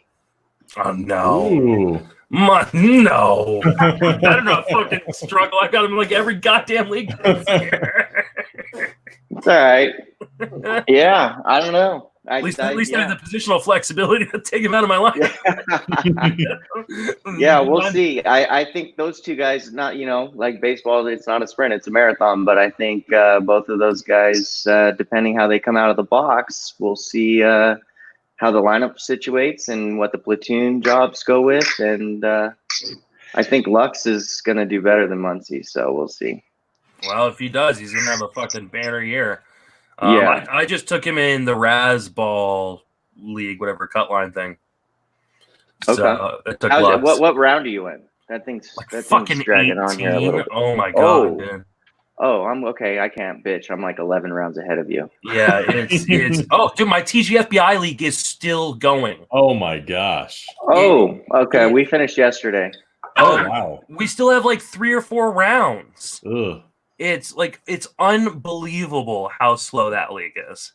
Oh no. Ooh. No. I don't know. Fucking struggle. I got him in every goddamn league this year. It's all right. Yeah, I don't know. At least I have the positional flexibility to take him out of my life. Yeah, we'll see. I think those two guys, not like baseball, it's not a sprint, it's a marathon. But I think both of those guys, depending how they come out of the box, we'll see how the lineup situates and what the platoon jobs go with. And I think Lux is going to do better than Muncy, so we'll see. Well, if he does, he's going to have a fucking banner year. Yeah. I just took him in the Razzball League, whatever, cut line thing. Okay. So it took Lux. What round are you in? That thing's fucking dragging 18. on here a little bit. Oh my god, dude. Oh, I'm okay. I can't bitch. I'm 11 rounds ahead of you. Yeah, it's oh, dude, my TGFBI league is still going. Oh my gosh. Oh, okay. We finished yesterday. Oh wow. We still have 3 or 4 rounds. Ugh. It's unbelievable how slow that league is.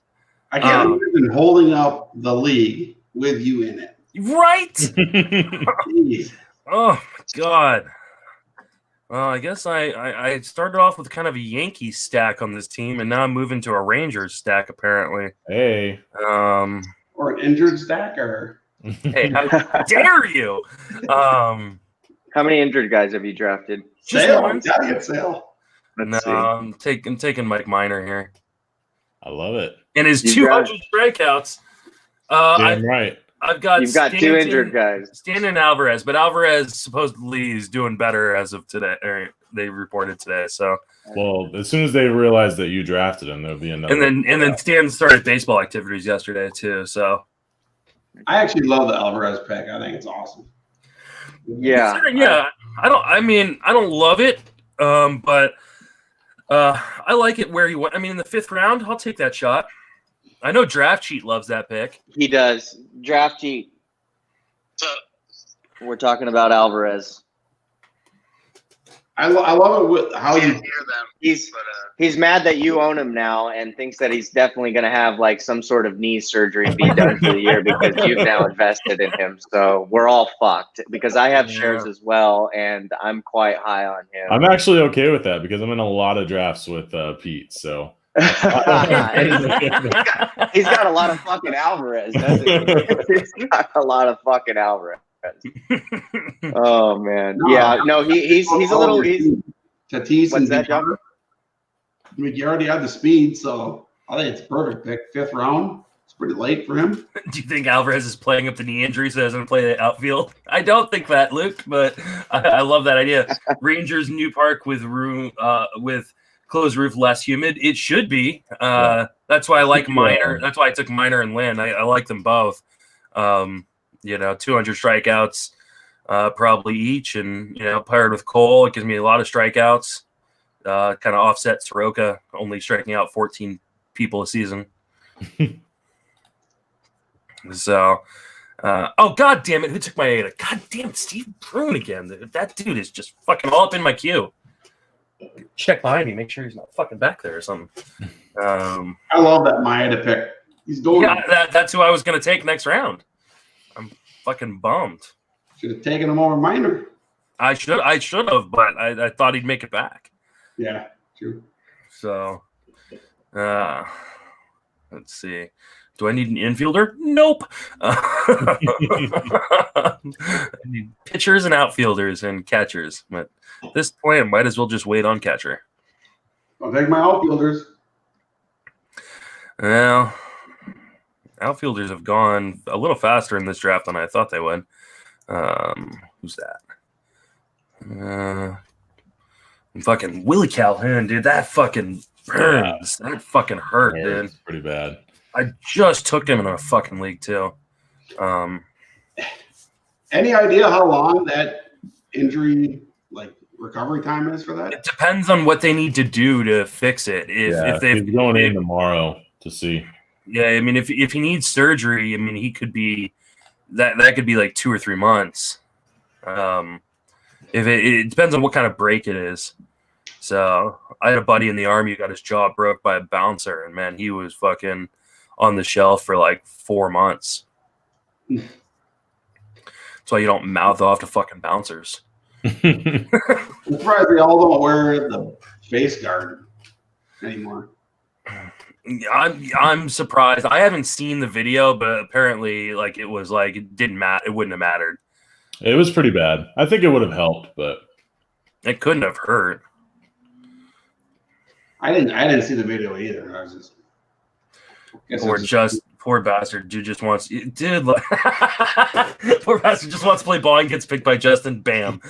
I can't imagine holding up the league with you in it. Right? Jeez. Oh my god. Well, I guess I started off with kind of a Yankees stack on this team, and now I'm moving to a Rangers stack apparently. Hey. Or an injured stacker. Hey, how dare you? How many injured guys have you drafted? Just Sale. one. Gotta get Sale. Let's see. I'm taking Mike Minor here. I love it. And his You 200 strikeouts. Damn right. I've got You've got 2 injured guys. Stanton and Alvarez, but Alvarez supposedly is doing better as of today. Or they reported today. So Well, as soon as they realize that you drafted him, there'll be another. and then Stan started baseball activities yesterday too. So I actually love the Alvarez pick. I think it's awesome. Yeah. I don't love it, but I like it where he went. I mean, in the 5th round, I'll take that shot. I know Draft Cheat loves that pick. He does. Draft Cheat. So, We're talking about Alvarez. I love it with how Can't you. hear them. He's mad that you own him now and thinks that he's definitely going to have like some sort of knee surgery and be done for the year because you've now invested in him. So we're all fucked because I have shares as well, and I'm quite high on him. I'm actually okay with that because I'm in a lot of drafts with Pete. So He's got a lot of fucking Alvarez, doesn't he? He's got a lot of fucking Alvarez. Oh man, yeah, no, he's a little. Tatis What's that, John? I mean, you already have the speed, so I think it's a perfect pick. 5th round. It's pretty late for him. Do you think Alvarez is playing up the knee injury so doesn't play the outfield? I don't think that, Luke, but I love that idea. Rangers new park with room with closed roof, less humid. It should be. That's why I like Minor. That's why I took Minor and Lynn. I like them both. 200 strikeouts probably each, and paired with Cole, it gives me a lot of strikeouts. Kind of offset Soroka only striking out 14 people a season. So, god damn it, who took my Ada? God damn it, Steve Prune again. That dude is just fucking all up in my queue. Check behind me, make sure he's not fucking back there or something. I love that Maeda pick. He's going. Yeah, that's who I was gonna take next round. I'm fucking bummed. Should have taken him over Minor. I should have, but I thought he'd make it back. Yeah, true. So, let's see. Do I need an infielder? Nope. I need pitchers and outfielders and catchers. But at this point, I might as well just wait on catcher. I'll take my outfielders. Well, outfielders have gone a little faster in this draft than I thought they would. Who's that? Fucking Willie Calhoun, dude. That fucking burns. That fucking hurt, dude. It's pretty bad. I just took him in a fucking league too. Any idea how long that injury recovery time is for that? It depends on what they need to do to fix it. If they've he's going in tomorrow to see. Yeah, I mean, if he needs surgery, I mean, he could be that could be like 2 or 3 months. If it depends on what kind of break it is. So I had a buddy in the Army who got his jaw broke by a bouncer, and man, he was fucking on the shelf for like 4 months. That's why you don't mouth off to fucking bouncers. I'm surprised they all don't wear the face guard anymore. I'm surprised. I haven't seen the video, but apparently, it didn't matter. It wouldn't have mattered. It was pretty bad. I think it would have helped, but it couldn't have hurt. I didn't see the video either. I was Poor bastard dude just wants poor bastard just wants to play ball and gets picked by Justin. Bam.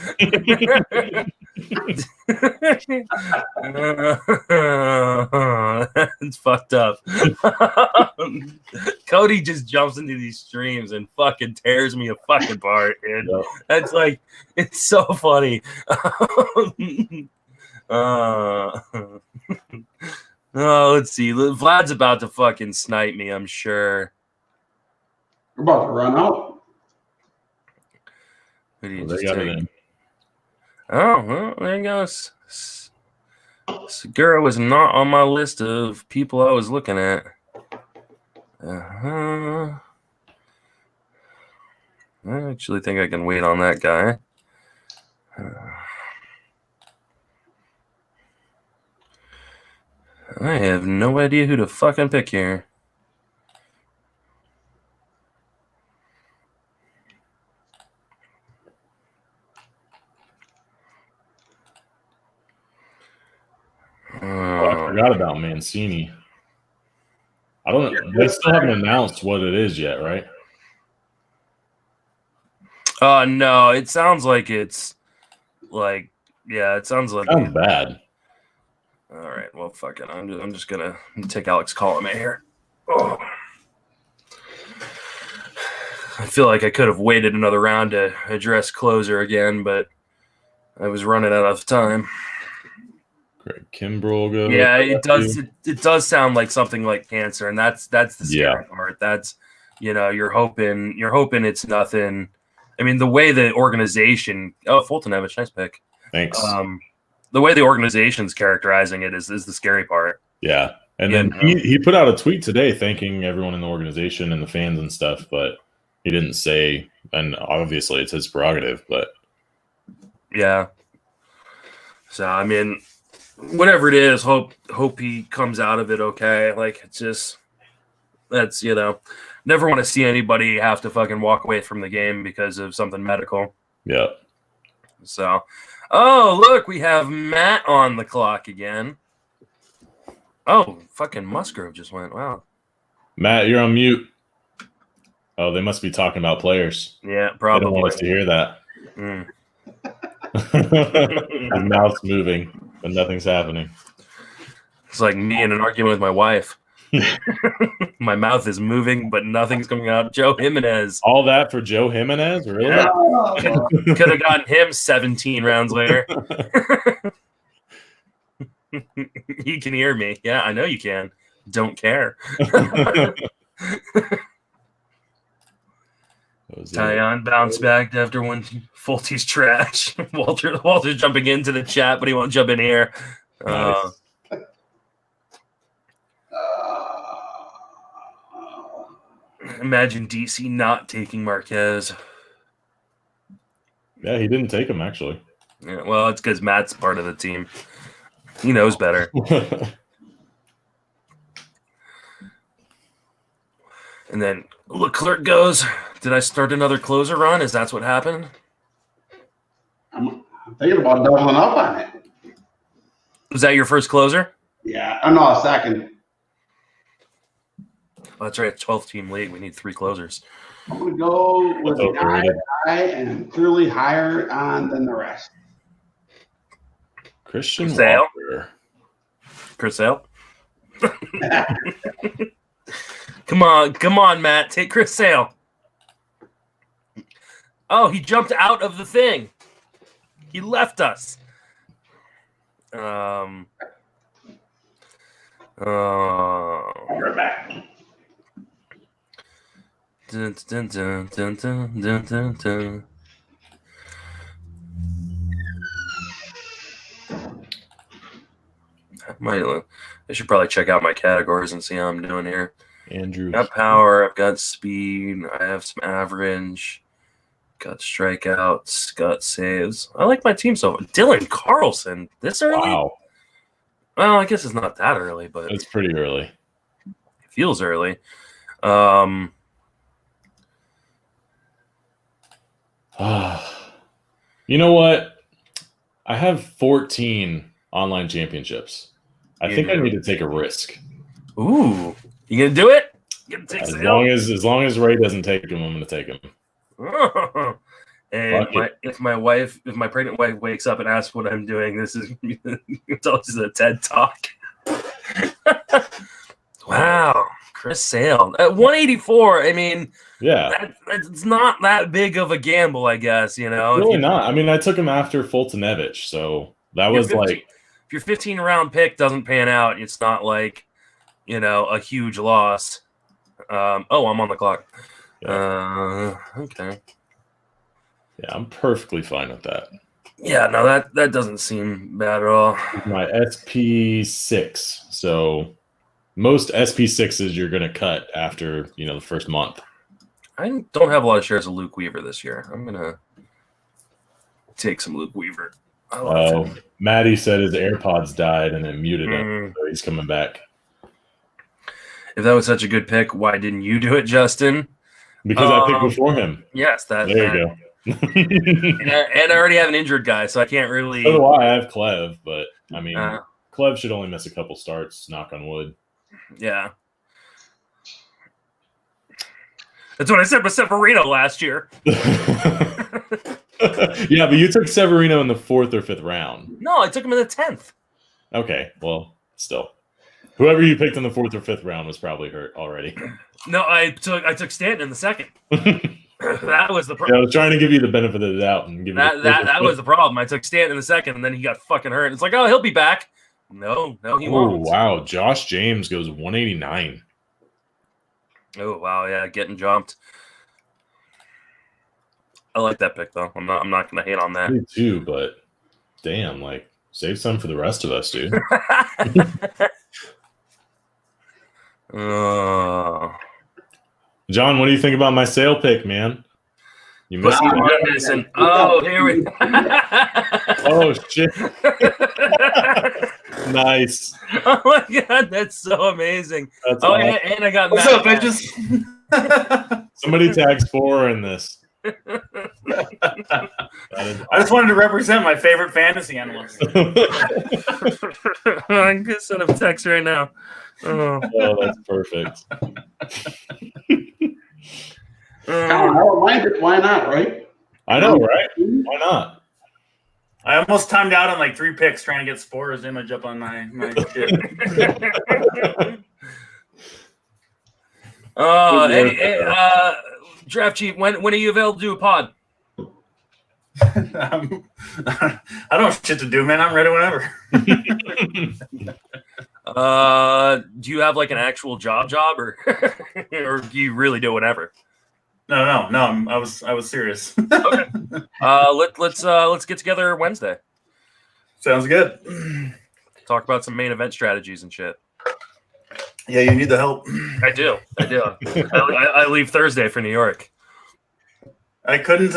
It's fucked up. Cody just jumps into these streams and fucking tears me apart, dude. Yep. That's it's so funny. Oh, let's see. Vlad's about to fucking snipe me, I'm sure. We're about to run out. Who do you they just got take? it in. Oh, well, there he goes. Segura was not on my list of people I was looking at. I actually think I can wait on that guy. I have no idea who to fucking pick here. I forgot about Mancini. I don't know. They still haven't announced what it is yet, right? No, it sounds like it's it sounds like Sounds bad. All right, well, fuck it. I'm just gonna take Alex Colomé here. Oh. I feel like I could have waited another round to address closer again, but I was running out of time. Great, Kimbrel goes. Yeah, it does. It does sound like something like cancer, and that's the scary part. That's you're hoping it's nothing. I mean, the way the organization. Oh, Fultonevich, nice pick. Thanks. the way the organization's characterizing it is the scary part. Yeah. And then he put out a tweet today thanking everyone in the organization and the fans and stuff, but he didn't say, and obviously it's his prerogative, but yeah. So I mean, whatever it is, hope he comes out of it okay. Like it's just that's never want to see anybody have to fucking walk away from the game because of something medical. Yeah. So, oh look, we have Matt on the clock again. Oh, fucking Musgrove just went. Wow. Matt, you're on mute. Oh, they must be talking about players. Yeah, They probably. don't want us to hear that. His mouth's moving, but nothing's happening. It's like me in an argument with my wife. My mouth is moving, but nothing's coming out. Joe Jimenez. All that for Joe Jimenez? Really? Yeah. Could have gotten him 17 rounds later. You can hear me. Yeah, I know you can. Don't care. Tyon bounced back after one Fulty's trash. Walter's jumping into the chat, but he won't jump in here. Nice. Imagine DC not taking Marquez. Yeah, he didn't take him, actually. Yeah, well, it's because Matt's part of the team. He knows better. And then Leclerc goes, did I start another closer run? Is that what happened? I'm thinking about doubling up on it. Was that your first closer? Yeah, I'm not a second. Oh, that's right. 12-team league. We need 3 closers. I'm going to go with a guy that I am clearly higher on than the rest. Christian Sale. Walker. Chris Sale. Come on, Matt. Take Chris Sale. Oh, he jumped out of the thing. He left us. We're back. Dun, dun, dun, dun, dun, dun, dun, dun. I should probably check out my categories and see how I'm doing here. Andrew. Got power. I've got speed. I have some average. Got strikeouts. Got saves. I like my team so far. Dylan Carlson this early? Wow. Well, I guess it's not that early, but It's pretty early. it feels early. You know what? I have 14 online championships. I think I need to take a risk. Ooh, you gonna do it? You gonna take As long as Ray doesn't take him, I'm gonna take him. And if my pregnant wife wakes up and asks what I'm doing, this is it's always a TED talk. Wow, Chris Sale at 184. I mean, yeah, it's not that big of a gamble, I guess. Really not. I mean, I took him after Fultonevich, so that was like. If your 15 round pick doesn't pan out, it's not like, a huge loss. I'm on the clock. Yeah. Okay. Yeah, I'm perfectly fine with that. Yeah, no, that doesn't seem bad at all. My SP6. So most SP6s you're going to cut after, the first month. I don't have a lot of shares of Luke Weaver this year. I'm going to take some Luke Weaver. Oh, Maddie said his AirPods died and it muted him, so he's coming back. If that was such a good pick, why didn't you do it, Justin? Because I picked before him. Yes, there you go. and I already have an injured guy, so I can't really. So do I. I have Clev, but I mean, Clev should only miss a couple starts. Knock on wood. Yeah, that's what I said with Severino last year. Yeah, but you took Severino in the 4th or 5th round. No, I took him in the 10th. Okay, well, still, whoever you picked in the 4th or 5th round was probably hurt already. No, I took Stanton in the 2nd. That was the problem. I was trying to give you the benefit of the doubt and give that was the problem. I took Stanton in the 2nd, and then he got fucking hurt. It's like, oh, he'll be back. No, he won't. Oh wow, Josh James goes 189. Oh wow, yeah, getting jumped. I like that pick though. I'm not gonna hate on that. Me too, but damn, like Save some for the rest of us, dude. John, what do you think about my sale pick, man? You missed it. Oh, here we Oh, shit. Nice. Oh, my God. That's so amazing. That's awesome. awesome. And I got What's Matt up, bitches? Somebody tag Spore in this. I just wanted to represent my favorite fantasy analyst. I'm going to send a text right now. Oh, that's perfect. Why not, right? I know, right? Why not? I almost timed out on like 3 picks trying to get Spore's image up on my shit. Hey, Draft Chief, when are you available to do a pod? I don't have shit to do, man. I'm ready whenever. Do you have like an actual job or or do you really do whatever? No. I was serious. Okay. Let's get together Wednesday. Sounds good. Talk about some main event strategies and shit. Yeah, you need the help. I do. I leave Thursday for New York. I couldn't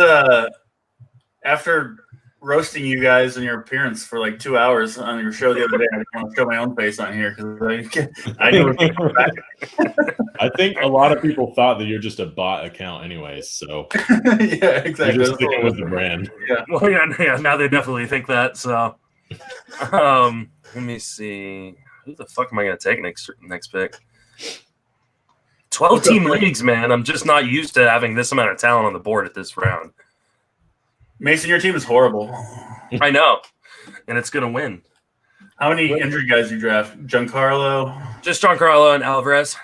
after roasting you guys and your appearance for like 2 hours on your show the other day. I didn't want to show my own face on here because I knew it was coming back. I think a lot of people thought that you're just a bot account, anyways. So yeah, exactly. You're just sticking with the brand. Yeah. Well, yeah. Now they definitely think that. So, let me see. Who the fuck am I gonna take next pick? 12 team leagues, man. I'm just not used to having this amount of talent on the board at this round. Mason, your team is horrible. I know, and it's gonna win. How many injured guys you draft? Giancarlo? Just Giancarlo and Alvarez.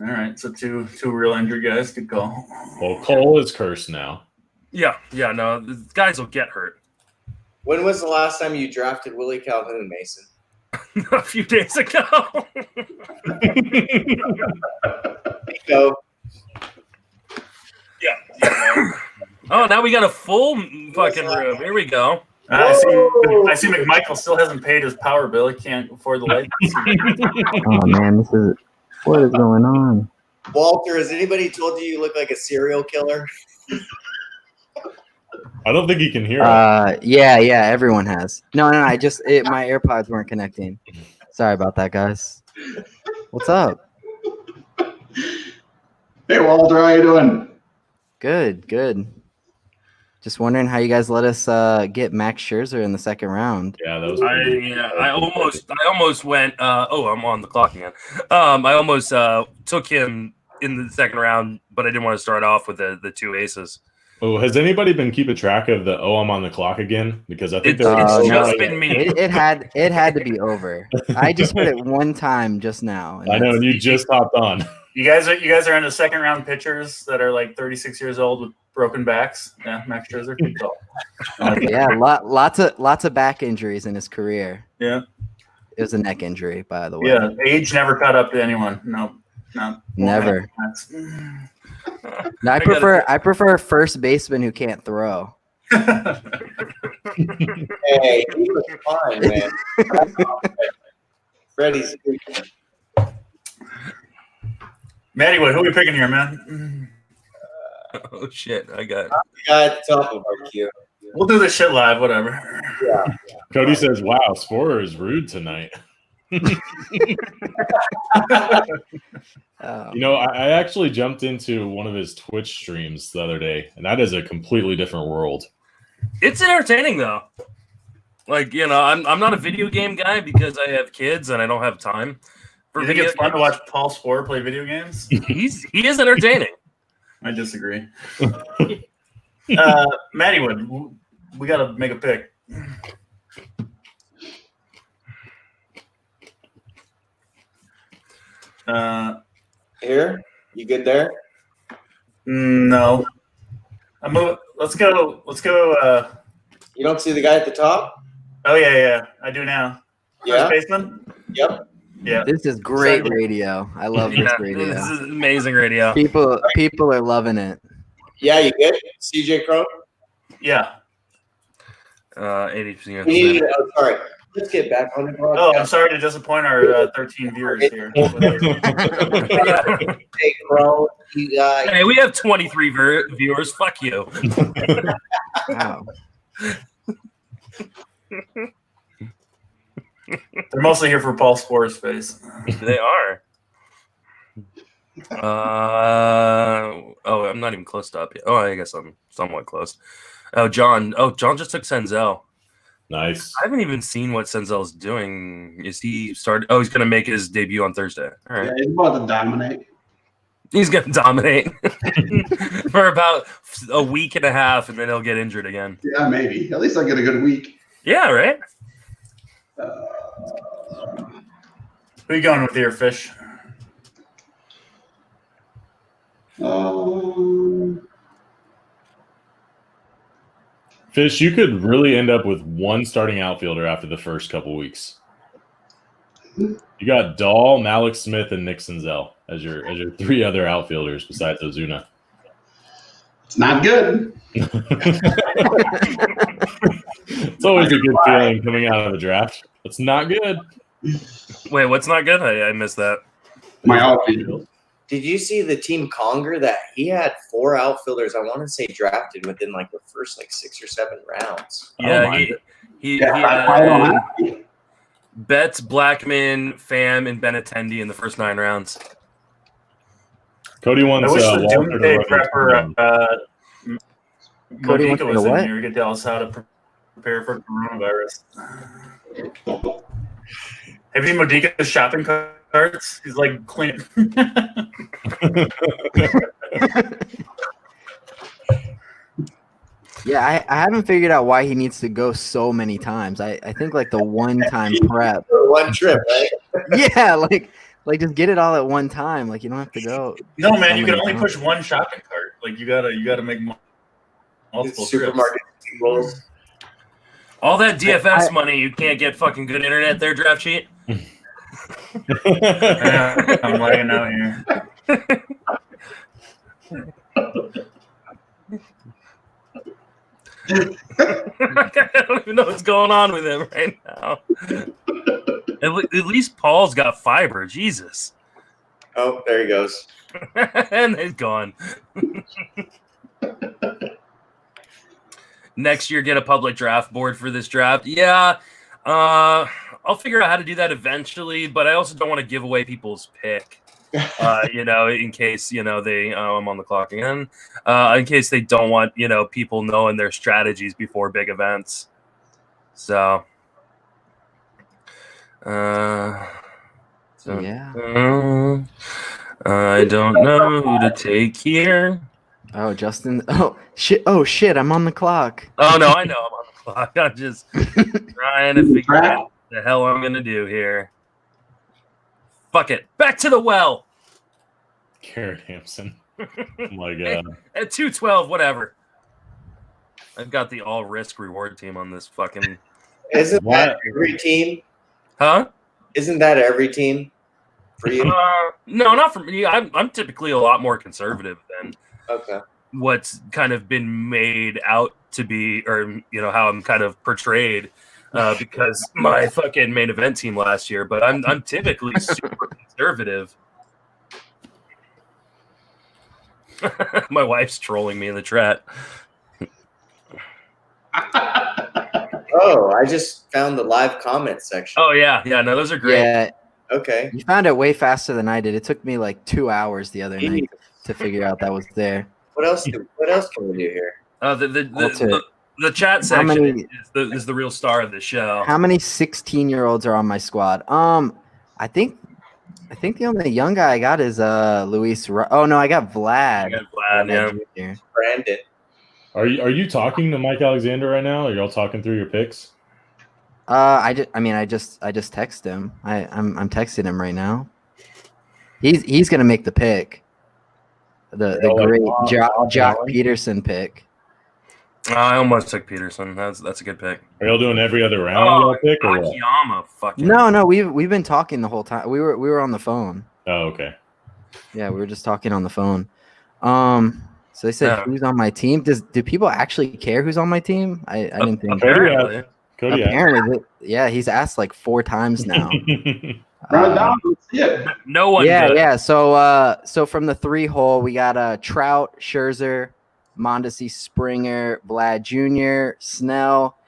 All right, so two real injured guys. Good call. Well, Cole is cursed now. Yeah. No, the guys will get hurt. When was the last time you drafted Willie Calhoun, Mason? A few days ago. Go. Yeah. Oh, now we got a full fucking room. Here we go. I see McMichael still hasn't paid his power bill. He can't afford the light. Oh man, what is going on? Walter, has anybody told you look like a serial killer? I don't think he can hear us. Yeah, everyone has. No, my AirPods weren't connecting. Sorry about that, guys. What's up? Hey, Walter, how you doing? Good. Just wondering how you guys let us get Max Scherzer in the second round. Yeah, that was. I almost went. I'm on the clock again. I almost took him in the second round, but I didn't want to start off with the 2 aces. Oh, has anybody been keeping track of the I'm on the clock again? Because I think it's just been me. It had to be over. I just heard it one time just now. I know, and you just hopped on. You guys are into second round pitchers that are like 36 years old with broken backs. Yeah, Max Scherzer. Good call. Yeah, lots of back injuries in his career. Yeah, it was a neck injury, by the way. Yeah, age never caught up to anyone. No, never. No, I prefer first baseman who can't throw. Hey, he was fine, man. Freddie's. Matty, who are we picking here, man? Oh shit! I got You got the top of our queue. We'll do this shit live, whatever. Yeah. Cody says, "Wow, Sporer is rude tonight." I actually jumped into one of his Twitch streams the other day, and that is a completely different world. It's entertaining though. Like, I'm not a video game guy because I have kids and I don't have time. You think it's fun to watch Paul Sporer play video games? He is entertaining. I disagree. Matty Wood, we got to make a pick. Here, you good there? No. Let's go. You don't see the guy at the top? Oh yeah, I do now. Yeah. First baseman. Yep. Yeah. This is great radio. I love this radio. This is amazing radio. People are loving it. Yeah, you good? CJ Crow? Yeah. 80%. Sorry. Let's get back on the Oh, I'm broadcast. sorry to disappoint our 13 viewers here. Hey, bro. Hey, we have 23 viewers. Fuck you. Wow. They're mostly here for Paul Spore's face. They are. I'm not even close to up yet. Oh, I guess I'm somewhat close. John just took Senzel. Nice. I haven't even seen what Senzel's doing. Is he started? Oh, he's going to make his debut on Thursday. All right. Yeah, he's about to dominate. He's going to dominate for about a week and a half, and then he'll get injured again. Yeah, maybe. At least I'll get a good week. Yeah, right? Who you going with here, Fish? Fish, you could really end up with one starting outfielder after the first couple weeks. You got Dahl, Malik Smith, and Nick Senzel as your 3 other outfielders besides Ozuna. It's not good. It's always a good feeling coming out of the draft. It's not good. Wait, what's not good? I missed that. My outfield. Did you see the team Conger that he had 4 outfielders? I want to say drafted within like the first 6 or 7 rounds. Yeah, he had Betts, Blackman, Pham, and Benintendi in the first 9 rounds. Cody wants I wish the Walter Doomsday to Prepper Cody wants Modica me was to in what? here. You could tell us how to prepare for coronavirus. Have you seen Modica's shopping carts? He's like clean. Yeah, I haven't figured out why he needs to go so many times. I think like the one-time prep. One trip, right? Yeah, like just get it all at one time. Like you don't have to go. No, man, so you can many only times. push one shopping cart. Like you gotta make multiple trips. Supermarket rolls. All that DFS money, you can't get fucking good internet there, Draft Sheet. Yeah, I'm lagging out here. I don't even know what's going on with him right now. At least Paul's got fiber. Jesus. Oh, there he goes. And he's gone. Next year, get a public draft board for this draft. Yeah. I'll figure out how to do that eventually, but I also don't want to give away people's pick. In case, they, I'm on the clock again, in case they don't want, people knowing their strategies before big events. So, Yeah. I don't know who to take here. Oh, Justin. Oh shit. I'm on the clock. Oh, no, I know I'm on the clock. I'm just trying to figure out what the hell I'm going to do here. Fuck it. Back to the well. Garrett Hampson. Oh my God. At 212, whatever. I've got the all risk reward team on this fucking. Isn't that every team? Huh? Isn't that every team for you? No, not for me. I'm typically a lot more conservative than Okay. what's kind of been made out to be, or how I'm kind of portrayed. Because my fucking main event team last year, but I'm typically super conservative. My wife's trolling me in the chat. Oh, I just found the live comment section. Oh yeah, no, those are great. Yeah, Okay. you found it way faster than I did. It took me like 2 hours the other night to figure out that was there. What else can we do here? The chat section is the real star of the show. How many 16-year-olds are on my squad? I think the only young guy I got is Luis. Oh no, I got Vlad. I got Vlad, Jr. Brandon. Are you talking to Mike Alexander right now? Are y'all talking through your picks? I just text him. I'm texting him right now. He's gonna make the pick. The great Jock Peterson pick. I almost took Peterson. That's a good pick. Are y'all doing every other round y'all pick or what? Akiyama, fucking No, we've been talking the whole time. We were on the phone. Oh, okay. Yeah, we were just talking on the phone. So they said, Yeah. who's on my team? Do people actually care who's on my team? I didn't think. Apparently. Cody. Apparently, yeah, he's asked like 4 times now. Run it down. Let's see it. No one. Yeah, good. yeah. So from the 3 hole, we got Trout, Scherzer, Mondesi, Springer, Vlad Jr., Snell,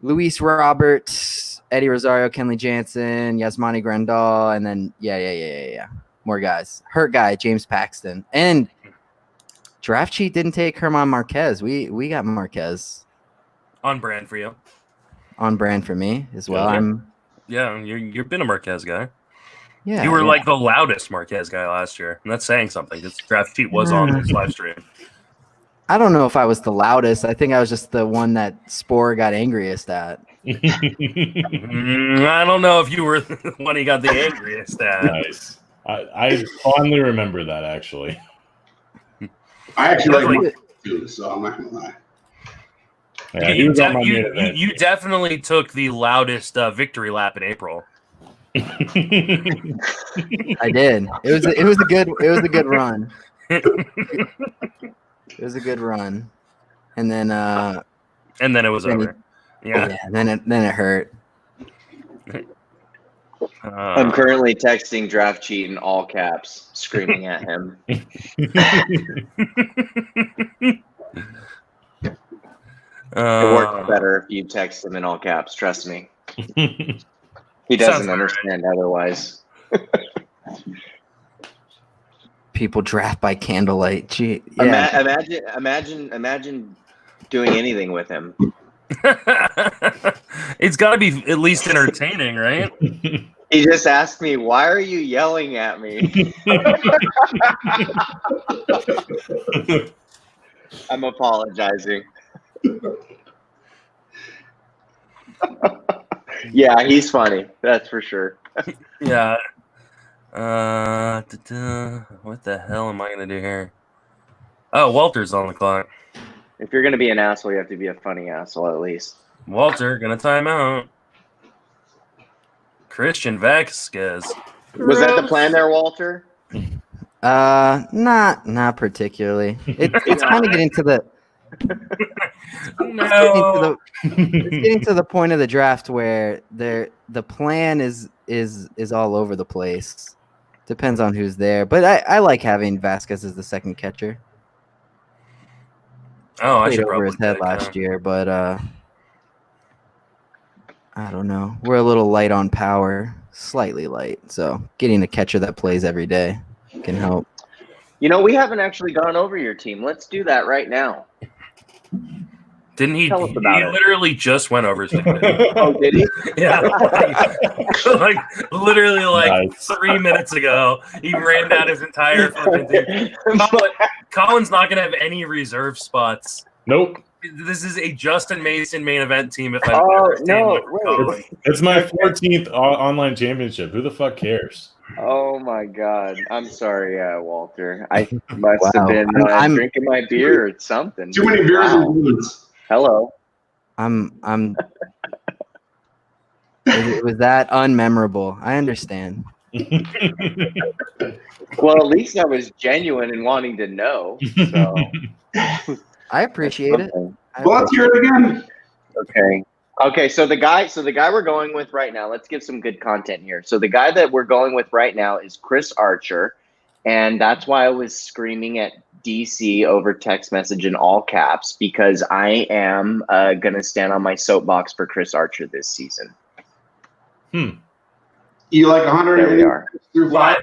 Luis Roberts, Eddie Rosario, Kenley Jansen, Yasmani Grandal, and then yeah. More guys. Hurt guy, James Paxton. And draft sheet didn't take Herman Marquez. We got Marquez On brand for you. on brand for me as well. Yeah. You've been a Marquez guy. Yeah. You were yeah. like the loudest Marquez guy last year, and that's saying something. This draft sheet was on this live stream. I don't know if I was the loudest. I think I was just the one that Spore got angriest at. I don't know if you were the one he got the angriest at. Nice. I fondly remember that, actually. I actually like Like- Mark too, so I'm not gonna lie. Yeah, he was on my main You event. definitely took the loudest victory lap in April. I did. It was a good run. It was a good run, and then And then it was Then over. Yeah. then it hurt. I'm currently texting draft cheat in all caps, screaming at him. It works better if you text him in all caps. Trust me. He doesn't Sounds understand otherwise. People draft by candlelight. Gee, yeah. Imagine doing anything with him. It's got to be at least entertaining, right? He just asked me, "Why are you yelling at me?" I'm apologizing. Yeah, he's funny. That's for sure. Yeah. What the hell am I gonna do here? Oh, Walter's on the clock. If you're gonna be an asshole, you have to be a funny asshole at least. Walter gonna time out. Christian Vasquez. Was that the plan there, Walter? Not particularly. It's kind of getting to the No. it's getting to the point of the draft where the plan is all over the place. Depends on who's there, but I like having Vasquez as the second catcher. Oh, I Played should over probably his head take, last year, but I don't know. We're a little light on power, slightly light. So getting a catcher that plays every day can help. You know, we haven't actually gone over your team. Let's do that right now. Didn't he? Tell us about He it. literally just went over his team. Oh, did he? Yeah, like literally like Nice. 3 minutes ago, he ran down his entire fucking team. Colin's not gonna have any reserve spots. Nope. This is a Justin Mason main event team. If I Oh, no, wait. It's my 14th online championship. Who the fuck cares? Oh my God! I'm sorry, Walter. I must Wow. have been I'm- drinking my beer or something. Too many beers Wow. and booze. Hello. I'm it was that unmemorable. I understand. Well, at least I was genuine in wanting to know. So I appreciate it. Well, let's hear it again. Okay. So the guy we're going with right now. Let's give some good content here. So the guy that we're going with right now is Chris Archer, and that's why I was screaming at DC over text message in all caps, because I am gonna stand on my soapbox for Chris Archer this season. You like 100 There we innings are. through 5?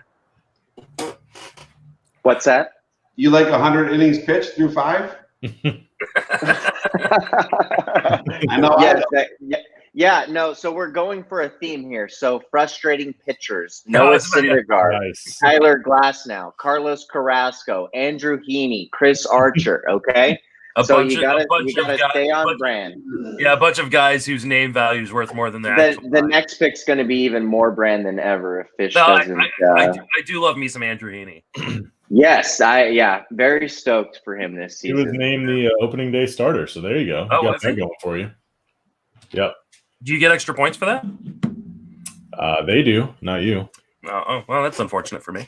What's that? You like 100 innings pitched through 5? I know. Yeah, no. So we're going for a theme here. So frustrating pitchers: No, Noah it's not- Syndergaard, Nice. Tyler Glasnow, Carlos Carrasco, Andrew Heaney, Chris Archer. Okay, so you gotta stay on brand. Yeah, a bunch of guys whose name value is worth more than their The actual the value. next pick's going to be even more brand than ever if Fish No, doesn't. I do love me some Andrew Heaney. Yes, very stoked for him this He was season. named the opening day starter, so there you go. Oh, You got was that he? going for you. Yep. Do you get extra points for that? They do, not you. Oh, well, that's unfortunate for me.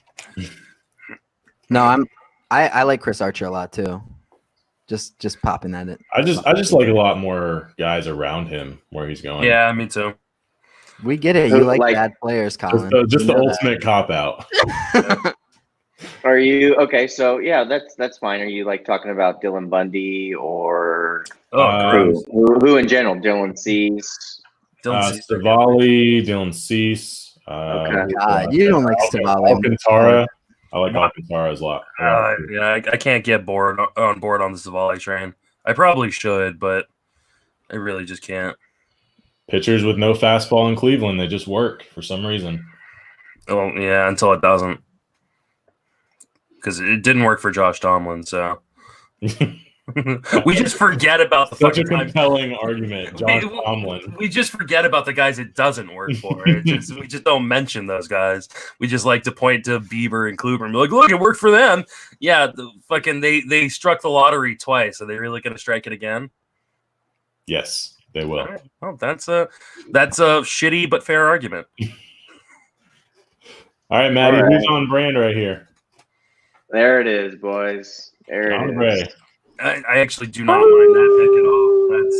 No, I like Chris Archer a lot too. Just popping that in. I just like a lot more guys around him where he's going. Yeah, me too. We get it. You like bad players, Colin. Just the ultimate cop out. Are you okay? So yeah, that's fine. Are you like talking about Dylan Bundy or who in general? Dylan Cease, Stavali, Dylan Cease. Okay. God, you don't like Stavali. Alcantara. I like Alcantara a lot. Yeah, I can't get on board on the Savali train. I probably should, but I really just can't. Pitchers with no fastball in Cleveland, they just work for some reason. Oh yeah, until it doesn't, because it didn't work for Josh Tomlin. So we just forget about the such a fucking compelling argument, Josh Tomlin. We just forget about the guys it doesn't work for. We just don't mention those guys. We just like to point to Bieber and Kluber and be like, "Look, it worked for them." Yeah, they struck the lottery twice. Are they really going to strike it again? Yes, they will. Right. Well, that's a shitty but fair argument. All right, Maddie, who's on brand right here? There it is, boys. There it is. I actually do not mind that pick at all. That's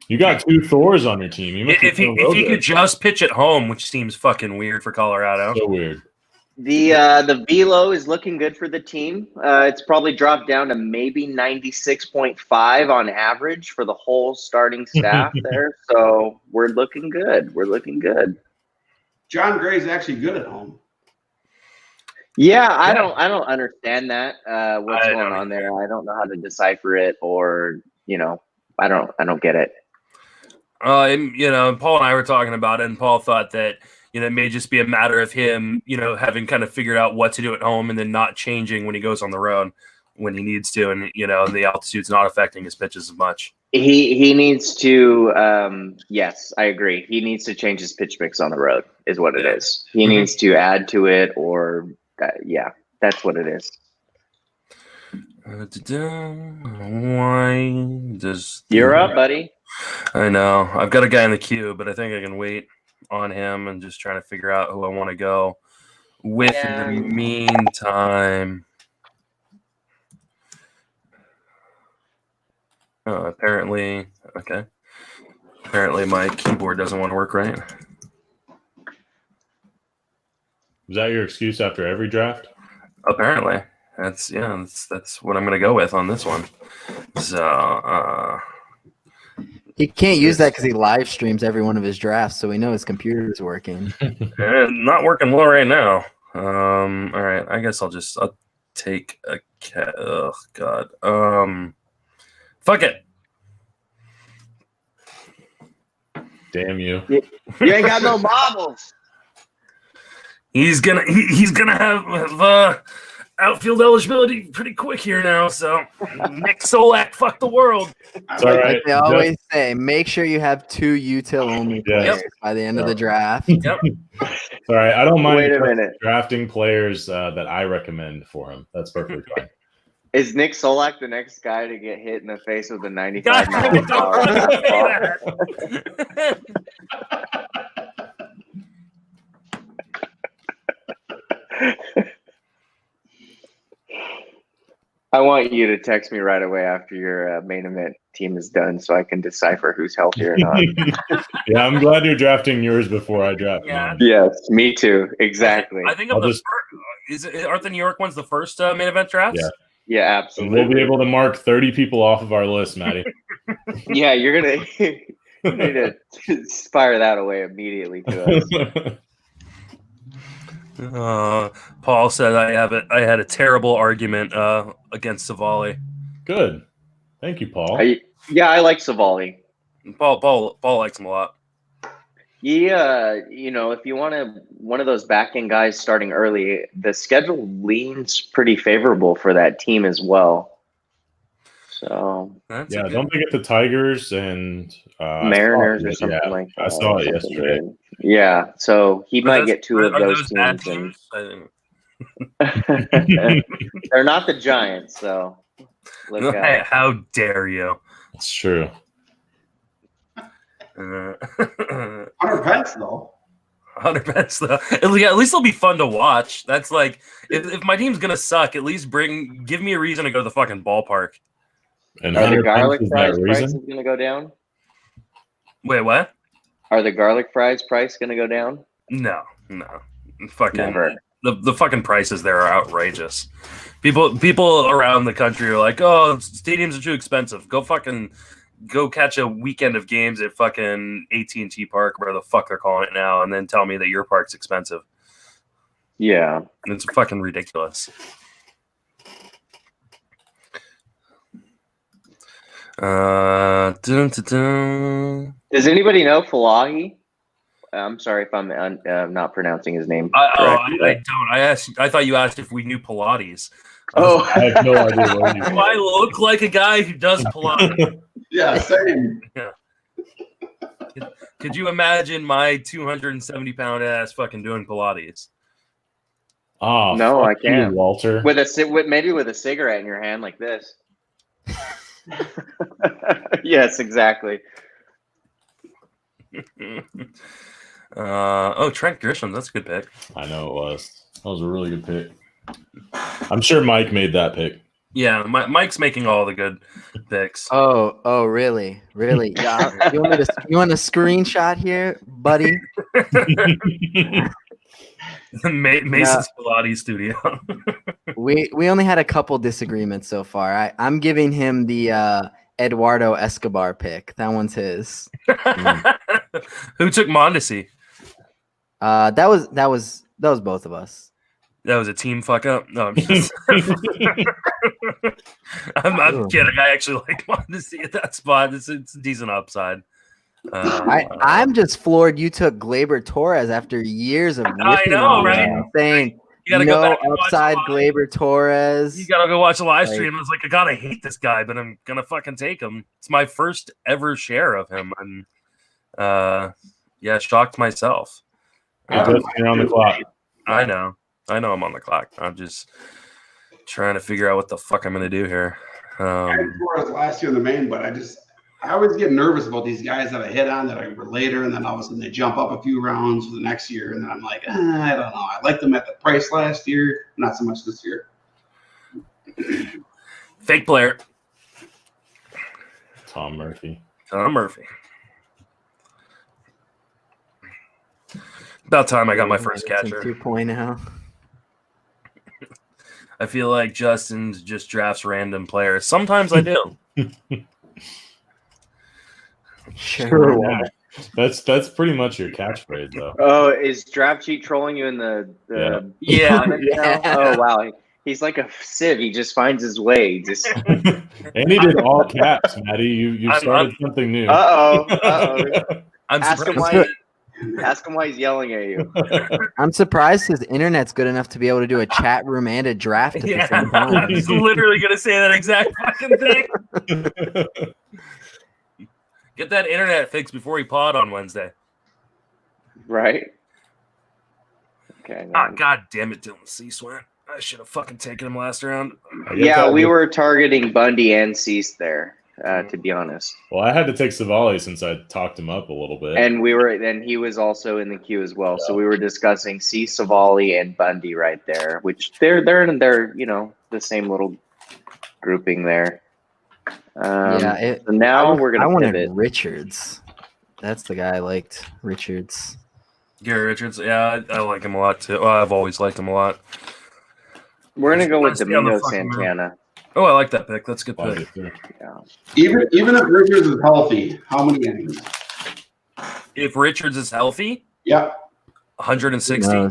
You got two Thors on your team. If he could just pitch at home, which seems fucking weird for Colorado. So weird. The velo is looking good for the team. It's probably dropped down to maybe 96.5 on average for the whole starting staff there. So we're looking good. We're looking good. John Gray's actually good at home. Yeah, I don't understand that. What's going on there? I don't know how to decipher it, or I don't get it. Paul and I were talking about it, and Paul thought that it may just be a matter of him, having kind of figured out what to do at home and then not changing when he goes on the road when he needs to, and the altitude's not affecting his pitches as much. He needs to. Yes, I agree. He needs to change his pitch mix on the road. Is what it is. He needs to add to it, or that's what it is. Why does You're up, buddy? I know. I've got a guy in the queue, but I think I can wait on him and just trying to figure out who I want to go with in the meantime. Apparently my keyboard doesn't want to work right. Is that your excuse after every draft? Apparently. That's what I'm going to go with on this one. So, he can't use that because he live streams every one of his drafts, so we know his computer is working. Not working well right now. All right, I guess I'll take a cat. Oh God. Fuck it. Damn you! You ain't got no bobbles. He's gonna have outfield eligibility pretty quick here now. So Nick Solak, fuck the world. It's all right. Like they always say, make sure you have 2 util only players by the end of the draft. Yep. All right, I don't mind Wait a minute. drafting players that I recommend for him. That's perfectly fine. Is Nick Solak the next guy to get hit in the face with a 95 God, mile per hour fastball? I want you to text me right away after your main event team is done so I can decipher who's healthy or not. Yeah, I'm glad you're drafting yours before I draft mine. Yes, me too. Exactly. I think aren't the New York ones the first main event drafts? Yeah, And absolutely. we'll be able to mark 30 people off of our list, Maddie. Yeah, you're gonna you need to fire that away immediately to us. Paul said I had a terrible argument against Savali. Good. Thank you, Paul. I like Savali. Paul likes him a lot. Yeah, if you want one of those back end guys starting early, the schedule leans pretty favorable for that team as well. So don't forget the Tigers and Mariners or something like that. I saw it yesterday. Yeah, so he might get 2 of those teams. They're not the Giants, so look out. How dare you? It's true. Hunter Pence, though. 100 though. At least it'll be fun to watch. That's like if my team's gonna suck, at least give me a reason to go to the fucking ballpark. And Are the 100 garlic pence is fries that prices reason? going to go down? Wait, what? Are the garlic fries price going to go down? No. Fucking Never. the fucking prices there are outrageous. People around the country are like, oh, stadiums are too expensive. Go catch a weekend of games at fucking AT&T Park, where the fuck they're calling it now, and then tell me that your park's expensive. Yeah. It's fucking ridiculous. Dun. Does anybody know Falahi? I'm sorry if I'm not pronouncing his name correctly. I don't. I thought you asked if we knew Pilates. Oh, I have no idea what you Do I look like a guy who does Pilates? Yeah, same. Could you imagine my 270-pound ass fucking doing Pilates? Oh, No, I fuck you, can't. Walter. maybe with a cigarette in your hand like this. Yes, exactly. Trent Grisham, that's a good pick. I know it was. That was a really good pick. I'm sure Mike made that pick. Yeah, Mike's making all the good picks. Oh, really? Yeah. You want a screenshot here, buddy? Mason's Pilates studio. We only had a couple disagreements so far. I'm giving him the Eduardo Escobar pick. That one's his. Who took Mondesi? That was both of us. That was a team fuck up. No, I'm just. I'm kidding. I actually like Mondesi at that spot. It's a decent upside. I'm just floored you took Gleyber Torres after years of I know, right? Saying You gotta no go back and upside watch Gleyber Torres. You gotta go watch a live Like- stream. I was like, I gotta hate this guy, but I'm gonna fucking take him. It's my first ever share of him, and shocked myself. You're on the clock. I know I'm on the clock. I'm just trying to figure out what the fuck I'm gonna do here. I had Torres last year in the main, but I always get nervous about these guys that I hit on that were later, and then all of a sudden they jump up a few rounds for the next year, and then I'm like, I don't know. I liked them at the price last year, not so much this year. Fake player, Tom Murphy. Tom Murphy. About time I got my first catcher. 2.0. I feel like Justin just drafts random players. Sometimes I do. Sure. Yeah. That's pretty much your catchphrase, though. Oh, is Draft Cheat trolling you in the Yeah. comments now? Oh wow, he's like a sieve. He just finds his way. Just And he did all caps, Maddie. You started something new. I'm Ask him surprised. Ask him why he's yelling at you. I'm surprised his internet's good enough to be able to do a chat room and a draft at the Yeah, same time. I was literally gonna say that exact fucking thing. Get that internet fixed before he pod on Wednesday. Right. Okay. God damn it, Dylan C-Sweat. I should have fucking taken him last round. Yeah, we were targeting Bundy and Cease there, to be honest. Well, I had to take Savali since I talked him up a little bit. And he was also in the queue as well. So we were discussing Cease, Savali, and Bundy right there, which they're the same little grouping there. So now we're gonna I wanted pivot. Richards. That's the guy I liked. Richards. Gary Richards. Yeah, I like him a lot too. Well, I've always liked him a lot. We're gonna go with Let's stay on the Domingo fucking Santana. Oh, I like that pick. That's a good pick. Even if Richards is healthy, how many innings? If Richards is healthy, Yeah, 160.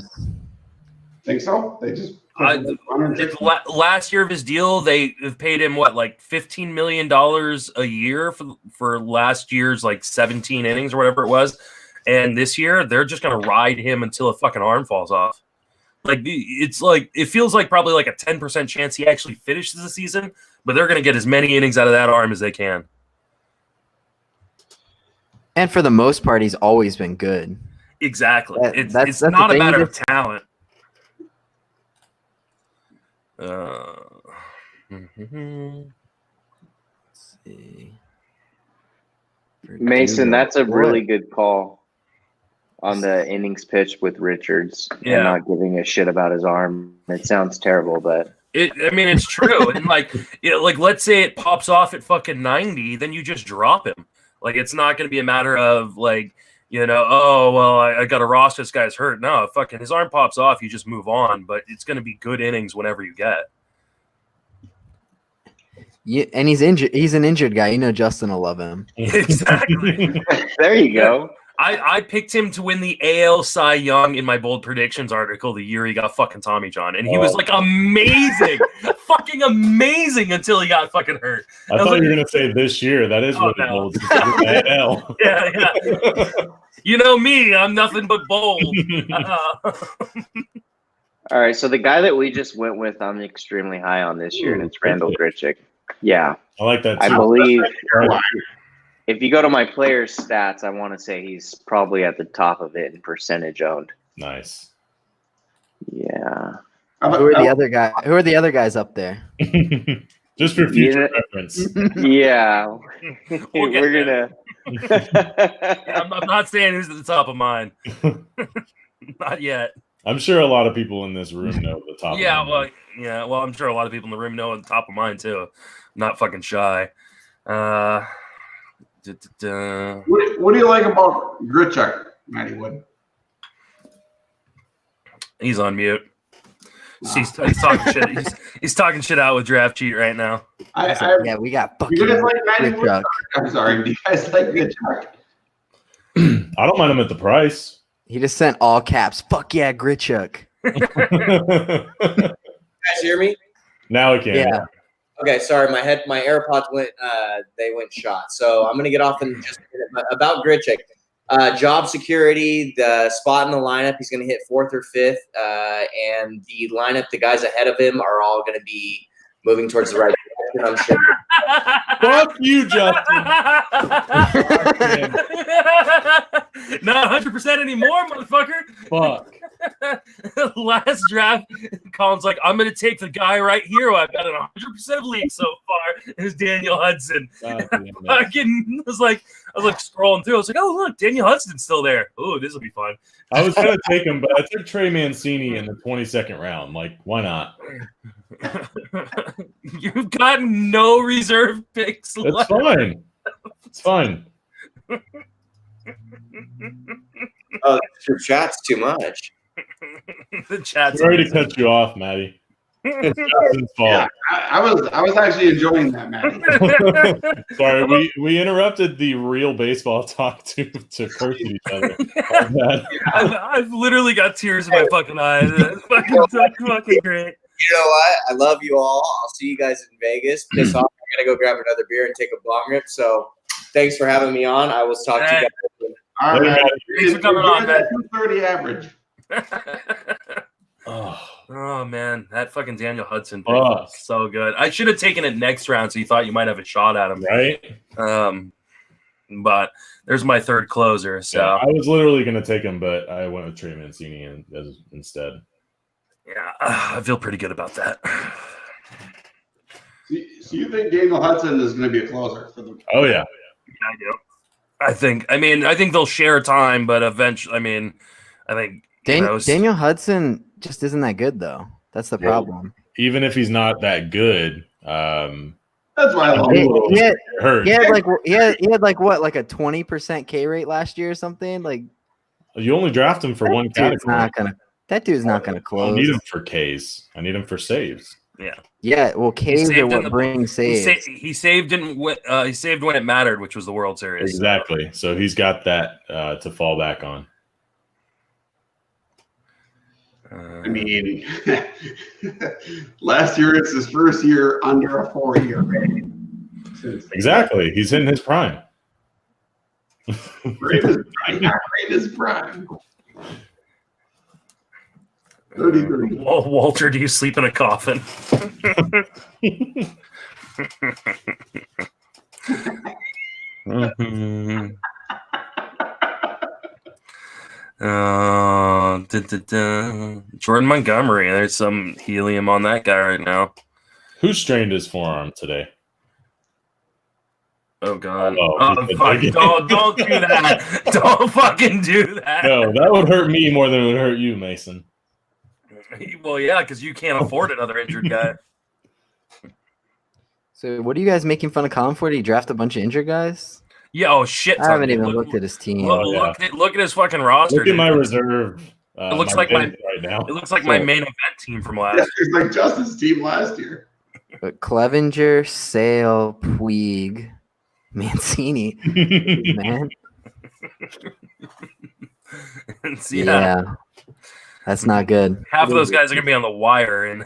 think so. They just Last year of his deal, they have paid him like $15 million a year for last year's like 17 innings or whatever it was, and this year they're just gonna ride him until a fucking arm falls off. Like it feels like probably like a 10% chance he actually finishes the season, but they're gonna get as many innings out of that arm as they can. And for the most part, he's always been good. Exactly. It's that's not the a thing, matter you of talent. Let's see. Mason, that's a really good call. on the innings pitch with Richards Yeah. and not giving a shit about his arm. It sounds terrible, but it's true. And like let's say it pops off at fucking 90, then you just drop him. Like, it's not going to be a matter of like, oh well, I got to roster this guy's hurt. No, fucking his arm pops off, you just move on. But it's going to be good innings whenever you get. Yeah, and he's injured. He's an injured guy. Justin will love him. Exactly. there you go. I picked him to win the AL Cy Young in my bold predictions article the year he got fucking Tommy John, and he was like amazing, fucking amazing until he got fucking hurt. I thought you were gonna say this year. That is really bold. AL. Yeah. You know me, I'm nothing but bold. All right, so the guy that we just went with, I'm extremely high on this year, and it's Randall Grichuk. Yeah, I like that too. I believe. If you go to my players' stats, I want to say he's probably at the top of it in percentage owned. Nice. Yeah. Who are the other guys? Who are the other guys up there? Just for future reference. Yeah. We're gonna. I'm not saying who's at the top of mine. Not yet. I'm sure a lot of people in this room know the top. Well, I'm sure a lot of people in the room know the top of mine too. I'm not fucking shy. What do you like about Grichuk, Matty Wood? He's on mute. He's talking shit. He's talking shit out with Draft Cheat right now. Yeah, we got fucking you guys like Matty Wood? Grichuk. I'm sorry. Do you guys like Grichuk? I don't mind him at the price. He just sent all caps. Fuck yeah, Grichuk. You guys hear me? Now I can. Yeah. Okay, sorry, my AirPods went shot. So I'm gonna get off in just a minute. But about Grichuk, job security, the spot in the lineup, he's gonna hit 4th or 5th, and the lineup, the guys ahead of him are all gonna be moving towards the right direction, I'm sure. Fuck you, Justin. Not 100% anymore, motherfucker. Fuck. Last draft, Colin's like, I'm gonna take the guy right here who I've got in 100% of leagues so far. Is Daniel Hudson. Fucking, I was like scrolling through. I was like, oh look, Daniel Hudson's still there. Oh, this will be fun. I was gonna take him, but I took Trey Mancini in the 22nd round. Like, why not? You've got no reserve picks It's left. fine. It's fine. Oh, your chat's too much. The chat's Sorry to cut you off, Maddie. It's Justin's fault. Yeah, I was actually enjoying that, Matty. Sorry, we interrupted the real baseball talk to curse at each other. I've literally got tears in my fucking eyes. It's fucking great. You know what? I love you all. I'll see you guys in Vegas. Piss off. I gotta go grab another beer and take a bong rip. So thanks for having me on. I will talk to you guys. All right. Thanks for coming on, man. 230 average. Oh man, that fucking Daniel Hudson pick was so good. I should have taken it next round, so you thought you might have a shot at him, right? But there's my third closer. So yeah, I was literally going to take him, but I went with Trey Mancini instead. Yeah, I feel pretty good about that. So you think Daniel Hudson is going to be a closer for the? Oh yeah, I do. I think they'll share time, but eventually, I think Daniel Hudson just isn't that good, though. That's the problem. Even if he's not that good, that's why I love him. He had like a 20% K rate last year or something. Like, you only draft him for one category. That dude's not gonna I close. need him for Ks. I need him for saves. Yeah. Yeah. Well, Ks are what bring saves. He saved when it mattered, which was the World Series. Exactly. So he's got that to fall back on. Last year it's his first year under a 4-year rating. Exactly. He's in his prime. Right his prime. 30. Walter, do you sleep in a coffin? Jordan Montgomery. There's some helium on that guy right now. Who strained his forearm today? Oh god. Oh, Fuck. Don't do that. Don't fucking do that. No, that would hurt me more than it would hurt you, Mason. Well, yeah, because you can't afford another injured guy. So what are you guys making fun of Colin for? Did he draft a bunch of injured guys? Yeah. Oh shit. I haven't dude. even looked at his team. Look at his fucking roster. Look at my dude. reserve. It looks like my bench right now. It looks like my main event team from last. Yeah, it's like Justin's team last year. But Clevenger, Sale, Puig, Mancini, man. Yeah, that's not good. Half of those guys are gonna be on the wire in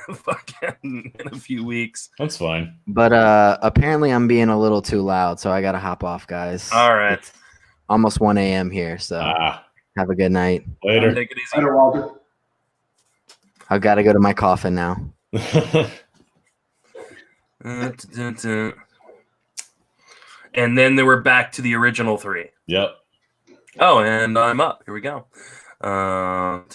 a few weeks. That's fine. But apparently I'm being a little too loud, so I gotta hop off, guys. All right. It's almost 1 a.m. here, so have a good night. Later. Take it easy. Later, Walter. I've got to go to my coffin now. And then they were back to the original three. Yep. Oh, and I'm up. Here we go. What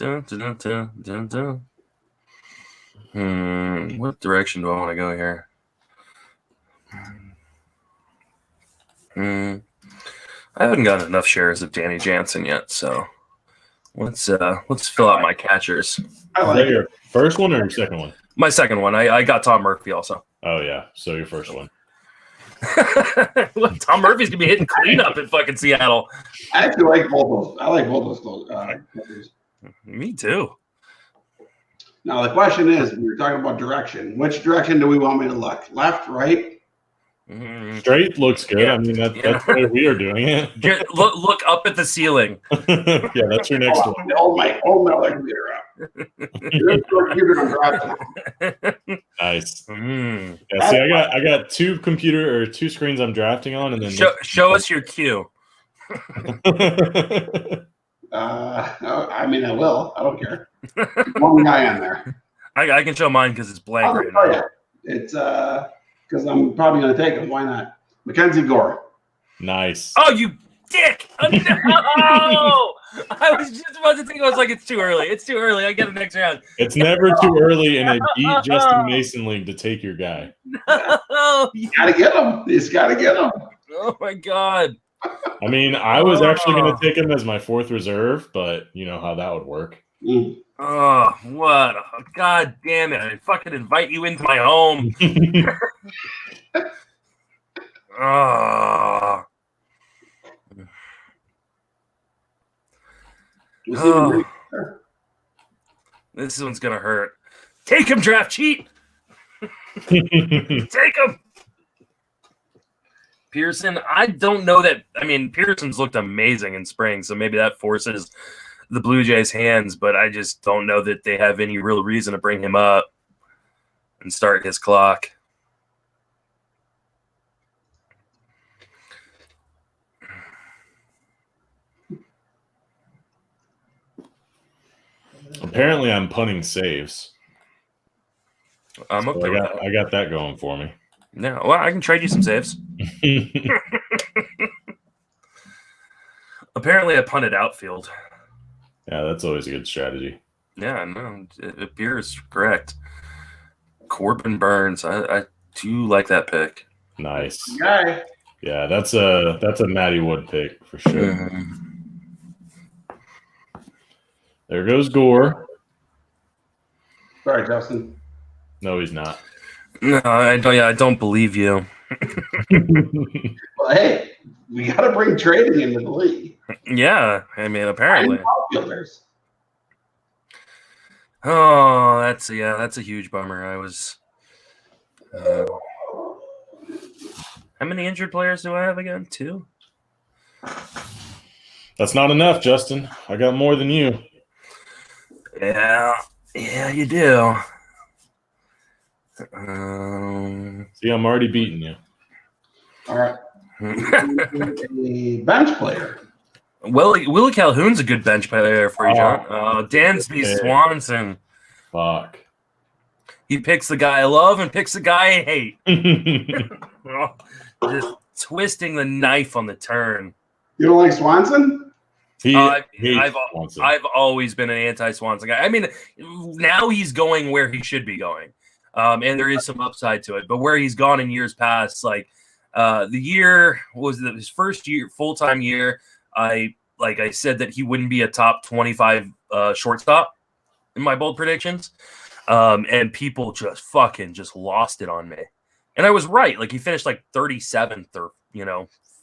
direction do I want to go here? I haven't gotten enough shares of Danny Jansen yet, so let's fill out my catchers. I Is like that it. your first one or your second one? My second one. I got Tom Murphy also. Oh yeah. So your first one. Look, Tom Murphy's gonna be hitting cleanup in fucking Seattle. I actually like both those. I like both those pitchers. Me too. Now the question is, we were talking about direction. Which direction do we want me to look? Left, right? Straight looks good. Yeah. I mean that's where we are doing it. Look up at the ceiling. Yeah, that's your next one. Hold my computer up. Here's your computer I'm drafting. Nice. Mm. Yeah, see, I got two screens I'm drafting on, and then Show us your cue. I mean, I will. I don't care. One guy on there. I can show mine because it's blank I'll right tell now. you. It's because I'm probably going to take him. Why not? Mackenzie Gore. Nice. Oh, you dick! Oh, no! I was just about to think. I was like, it's too early. It's too early. I get it next round. It's never too early in a Beat Justin Mason league to take your guy. No! Got to get him. He's got to get him. Oh my god! I mean, I was actually going to take him as my fourth reserve, but you know how that would work. Mm. Oh, what? God damn it! I fucking invite you into my home. Oh. Oh. This one's gonna hurt. Take him, draft cheat. Take him. Pearson, I don't know that. I mean, Pearson's looked amazing in spring, so maybe that forces the Blue Jays' hands, but I just don't know that they have any real reason to bring him up and start his clock. Apparently, I'm punting saves. I'm So okay with that. I got that going for me. No, well, I can trade you some saves. Apparently, I punted outfield. Yeah, that's always a good strategy. Yeah, no, it appears correct. Corbin Burns, I do like that pick. Nice. Guy. Yeah, that's a Matty Wood pick for sure. There goes Gore. Sorry, Justin. No, he's not. No, I don't. Yeah, I don't believe you. Well, hey, we got to bring trading into the league. Yeah, I mean, apparently. Outfielders. Oh, that's a huge bummer. I was. How many injured players do I have again? 2. That's not enough, Justin. I got more than you. Yeah, you do. See, I'm already beating you. All right. A bench player. Willie Calhoun's a good bench player for you, John. Dansby Swanson. Fuck. He picks the guy I love and picks the guy I hate. Just twisting the knife on the turn. You don't like Swanson? I've always been an anti-Swanson guy. I mean, now he's going where he should be going, and there is some upside to it. But where he's gone in years past, like The year was his first year, full-time year. I said that he wouldn't be a top 25 shortstop in my bold predictions. And people just fucking just lost it on me. And I was right. Like, he finished like 37th or,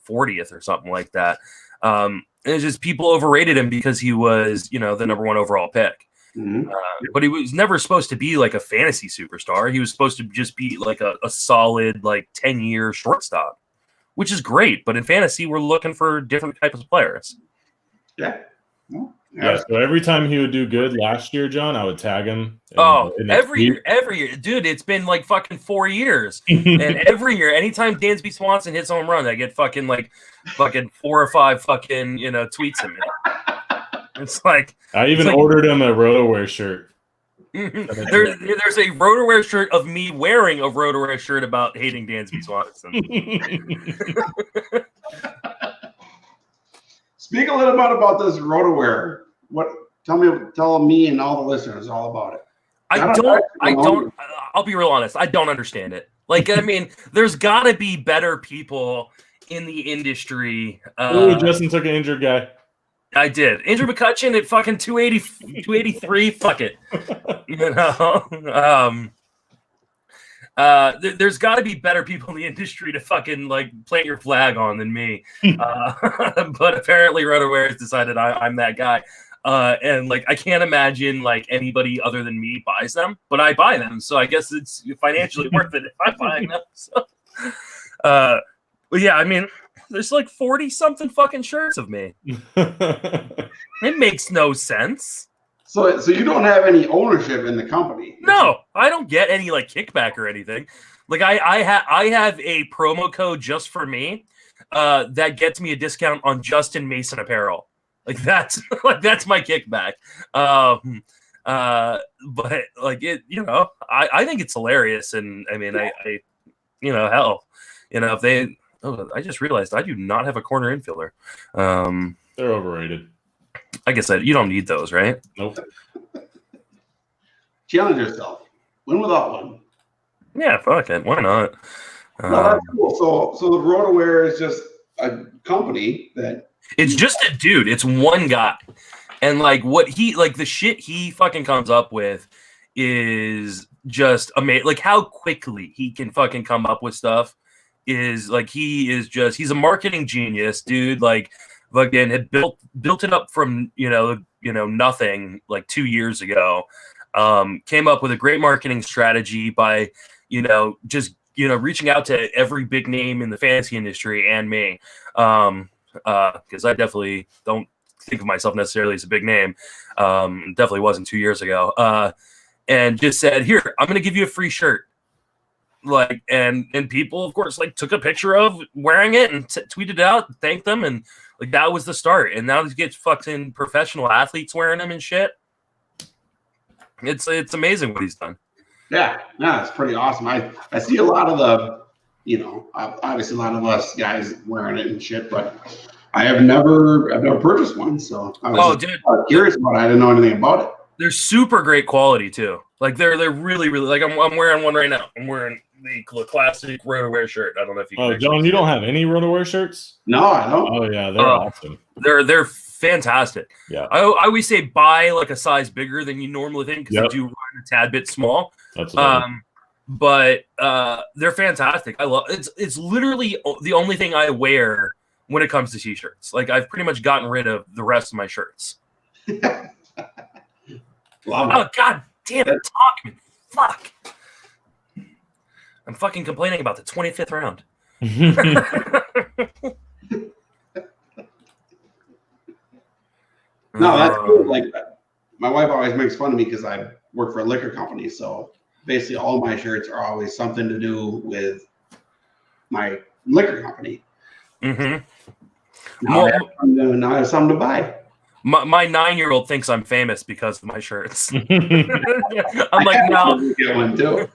40th or something like that. And it's just people overrated him because he was, the number 1 overall pick. Mhm. But he was never supposed to be like a fantasy superstar. He was supposed to just be like a solid, like 10-year shortstop, which is great. But in fantasy, we're looking for different types of players. Yeah. Well, Yeah, so every time he would do good last year, John, I would tag him. Every year, dude. It's been like fucking 4 years, and every year, anytime Dansby Swanson hits a home run, I get fucking 4 or 5 fucking tweets at me. It's like I even ordered him a RotoWare shirt. There's a RotoWare shirt of me wearing a RotoWare shirt about hating Dansby Swanson. Speak a little bit about this RotoWare. Tell me and all the listeners all about it. I'll be real honest. I don't understand it. Like, I mean, there's got to be better people in the industry. Justin took an injured guy. I did. Andrew McCutcheon at fucking 283. Fuck it. There's got to be better people in the industry to fucking plant your flag on than me. But apparently RotoWare has decided I'm that guy. And I can't imagine anybody other than me buys them, but I buy them. So I guess it's financially worth it if I'm buying them. So, but yeah, I mean, there's 40 something fucking shirts of me. It makes no sense. So you don't have any ownership in the company? No, I don't get any kickback or anything. I have a promo code just for me that gets me a discount on Justin Mason apparel. That's my kickback. But it, I think it's hilarious, and I mean, I hell, if they. Oh, I just realized I do not have a corner infielder. They're overrated. I guess you don't need those, right? Nope. Challenge yourself. Win without one. Yeah, fuck it. Why not? No, that's cool. So the RotoWare is just a company that. It's just a dude. It's one guy, and what he the shit he fucking comes up with is just amazing. How quickly he can fucking come up with stuff is he's a marketing genius, dude. Fucking had built it up from nothing 2 years ago. Came up with a great marketing strategy by just reaching out to every big name in the fantasy industry and me. Because I definitely don't think of myself necessarily as a big name. Definitely wasn't 2 years ago. And just said, here, I'm going to give you a free shirt. And people, of course, took a picture of wearing it and tweeted it out, thanked them. And that was the start. And now he gets fucking professional athletes wearing them and shit. It's amazing what he's done. Yeah, it's pretty awesome. I see a lot of the, obviously a lot of us guys wearing it and shit, but I've never purchased one. So I was curious about it. I didn't know anything about it. They're super great quality too. They're really, really I'm wearing one right now. I'm wearing the classic RotoWare shirt. I don't know if you can. Oh, John, you don't have any RotoWare shirts? No, I don't. Oh yeah, they're awesome. They're fantastic. Yeah. I always say buy a size bigger than you normally think because they do run a tad bit small. That's but they're fantastic. I love it's literally the only thing I wear when it comes to t-shirts. I've pretty much gotten rid of the rest of my shirts. Oh god damn it, Talkman. Fuck. I'm fucking complaining about the 25th round. No, that's cool. My wife always makes fun of me because I work for a liquor company. So basically all my shirts are always something to do with my liquor company. Mm-hmm. Now I have something to buy. My 9-year-old thinks I'm famous because of my shirts. I'm no. Get one too.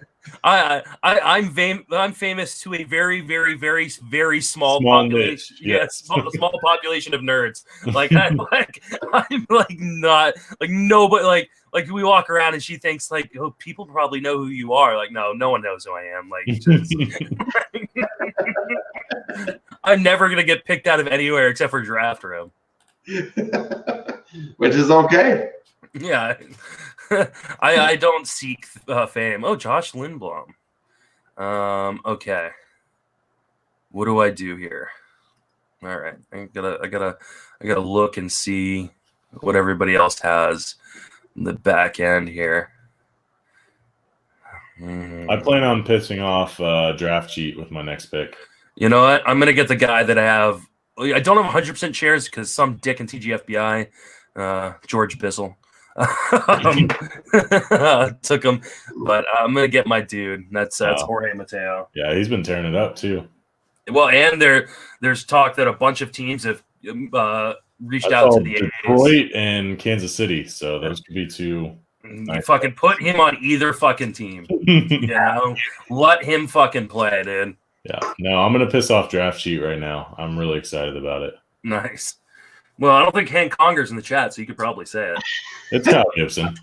I'm famous to a very, very, very, very small population. Small population of nerds. I'm not nobody. We walk around and she thinks oh, people probably know who you are. No one knows who I am. I'm never gonna get picked out of anywhere except for draft room. Which is okay. Yeah, I don't seek fame. Oh, Josh Lindblom. Okay. What do I do here? All right, I gotta look and see what everybody else has in the back end here. I plan on pissing off draft cheat with my next pick. You know what? I'm gonna get the guy that I have. I don't have 100% shares because some dick in TGFBI, George Bissell, took him. But I'm gonna get my dude. That's Jorge Mateo. Yeah, he's been tearing it up too. Well, and there's talk that a bunch of teams have reached I out saw to the Detroit and Kansas City, so those could be two. You fucking put him on either fucking team. You know, let him fucking play, dude. Yeah, no, I'm gonna piss off draft sheet right now. I'm really excited about it. Nice. Well, I don't think Hank Conger's in the chat, so you could probably say it. It's Kyle Gibson.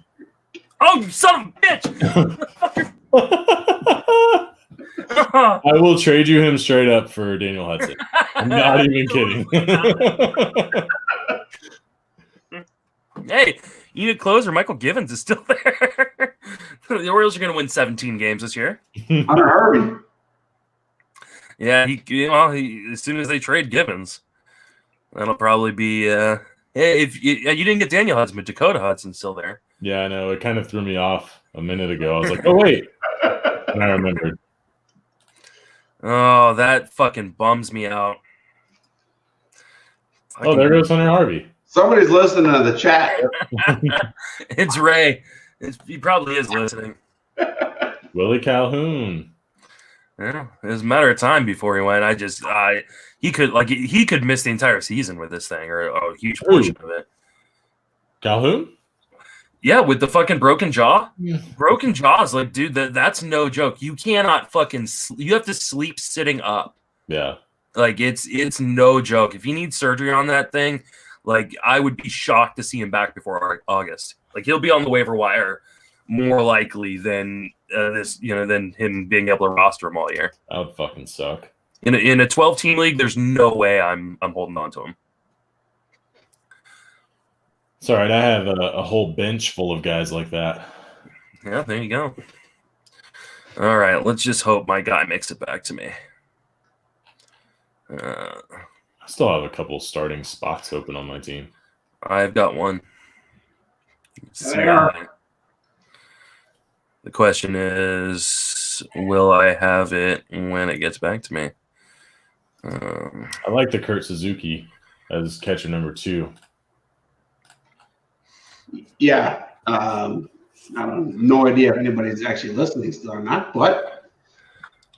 Oh, you son of a bitch! I will trade you him straight up for Daniel Hudson. I'm not even kidding. Hey, you need a closer. Michael Givens is still there. The Orioles are going to win 17 games this year. Hunter Harvey. Yeah, he as soon as they trade Givens, that'll probably be. Hey, if you didn't get Daniel Hudson, but Dakota Hudson's still there. Yeah, I know. It kind of threw me off a minute ago. I was like, oh wait, and I remembered. Oh, that fucking bums me out. Oh, there goes Hunter Harvey. Somebody's listening to the chat. It's Ray. He probably is listening. Willie Calhoun. Yeah, it was a matter of time before he went. He could miss the entire season with this thing, or a huge portion of it. Calhoun? Yeah, with the fucking broken jaw. Broken jaws, like, dude, that's no joke. You cannot fucking. You have to sleep sitting up. Yeah. Like it's no joke. If he needs surgery on that thing, like I would be shocked to see him back before August. Like he'll be on the waiver wire more likely than than him being able to roster him all year. That would fucking suck. In a 12-team league, there's no way I'm holding on to him. It's all right. I have a whole bench full of guys like that. Yeah, there you go. All right, let's just hope my guy makes it back to me. I still have a couple starting spots open on my team. I've got one. There. The question is, will I have it when it gets back to me? I like the Kurt Suzuki as catcher number 2. Yeah. I don't no idea if anybody's actually listening still or not, but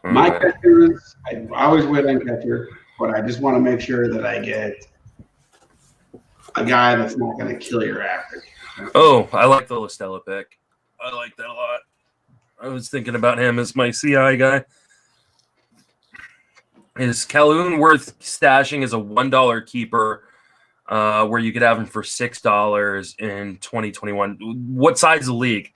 my catcher is, I always wait on catcher, but I just want to make sure that I get a guy that's not going to kill your average. Oh, I like the Listella pick. I like that a lot. I was thinking about him as my CI guy. Is Calhoun worth stashing as a $1 keeper where you could have him for $6 in 2021? What size of the league?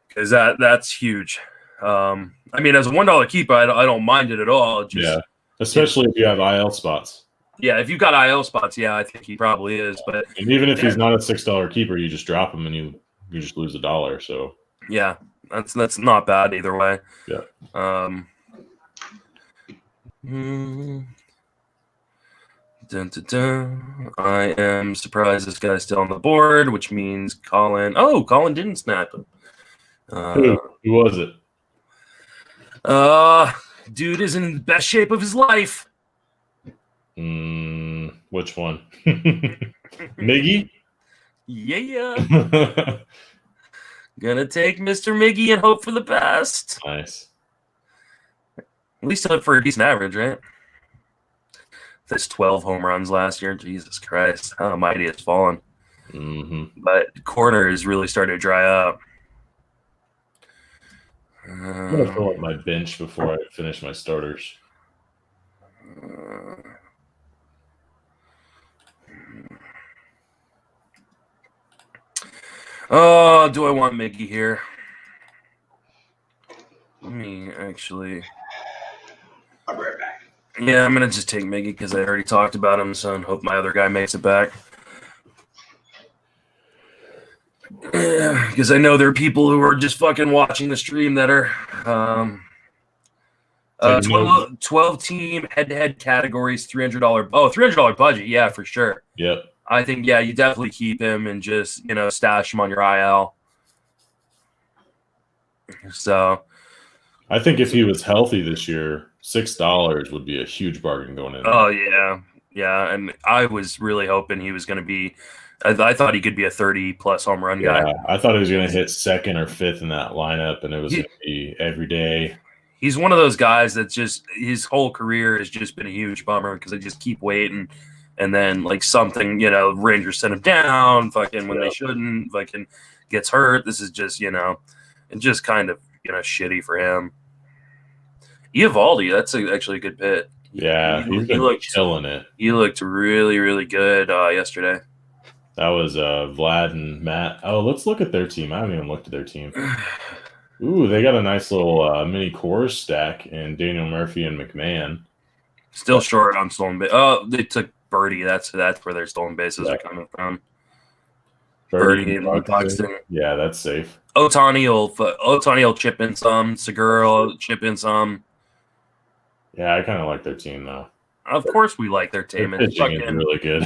Because that's huge. I mean, as a $1 keeper, I don't mind it at all. Yeah, especially if you have IL spots. Yeah, if you've got IL spots, yeah, I think he probably is. But and even if he's not a $6 keeper, you just drop him and you just lose $1. So yeah, that's not bad either way. Yeah. Dun, dun, dun. I am surprised this guy's still on the board, which means Colin. Oh, Colin didn't snap him. Who was it? Dude is in the best shape of his life. Which one? Miggy? Yeah. Gonna take Mr. Miggy and hope for the best. Nice. At least for a decent average, right? That's 12 home runs last year. Jesus Christ, how mighty it's fallen. Mm-hmm. But corner is really starting to dry up. I'm going to fill up my bench before I finish my starters. Oh, do I want Mickey here? Let me actually. I'll be right back. Yeah, I'm gonna just take Miggy because I already talked about him, so I hope my other guy makes it back. Yeah, because I know there are people who are just fucking watching the stream that are 12 team head-to-head categories, $300. Oh, $300 budget, yeah, for sure. Yep. I think you definitely keep him and just stash him on your IL. So I think if he was healthy this year, $6 would be a huge bargain going in. Oh yeah, and I was really hoping he was going to be. I thought he could be a 30+ home run guy. I thought he was going to hit second or fifth in that lineup, and it was going to be every day. He's one of those guys that's just his whole career has just been a huge bummer because they just keep waiting, and then like something, Rangers send him down, fucking when they shouldn't, fucking gets hurt. This is just it's just kind of shitty for him. Eovaldi, that's actually a good pit. Yeah, he looked killing it. He looked really, really good yesterday. That was Vlad and Matt. Oh, let's look at their team. I haven't even looked at their team. Ooh, they got a nice little mini core stack in Daniel Murphy and McMahon. Still short on stolen base. Oh, they took Birdie. That's where their stolen bases are coming from. Birdie and Buxton. Yeah, that's safe. Ohtani will chip in some. Segura will chip in some. Yeah, I kind of like their team though. Of course, we like their team. Their pitching is really good.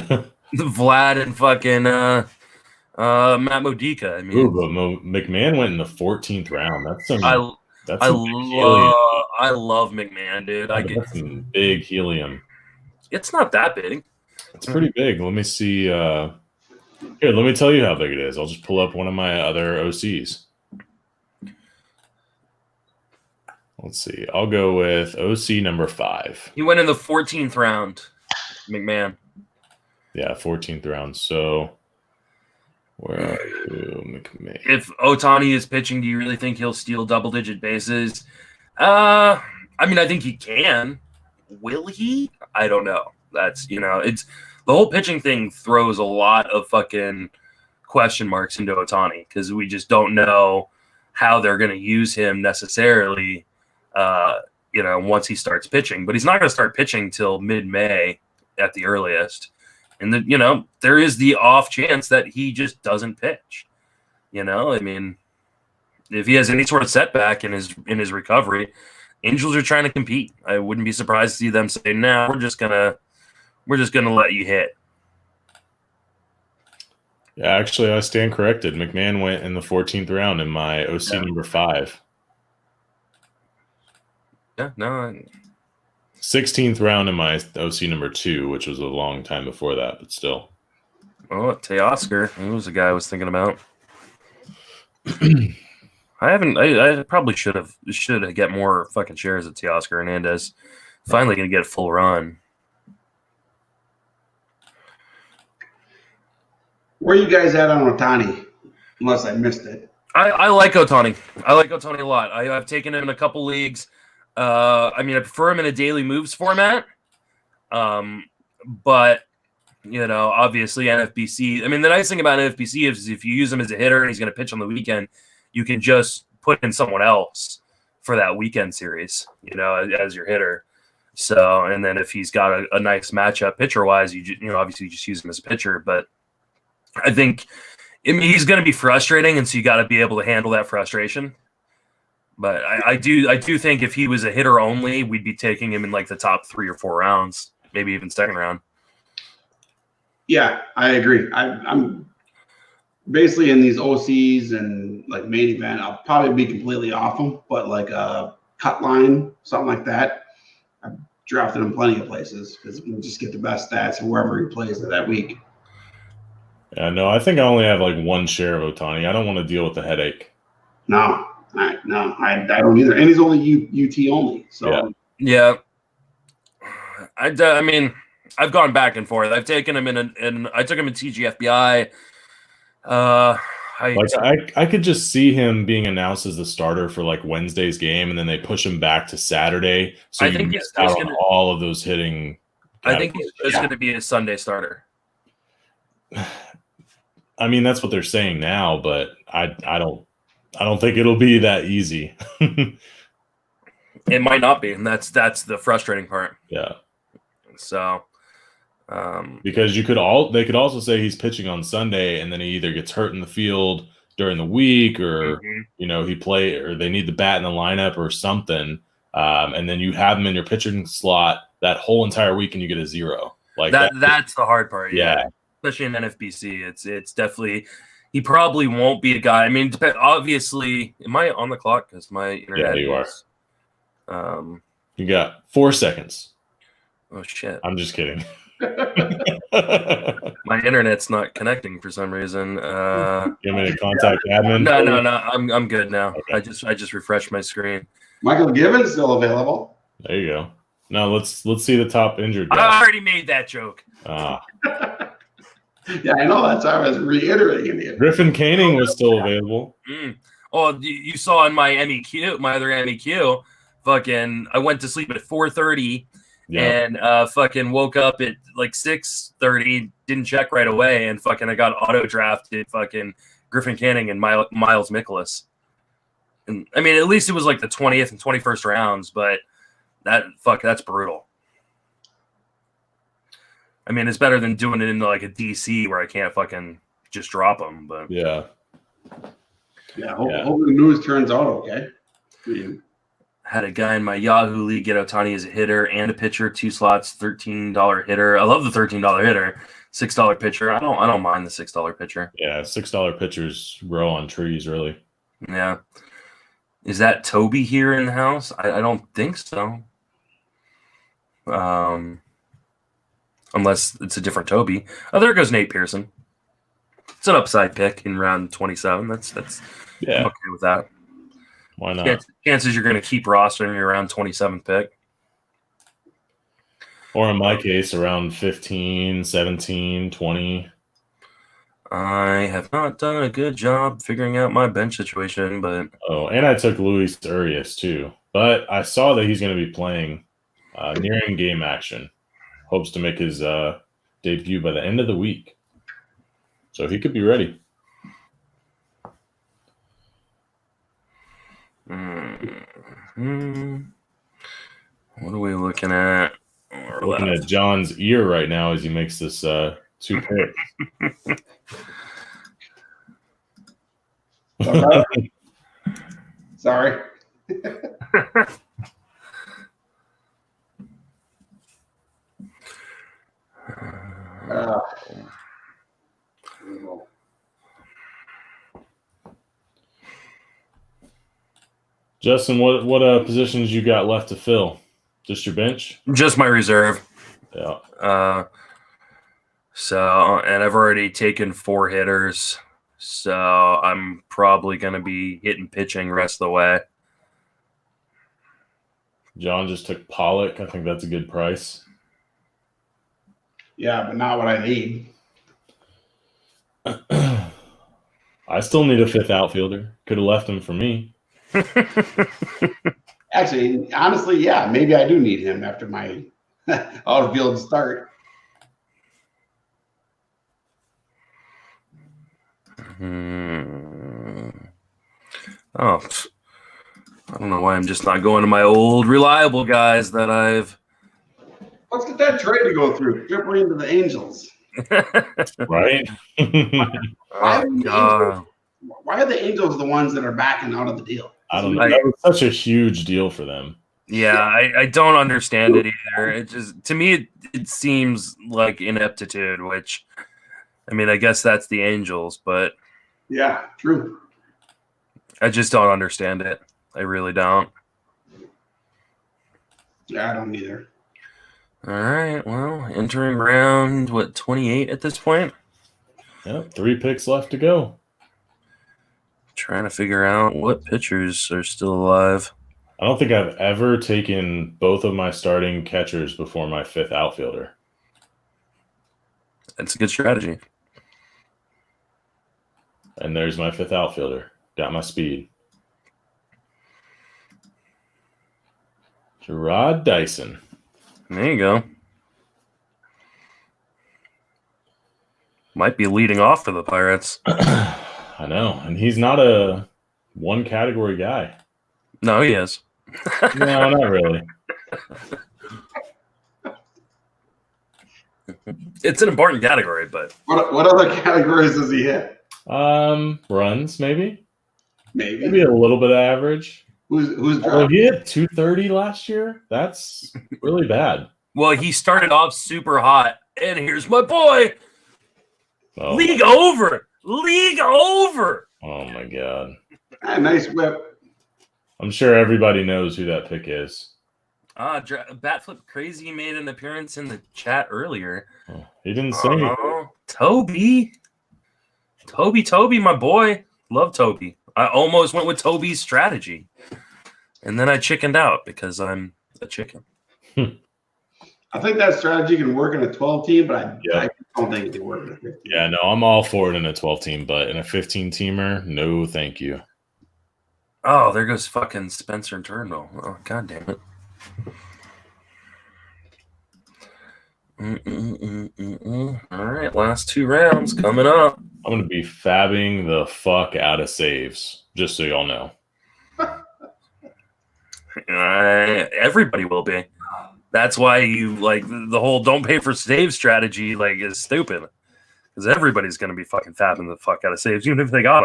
Vlad and fucking Matt Modica. I mean, ooh, but McMahon went in the 14th round. That's some. I love McMahon, dude. That's some big helium. It's not that big. It's pretty big. Let me see. Here, let me tell you how big it is. I'll just pull up one of my other OCs. Let's see. I'll go with OC number 5. He went in the 14th round, McMahon. Yeah, 14th round. So, where are you, McMahon? If Ohtani is pitching, do you really think he'll steal double-digit bases? I mean, I think he can. Will he? I don't know. That's, it's the whole pitching thing throws a lot of fucking question marks into Ohtani because we just don't know how they're going to use him necessarily, once he starts pitching. But he's not going to start pitching till mid-May at the earliest. And there is the off chance that he just doesn't pitch. I mean, if he has any sort of setback in his recovery, Angels are trying to compete. I wouldn't be surprised to see them say, "Nah, we're just gonna let you hit." Yeah, actually, I stand corrected. McMahon went in the 14th round in my OC number 5. Yeah, no. 16th round in my OC number 2, which was a long time before that, but still. Oh, Teoscar. He was the guy I was thinking about. I probably should get more fucking shares of Teoscar Hernandez. Finally going to get a full run. Where are you guys at on Ohtani? Unless I missed it. I like Ohtani. I like Ohtani a lot. I've taken him in a couple leagues. I prefer him in a daily moves format. But obviously NFBC. I mean, the nice thing about NFBC is if you use him as a hitter and he's going to pitch on the weekend, you can just put in someone else for that weekend series, as your hitter. So, and then if he's got a nice matchup pitcher wise, obviously you just use him as a pitcher. But I think, he's going to be frustrating, and so you got to be able to handle that frustration. But I do think if he was a hitter only, we'd be taking him in like the top 3 or 4 rounds, maybe even second round. Yeah, I agree. I'm basically in these OCs and like main event. I'll probably be completely off him, but like a cut line, something like that. I've drafted him plenty of places because we can just get the best stats wherever he plays that week. Yeah, no, I think I only have like 1 share of Ohtani. I don't want to deal with the headache. No, I don't either. And he's only UT only. So yeah. I mean, I've gone back and forth. I've taken him in I took him in TGFBI. I could just see him being announced as the starter for like Wednesday's game, and then they push him back to Saturday. So you missed out on all of those hitting. I think he's just going to be a Sunday starter. I mean, that's what they're saying now, but I don't think it'll be that easy. It might not be, and that's the frustrating part. Yeah. So, because they could also say he's pitching on Sunday, and then he either gets hurt in the field during the week, or or they need the bat in the lineup or something, and then you have him in your pitching slot that whole entire week, and you get a 0. Like that's the hard part. Yeah. Especially in NFBC, it's definitely he probably won't be a guy. I mean, obviously, am I on the clock? Because my internet. Yeah, you are. You got 4 seconds. Oh shit! I'm just kidding. My internet's not connecting for some reason. Give me a contact admin. No. I'm good now. Okay. I just refreshed my screen. Michael Gibbons still available. There you go. Now let's see the top injured guy. I already made that joke. Yeah, I know. That's why I was reiterating it. Griffin Canning was still available. Oh, you saw in my MEQ, my other MEQ, fucking, I went to sleep at 4:30 and fucking woke up at like 6:30, didn't check right away, and fucking I got auto drafted fucking Griffin Canning and Miles Mikolas. And I mean, at least it was like the 20th and 21st rounds, but that's brutal. I mean, it's better than doing it in like a DC where I can't fucking just drop them. But hopefully the news turns out okay. Had a guy in my Yahoo league get Ohtani as a hitter and a pitcher, 2 slots, $13 hitter. I love the $13 hitter, $6 pitcher. I don't mind the $6 pitcher. Yeah, $6 pitchers grow on trees, really. Yeah. Is that Toby here in the house? I don't think so. Unless it's a different Toby. Oh, there goes Nate Pearson. It's an upside pick in round 27. That's I'm okay with that. Why not? Chances you're going to keep rostering your round 27 pick. Or in my case, around 15, 17, 20. I have not done a good job figuring out my bench situation, but... Oh, and I took Luis Urias, too. But I saw that he's going to be playing nearing game action. Hopes to make his debut by the end of the week. So he could be ready. What are we looking at? We're looking at John's ear right now as he makes this 2 picks. Sorry. Justin, what positions you got left to fill? Just your bench? Just my reserve. Yeah. And I've already taken 4 hitters, so I'm probably going to be hitting pitching rest of the way. John just took Pollock. I think that's a good price. Yeah, but not what I need. I still need a 5th outfielder. Could have left him for me. Actually, honestly, yeah, maybe I do need him after my outfield start. Oh, I don't know why I'm just not going to my old reliable guys that I've. Let's get that trade to go through. Triple into the Angels. Right? Why are the Angels the ones that are backing out of the deal? I don't know. That was such a huge deal for them. Yeah, I don't understand it either. It just, to me, it seems like ineptitude, which, I mean, I guess that's the Angels, but. Yeah, true. I just don't understand it. I really don't. Yeah, I don't either. All right, well, entering round, 28 at this point? Yep, 3 picks left to go. Trying to figure out what pitchers are still alive. I don't think I've ever taken both of my starting catchers before my 5th outfielder. That's a good strategy. And there's my 5th outfielder. Got my speed. Gerard Dyson. There you go. Might be leading off for the Pirates. I know. And he's not a one category guy. No, he is. No, not really. It's an important category, but What other categories does he hit? Runs maybe Maybe. a little bit of average. Who's Although driving? he hit 230 last year. That's really bad. well, he started off super hot, and here's my boy. Oh, League over. oh my god. Nice whip. I'm sure everybody knows who that pick is. Batflip Crazy made an appearance in the chat earlier. Oh, he didn't say anything. Toby, my boy. Love Toby. I almost went with Toby's strategy, and then I chickened out because I'm a chicken. I think that strategy can work in a 12 team, but I Yeah. don't think it can work in a 15. Yeah, no, I'm all for it in a 12 team, but in a 15 teamer, no, thank you. Oh, there goes fucking Spencer and Turnbull. Oh, god damn it. All right, last 2 rounds coming up. I'm going to be fabbing the fuck out of saves, just so y'all know. Everybody will be. That's why you like the whole don't pay for save strategy like is stupid. Because everybody's going to be fucking fabbing the fuck out of saves, even if they got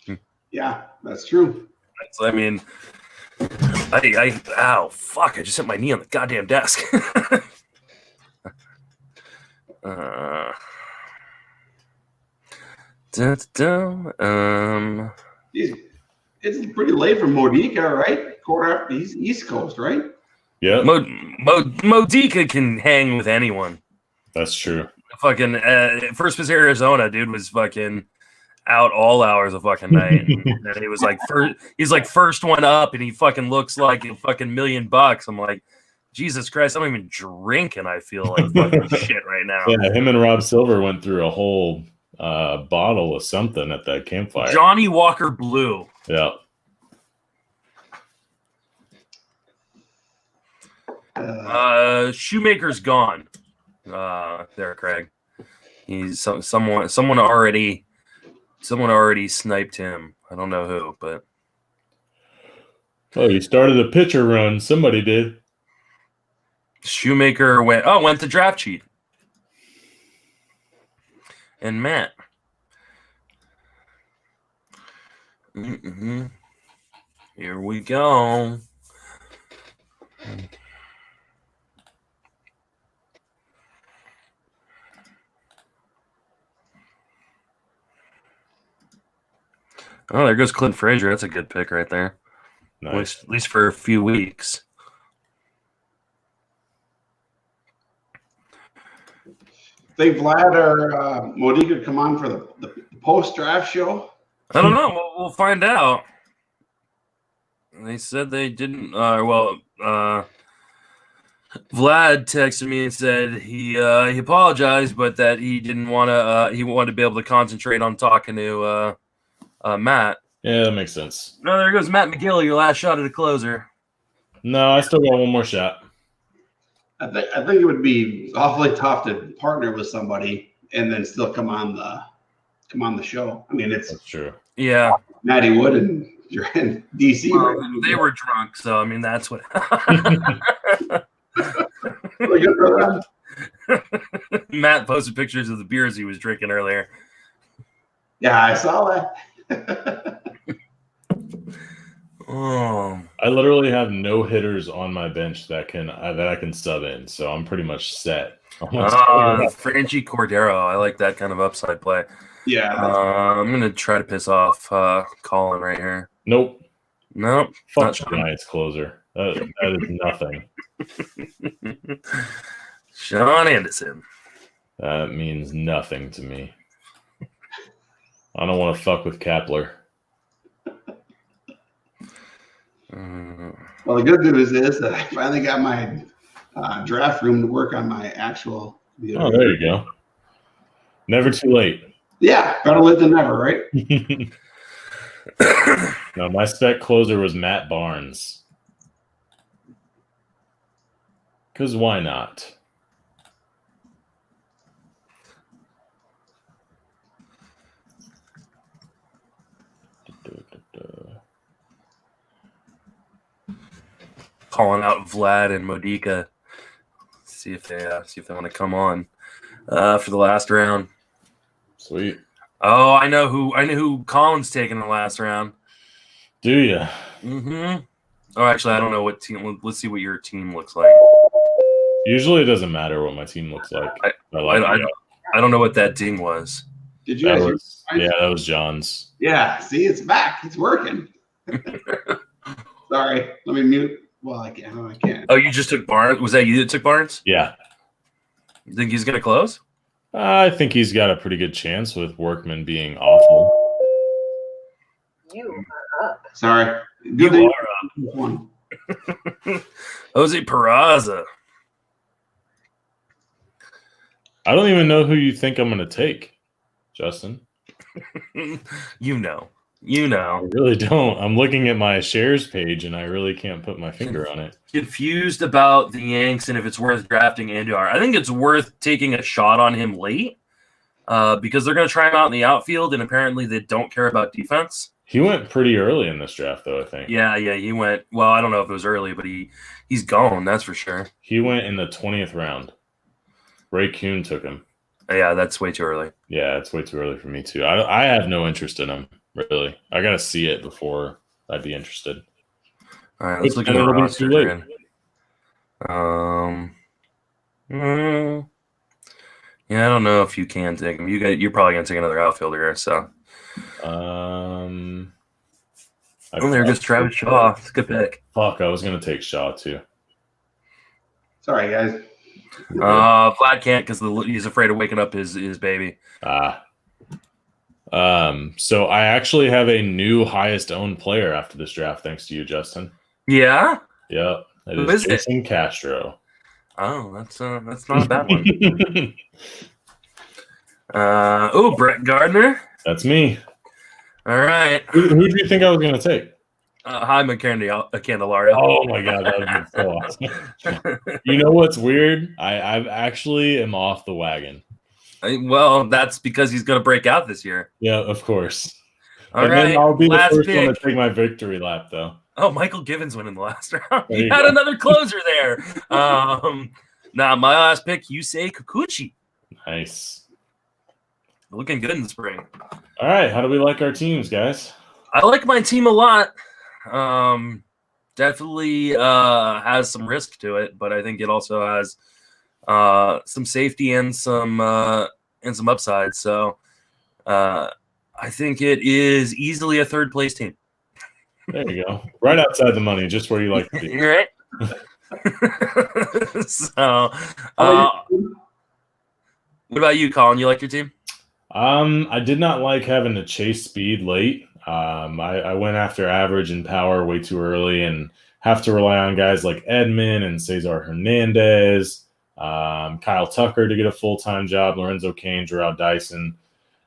them. Yeah, that's true. I mean, ow, fuck, I just hit my knee on the goddamn desk. It's pretty late for Modica, right? Quarter after he's East Coast, right? Yeah, Modica can hang with anyone. that's true. Fucking first was Arizona, dude was fucking out all hours of fucking night. And he was like he's like first one up, and he fucking looks like a fucking $1 million. I'm like, Jesus Christ, I'm not even drinking. I feel like fucking shit right now. Yeah, him and Rob Silver went through a whole bottle of something at that campfire. Johnny Walker Blue. Yeah. Shoemaker's gone. There, Craig. He's someone already sniped him. I don't know who, but Oh, you started a pitcher run. Somebody did. Shoemaker went to draft cheat. And Matt. Here we go. Oh, there goes Clint Frazier. That's a good pick right there. Nice. At least for a few weeks. Think Vlad or Modica come on for the post-draft show? I don't know. We'll find out. They said they didn't. Vlad texted me and said he apologized, but that he didn't want to. He wanted to be able to concentrate on talking to Matt. Yeah, that makes sense. No, there goes Matt McGill. Your last shot at a closer. No, I still got one more shot. I think it would be awfully tough to partner with somebody and then still come on the show. I mean, it's That's true. Yeah, Matty Wood and you're in DC. well, right? they were drunk, so I mean that's what. Really good for them. Matt posted pictures of the beers he was drinking earlier. Yeah, I saw that. Oh, I literally have no hitters on my bench that I can sub in, so I'm pretty much set. Franchi Cordero. I like that kind of upside play. Yeah. I'm gonna try to piss off Colin right here. Nope. Nope. Fuck Not Sean. tonight's closer. That is nothing. Sean Anderson. That means nothing to me. I don't want to fuck with Kapler. Well, the good news is that I finally got my draft room to work on my actual computer. Oh, there you go. Never too late. Yeah, better late than never, right? No, my spec closer was Matt Barnes. Because why not? Calling out Vlad and Modica. See if they want to come on for the last round. Sweet. Oh, I know who Colin's taking in the last round. Do you? Mm-hmm. Oh, actually, I don't know what team. Let's see what your team looks like. Usually, it doesn't matter what my team looks like. I don't know what that ding was. Did you That guys was, that was John's. Yeah, see, it's back. It's working. Sorry. Let me mute. Well, I can't. I can't. Oh, you just took Barnes? Was that you that took Barnes? Yeah. You think he's going to close? I think he's got a pretty good chance with Workman being awful. You are up. Sorry. You thing. are up. Jose Peraza. I don't even know who you think I'm going to take, Justin. You know. I really don't. I'm looking at my shares page, and I really can't put my finger on it. Confused about the Yanks and if it's worth drafting Andujar. I think it's worth taking a shot on him late because they're going to try him out in the outfield, and apparently they don't care about defense. He went pretty early in this draft, though, I think. Yeah, he went. Well, I don't know if it was early, but he's gone. That's for sure. He went in the 20th round. Ray Kuhn took him. Yeah, that's way too early. Yeah, it's way too early for me, too. I have no interest in him, really. I got to see it before I'd be interested. All right, let's look at the roster again. Yeah, I don't know if you can take him. You're probably going to take another outfielder here, so. There goes Travis Shaw. It's a good pick. Fuck, I was going to take Shaw, too. Sorry, guys. Vlad can't because he's afraid of waking up his baby. So I actually have a new highest owned player after this draft, thanks to you, Justin. Yeah? Yep. Who is Jason Castro. Oh, that's not a bad one. Brett Gardner. That's me. All right. Who do you think I was going to take? Jaime Candelario. Oh my god, that would be so awesome. You know what's weird? I actually am off the wagon. Well, that's because he's going to break out this year. Yeah, of course. All right. Then I'll be the first pick. one to take my victory lap, though. Oh, Michael Givens went in the last round. There He you had go. another closer there. Now, my last pick, Yusei Kikuchi. Nice. Looking good in the spring. All right, how do we like our teams, guys? I like my team a lot. Definitely has some risk to it, but I think it also has some safety and some upside. So I think it is easily a third place team. There you go. Right outside the money, just where you like to be. You're right. So, what about you, Colin? You like your team? I did not like having to chase speed late. I went after average and power way too early and have to rely on guys like Edman and Cesar Hernandez, Kyle Tucker to get a full-time job, Lorenzo Cain, Gerard Dyson.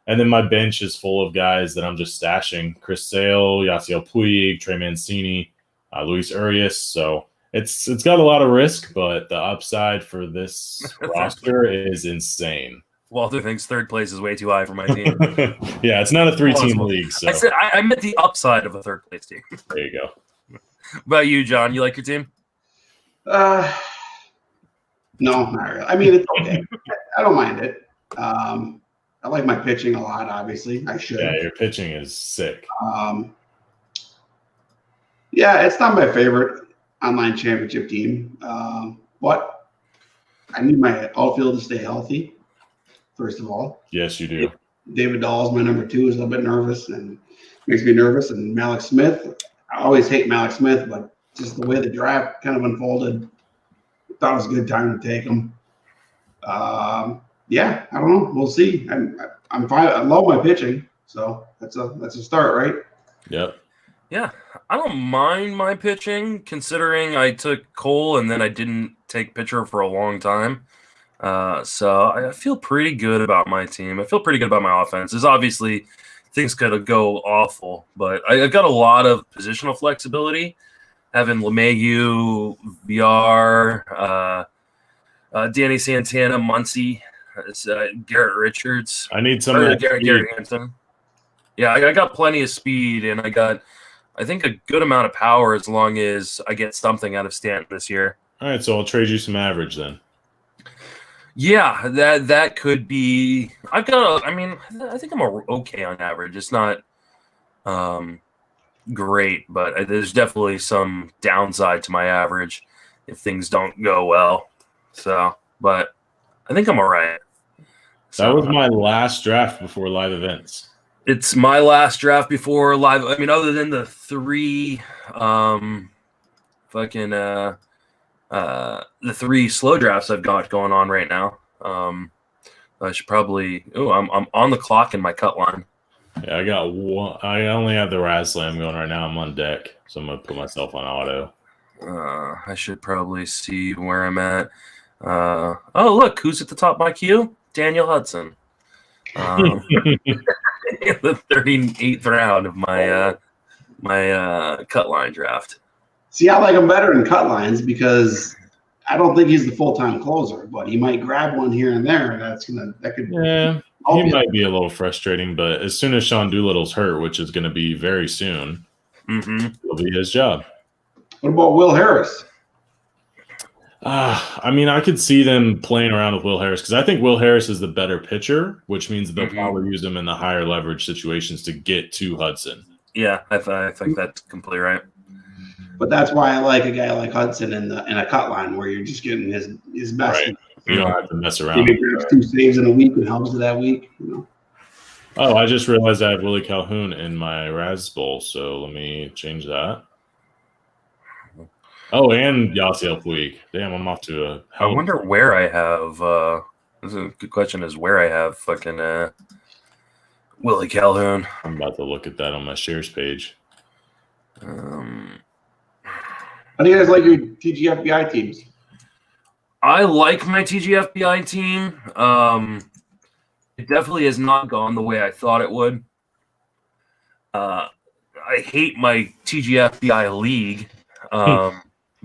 And then my bench is full of guys that I'm just stashing. Chris Sale, Yasiel Puig, Trey Mancini, Luis Urias. So it's got a lot of risk, but the upside for this roster is insane. Walter thinks third place is way too high for my team. Yeah, it's not a 3-team league. So I said I meant the upside of a third place team. there you go. What about you, John? You like your team? No, not really. I mean, it's okay. I don't mind it. I like my pitching a lot, obviously. I should. Yeah, your pitching is sick. Yeah, it's not my favorite online championship team. But I need my outfield to stay healthy, first of all. Yes, you do. David Dahl's my number 2, is a little bit nervous and makes me nervous. And Malik Smith, I always hate Malik Smith, but just the way the draft kind of unfolded, I thought it was a good time to take him. Yeah, I don't know. We'll see. I'm fine. I love my pitching, so that's a start, right? Yep. Yeah, I don't mind my pitching, considering I took Cole and then I didn't take pitcher for a long time. So I feel pretty good about my team. I feel pretty good about my offense. There's obviously things could go awful, but I've got a lot of positional flexibility. Having LeMahieu, VR, Danny Santana, Muncy, Garrett Richards. I need some of that Garrett Hanson. Yeah, I got plenty of speed, and I think a good amount of power as long as I get something out of Stanton this year. All right, so I'll trade you some average then. Yeah, that could be. I've got. I mean, I think I'm okay on average. It's not great, but there's definitely some downside to my average if things don't go well. So, but I think I'm all right. That was my last draft before live events. It's my last draft before live. I mean, other than the 3, the 3 slow drafts I've got going on right now. I should probably. Oh, I'm on the clock in my cut line. Yeah, I got one. I only have the Raz Slam going right now. I'm on deck, so I'm gonna put myself on auto. I should probably see where I'm at. Oh, look, who's at the top of my queue? Daniel Hudson. The 38th round of my cut line draft. See, I like him better in cut lines because I don't think he's the full-time closer, but he might grab one here and there. That could. Yeah, he might be a little frustrating, but as soon as Sean Doolittle's hurt, which is going to be very soon, it'll be his job. What about Will Harris? I mean, I could see them playing around with Will Harris because I think Will Harris is the better pitcher, which means they'll probably use him in the higher leverage situations to get to Hudson. Yeah, I think that's completely right. But that's why I like a guy like Hudson in a cut line where you're just getting his best. Right. You don't have to mess around. Maybe grabs 2 saves in a week and helps it that week. You know? Oh, I just realized I have Willie Calhoun in my Raz Bowl, so let me change that. Oh, and Yasiel Puig. Damn, I'm off to a. I wonder where I have. This is a good question. Is where I have fucking Willie Calhoun. I'm about to look at that on my shares page. How do you guys like your TGFBI teams? I like my TGFBI team. It definitely has not gone the way I thought it would. I hate my TGFBI league.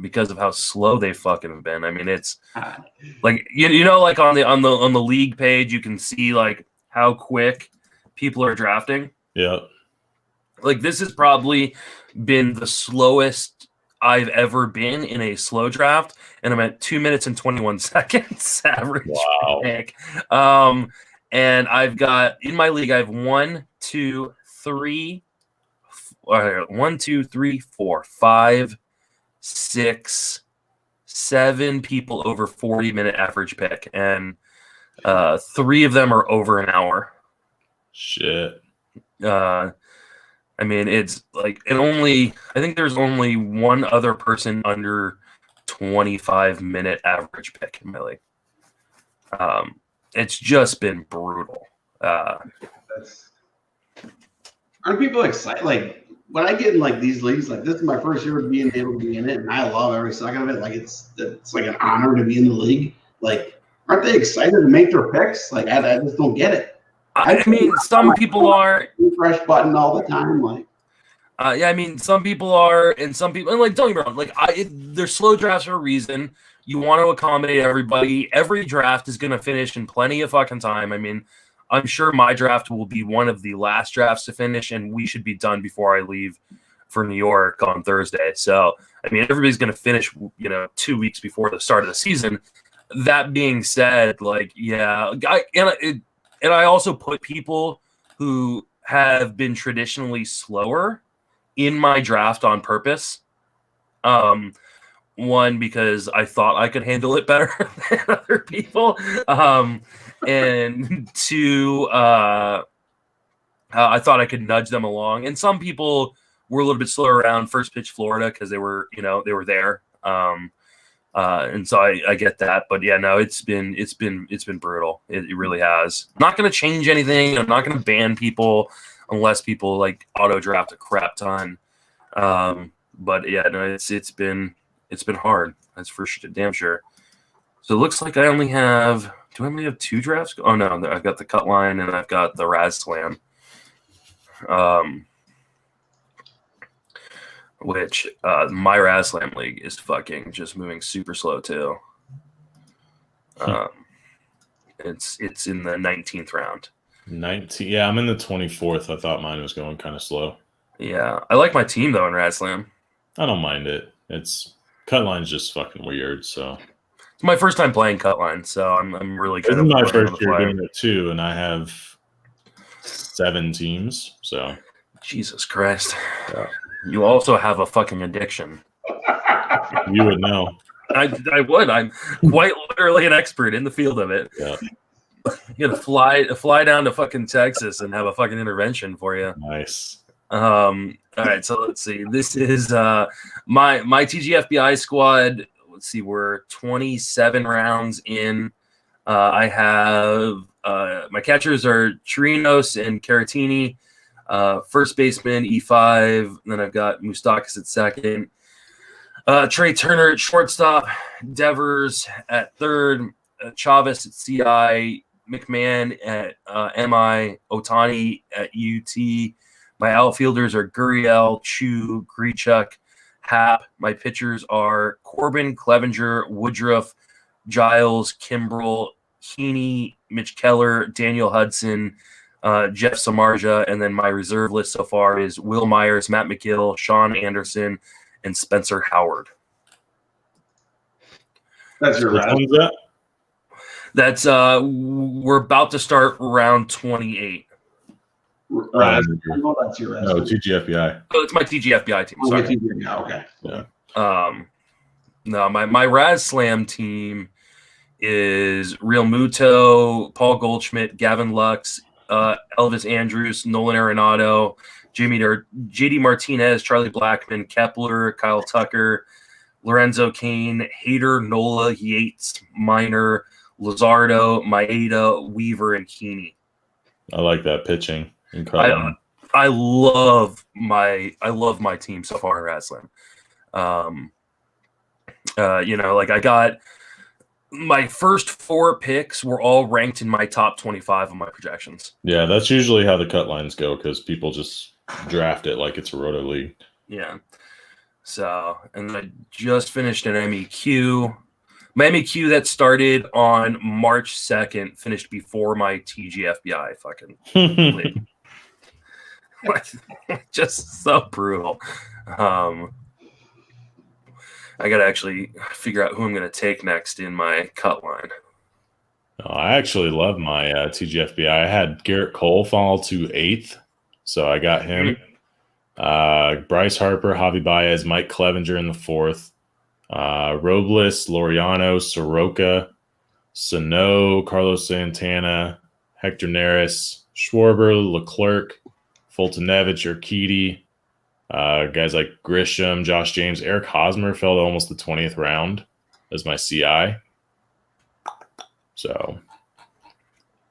Because of how slow they fucking have been. I mean, it's like you know, like on the league page, you can see like how quick people are drafting. Yeah. Like this has probably been the slowest I've ever been in a slow draft, and I'm at 2 minutes and 21 seconds average. Wow. Pick. And I've got in my league, I have 1, 2, 3, 4, 5, 6, 7 people over 40-minute average pick, and 3 of them are over an hour. Shit. I mean, it's like I think there's only one other person under 25-minute average pick in my league. It's just been brutal. Aren't people excited? Like when I get in like these leagues, like this is my first year of being able to be in it, and I love every second of it. Like it's like an honor to be in the league. Like, aren't they excited to make their picks? Like I just don't get it. I mean, some people are refresh button all the time. Like, yeah, I mean, some people are, and some people, and like, don't get me wrong, like, they're slow drafts for a reason. You want to accommodate everybody. Every draft is going to finish in plenty of fucking time. I mean, I'm sure my draft will be one of the last drafts to finish, and we should be done before I leave for New York on Thursday. So, I mean, everybody's going to finish, 2 weeks before the start of the season. That being said, like, yeah, and I also put people who have been traditionally slower in my draft on purpose. One, because I thought I could handle it better than other people. And 2, I thought I could nudge them along. And some people were a little bit slower around first pitch Florida because they were there. And so I get that, but yeah, no, it's been brutal. It really has. I'm not going to change anything. I'm not going to ban people unless people like auto draft a crap ton. But yeah, no, it's been hard. That's for sure, damn sure. So it looks like I only have. Do I only have 2 drafts? Oh no, I've got the cut line and I've got the Raz Slam. Which my Raz Slam league is fucking just moving super slow too. It's in the 19th round. 19. Yeah, I'm in the 24th. I thought mine was going kind of slow. Yeah, I like my team though in Raz Slam. I don't mind it. It's cut line's just fucking weird. So It's my first time playing Cutline, so I'm really This kind is of my learning on first the year fly. doing it too, and I have 7 teams. So Jesus Christ. Yeah. You also have a fucking addiction. you would know. I would. I'm quite literally an expert in the field of it. Yeah. You gotta fly down to fucking Texas and have a fucking intervention for you. Nice. All right, so let's see. This is my TGFBI squad. Let's see, we're 27 rounds in. I have my catchers are Chirinos and Caratini. First baseman E5. Then I've got Moustakis at second. Trey Turner at shortstop. Devers at third. Chavez at CI. McMahon at MI. Otani at UT. My outfielders are Gurriel, Chu, Grichuk, Happ. My pitchers are Corbin, Clevenger, Woodruff, Giles, Kimbrell, Heaney, Mitch Keller, Daniel Hudson, Jeff Samardzija, and then my reserve list so far is Will Myers, Matt McGill, Sean Anderson, and Spencer Howard. That's your Which round. one's that? That's we're about to start round 28. Right. Oh, that's your No, TGFBI. Oh, it's my TGFBI team. Sorry. Okay. Yeah. No, my Raz Slam team is Real Muto, Paul Goldschmidt, Gavin Lux, Elvis Andrews, Nolan Arenado, JD Martinez, Charlie Blackman, Kepler, Kyle Tucker, Lorenzo Kane, Hader, Nola, Yates, Minor, Luzardo, Maeda, Weaver, and Keeney. I like that pitching. Incredible. I love my team so far in Raz Slam. Like I got my first 4 picks were all ranked in my top 25 of my projections. Yeah, that's usually how the cut lines go because people just draft it like it's a roto league. Yeah. So, and then I just finished an MEQ. My MEQ that started on March 2nd finished before my TGFBI fucking league. Just so brutal. I got to actually figure out who I'm going to take next in my cut line. Oh, I actually love my TGFBI. I had Garrett Cole fall to 8th, so I got him. Bryce Harper, Javi Baez, Mike Clevenger in the 4th. Robles, Laureano, Soroka, Sano, Carlos Santana, Hector Neris, Schwarber, Leclerc, Fultonevich, Urquidy, guys like Grisham, Josh James, Eric Hosmer fell to almost the 20th round as my CI. So,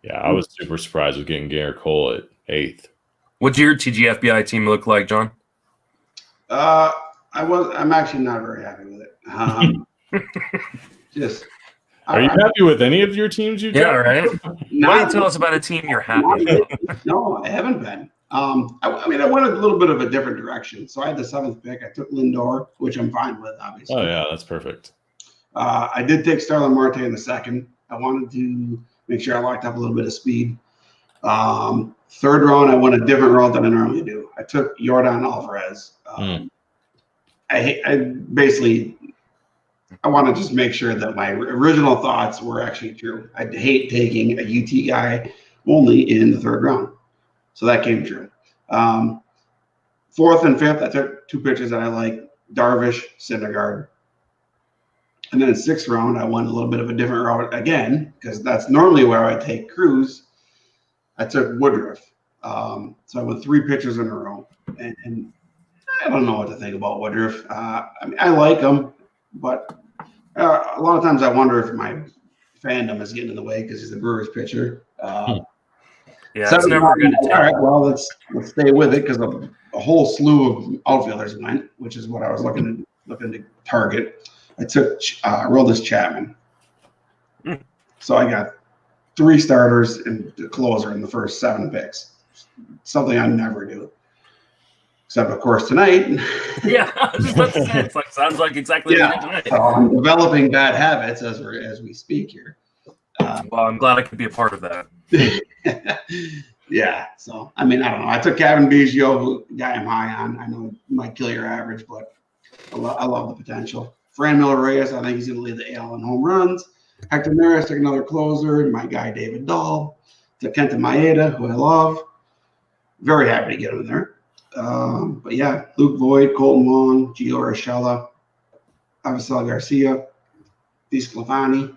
yeah, I was super surprised with getting Garrett Cole at 8th. What's your TGFBI team look like, John? I'm actually not very happy with it. Are you happy with any of your teams you Yeah, got? right. Why don't you tell us about a team you're happy with? No, I haven't been. I went a little bit of a different direction. So I had the 7th pick. I took Lindor, which I'm fine with, obviously. Oh, yeah, that's perfect. I did take Starlin Marte in the 2nd. I wanted to make sure I locked up a little bit of speed. 3rd round, I went a different route than I normally do. I took Yordan Alvarez. I want to just make sure that my original thoughts were actually true. I hate taking a UT guy only in the 3rd round. So that came true. 4th and 5th, I took 2 pitchers that I like, Darvish, Syndergaard. And then in 6th round, I went a little bit of a different route again, because that's normally where I take Cruz. I took Woodruff. So I went 3 pitchers in a row. And I don't know what to think about Woodruff. I like him, but a lot of times I wonder if my fandom is getting in the way because he's the Brewers pitcher. Yeah, it's never going to all right, well, let's stay with it because a whole slew of outfielders went, which is what I was looking to target. I took Aroldis Chapman. So I got 3 starters and the closer in the first 7 picks. Something I never do. Except, of course, tonight. Yeah, I was just about to say, it's like, sounds like exactly what you did tonight. So I'm developing bad habits as we speak here. Well, I'm glad I could be a part of that. Yeah. So, I don't know. I took Kevin Biggio, who guy I'm high on. I know it might kill your average, but I love the potential. Fran Miller-Reyes, I think he's going to lead the AL in home runs. Hector Maris, another closer. And my guy, David Dahl. To Kenta Maeda, who I love. Very happy to get him there. But yeah, Luke Voigt, Colton Wong, Gio Urshela, Avisel Garcia, DeSclafani.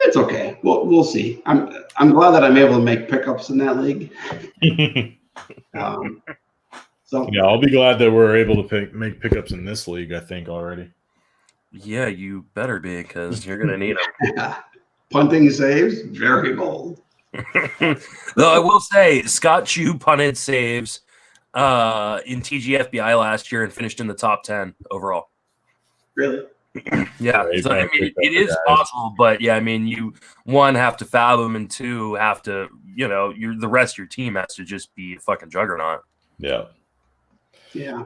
It's okay. We'll see. I'm glad that I'm able to make pickups in that league. So yeah, I'll be glad that we're able to make pickups in this league. I think already. Yeah, you better be, because you're gonna need them. Punting saves, very bold. Though I will say, Scott Chu punted saves in TGFBI last year and finished in the top 10 overall. Really? Yeah, so, I mean, it is possible, but yeah, I mean, you one have to fathom, and two have to, the rest of your team has to just be a fucking juggernaut. Yeah. Yeah.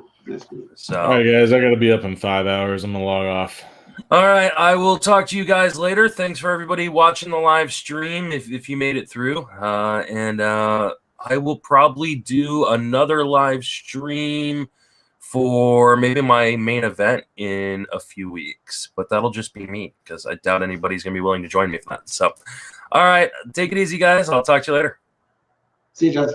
So, all right, guys, I got to be up in 5 hours. I'm gonna log off. All right, I will talk to you guys later. Thanks for everybody watching the live stream if you made it through. And I will probably do another live stream for maybe my main event in a few weeks. But that'll just be me, because I doubt anybody's going to be willing to join me for that. So, all right, take it easy, guys. I'll talk to you later. See you, guys.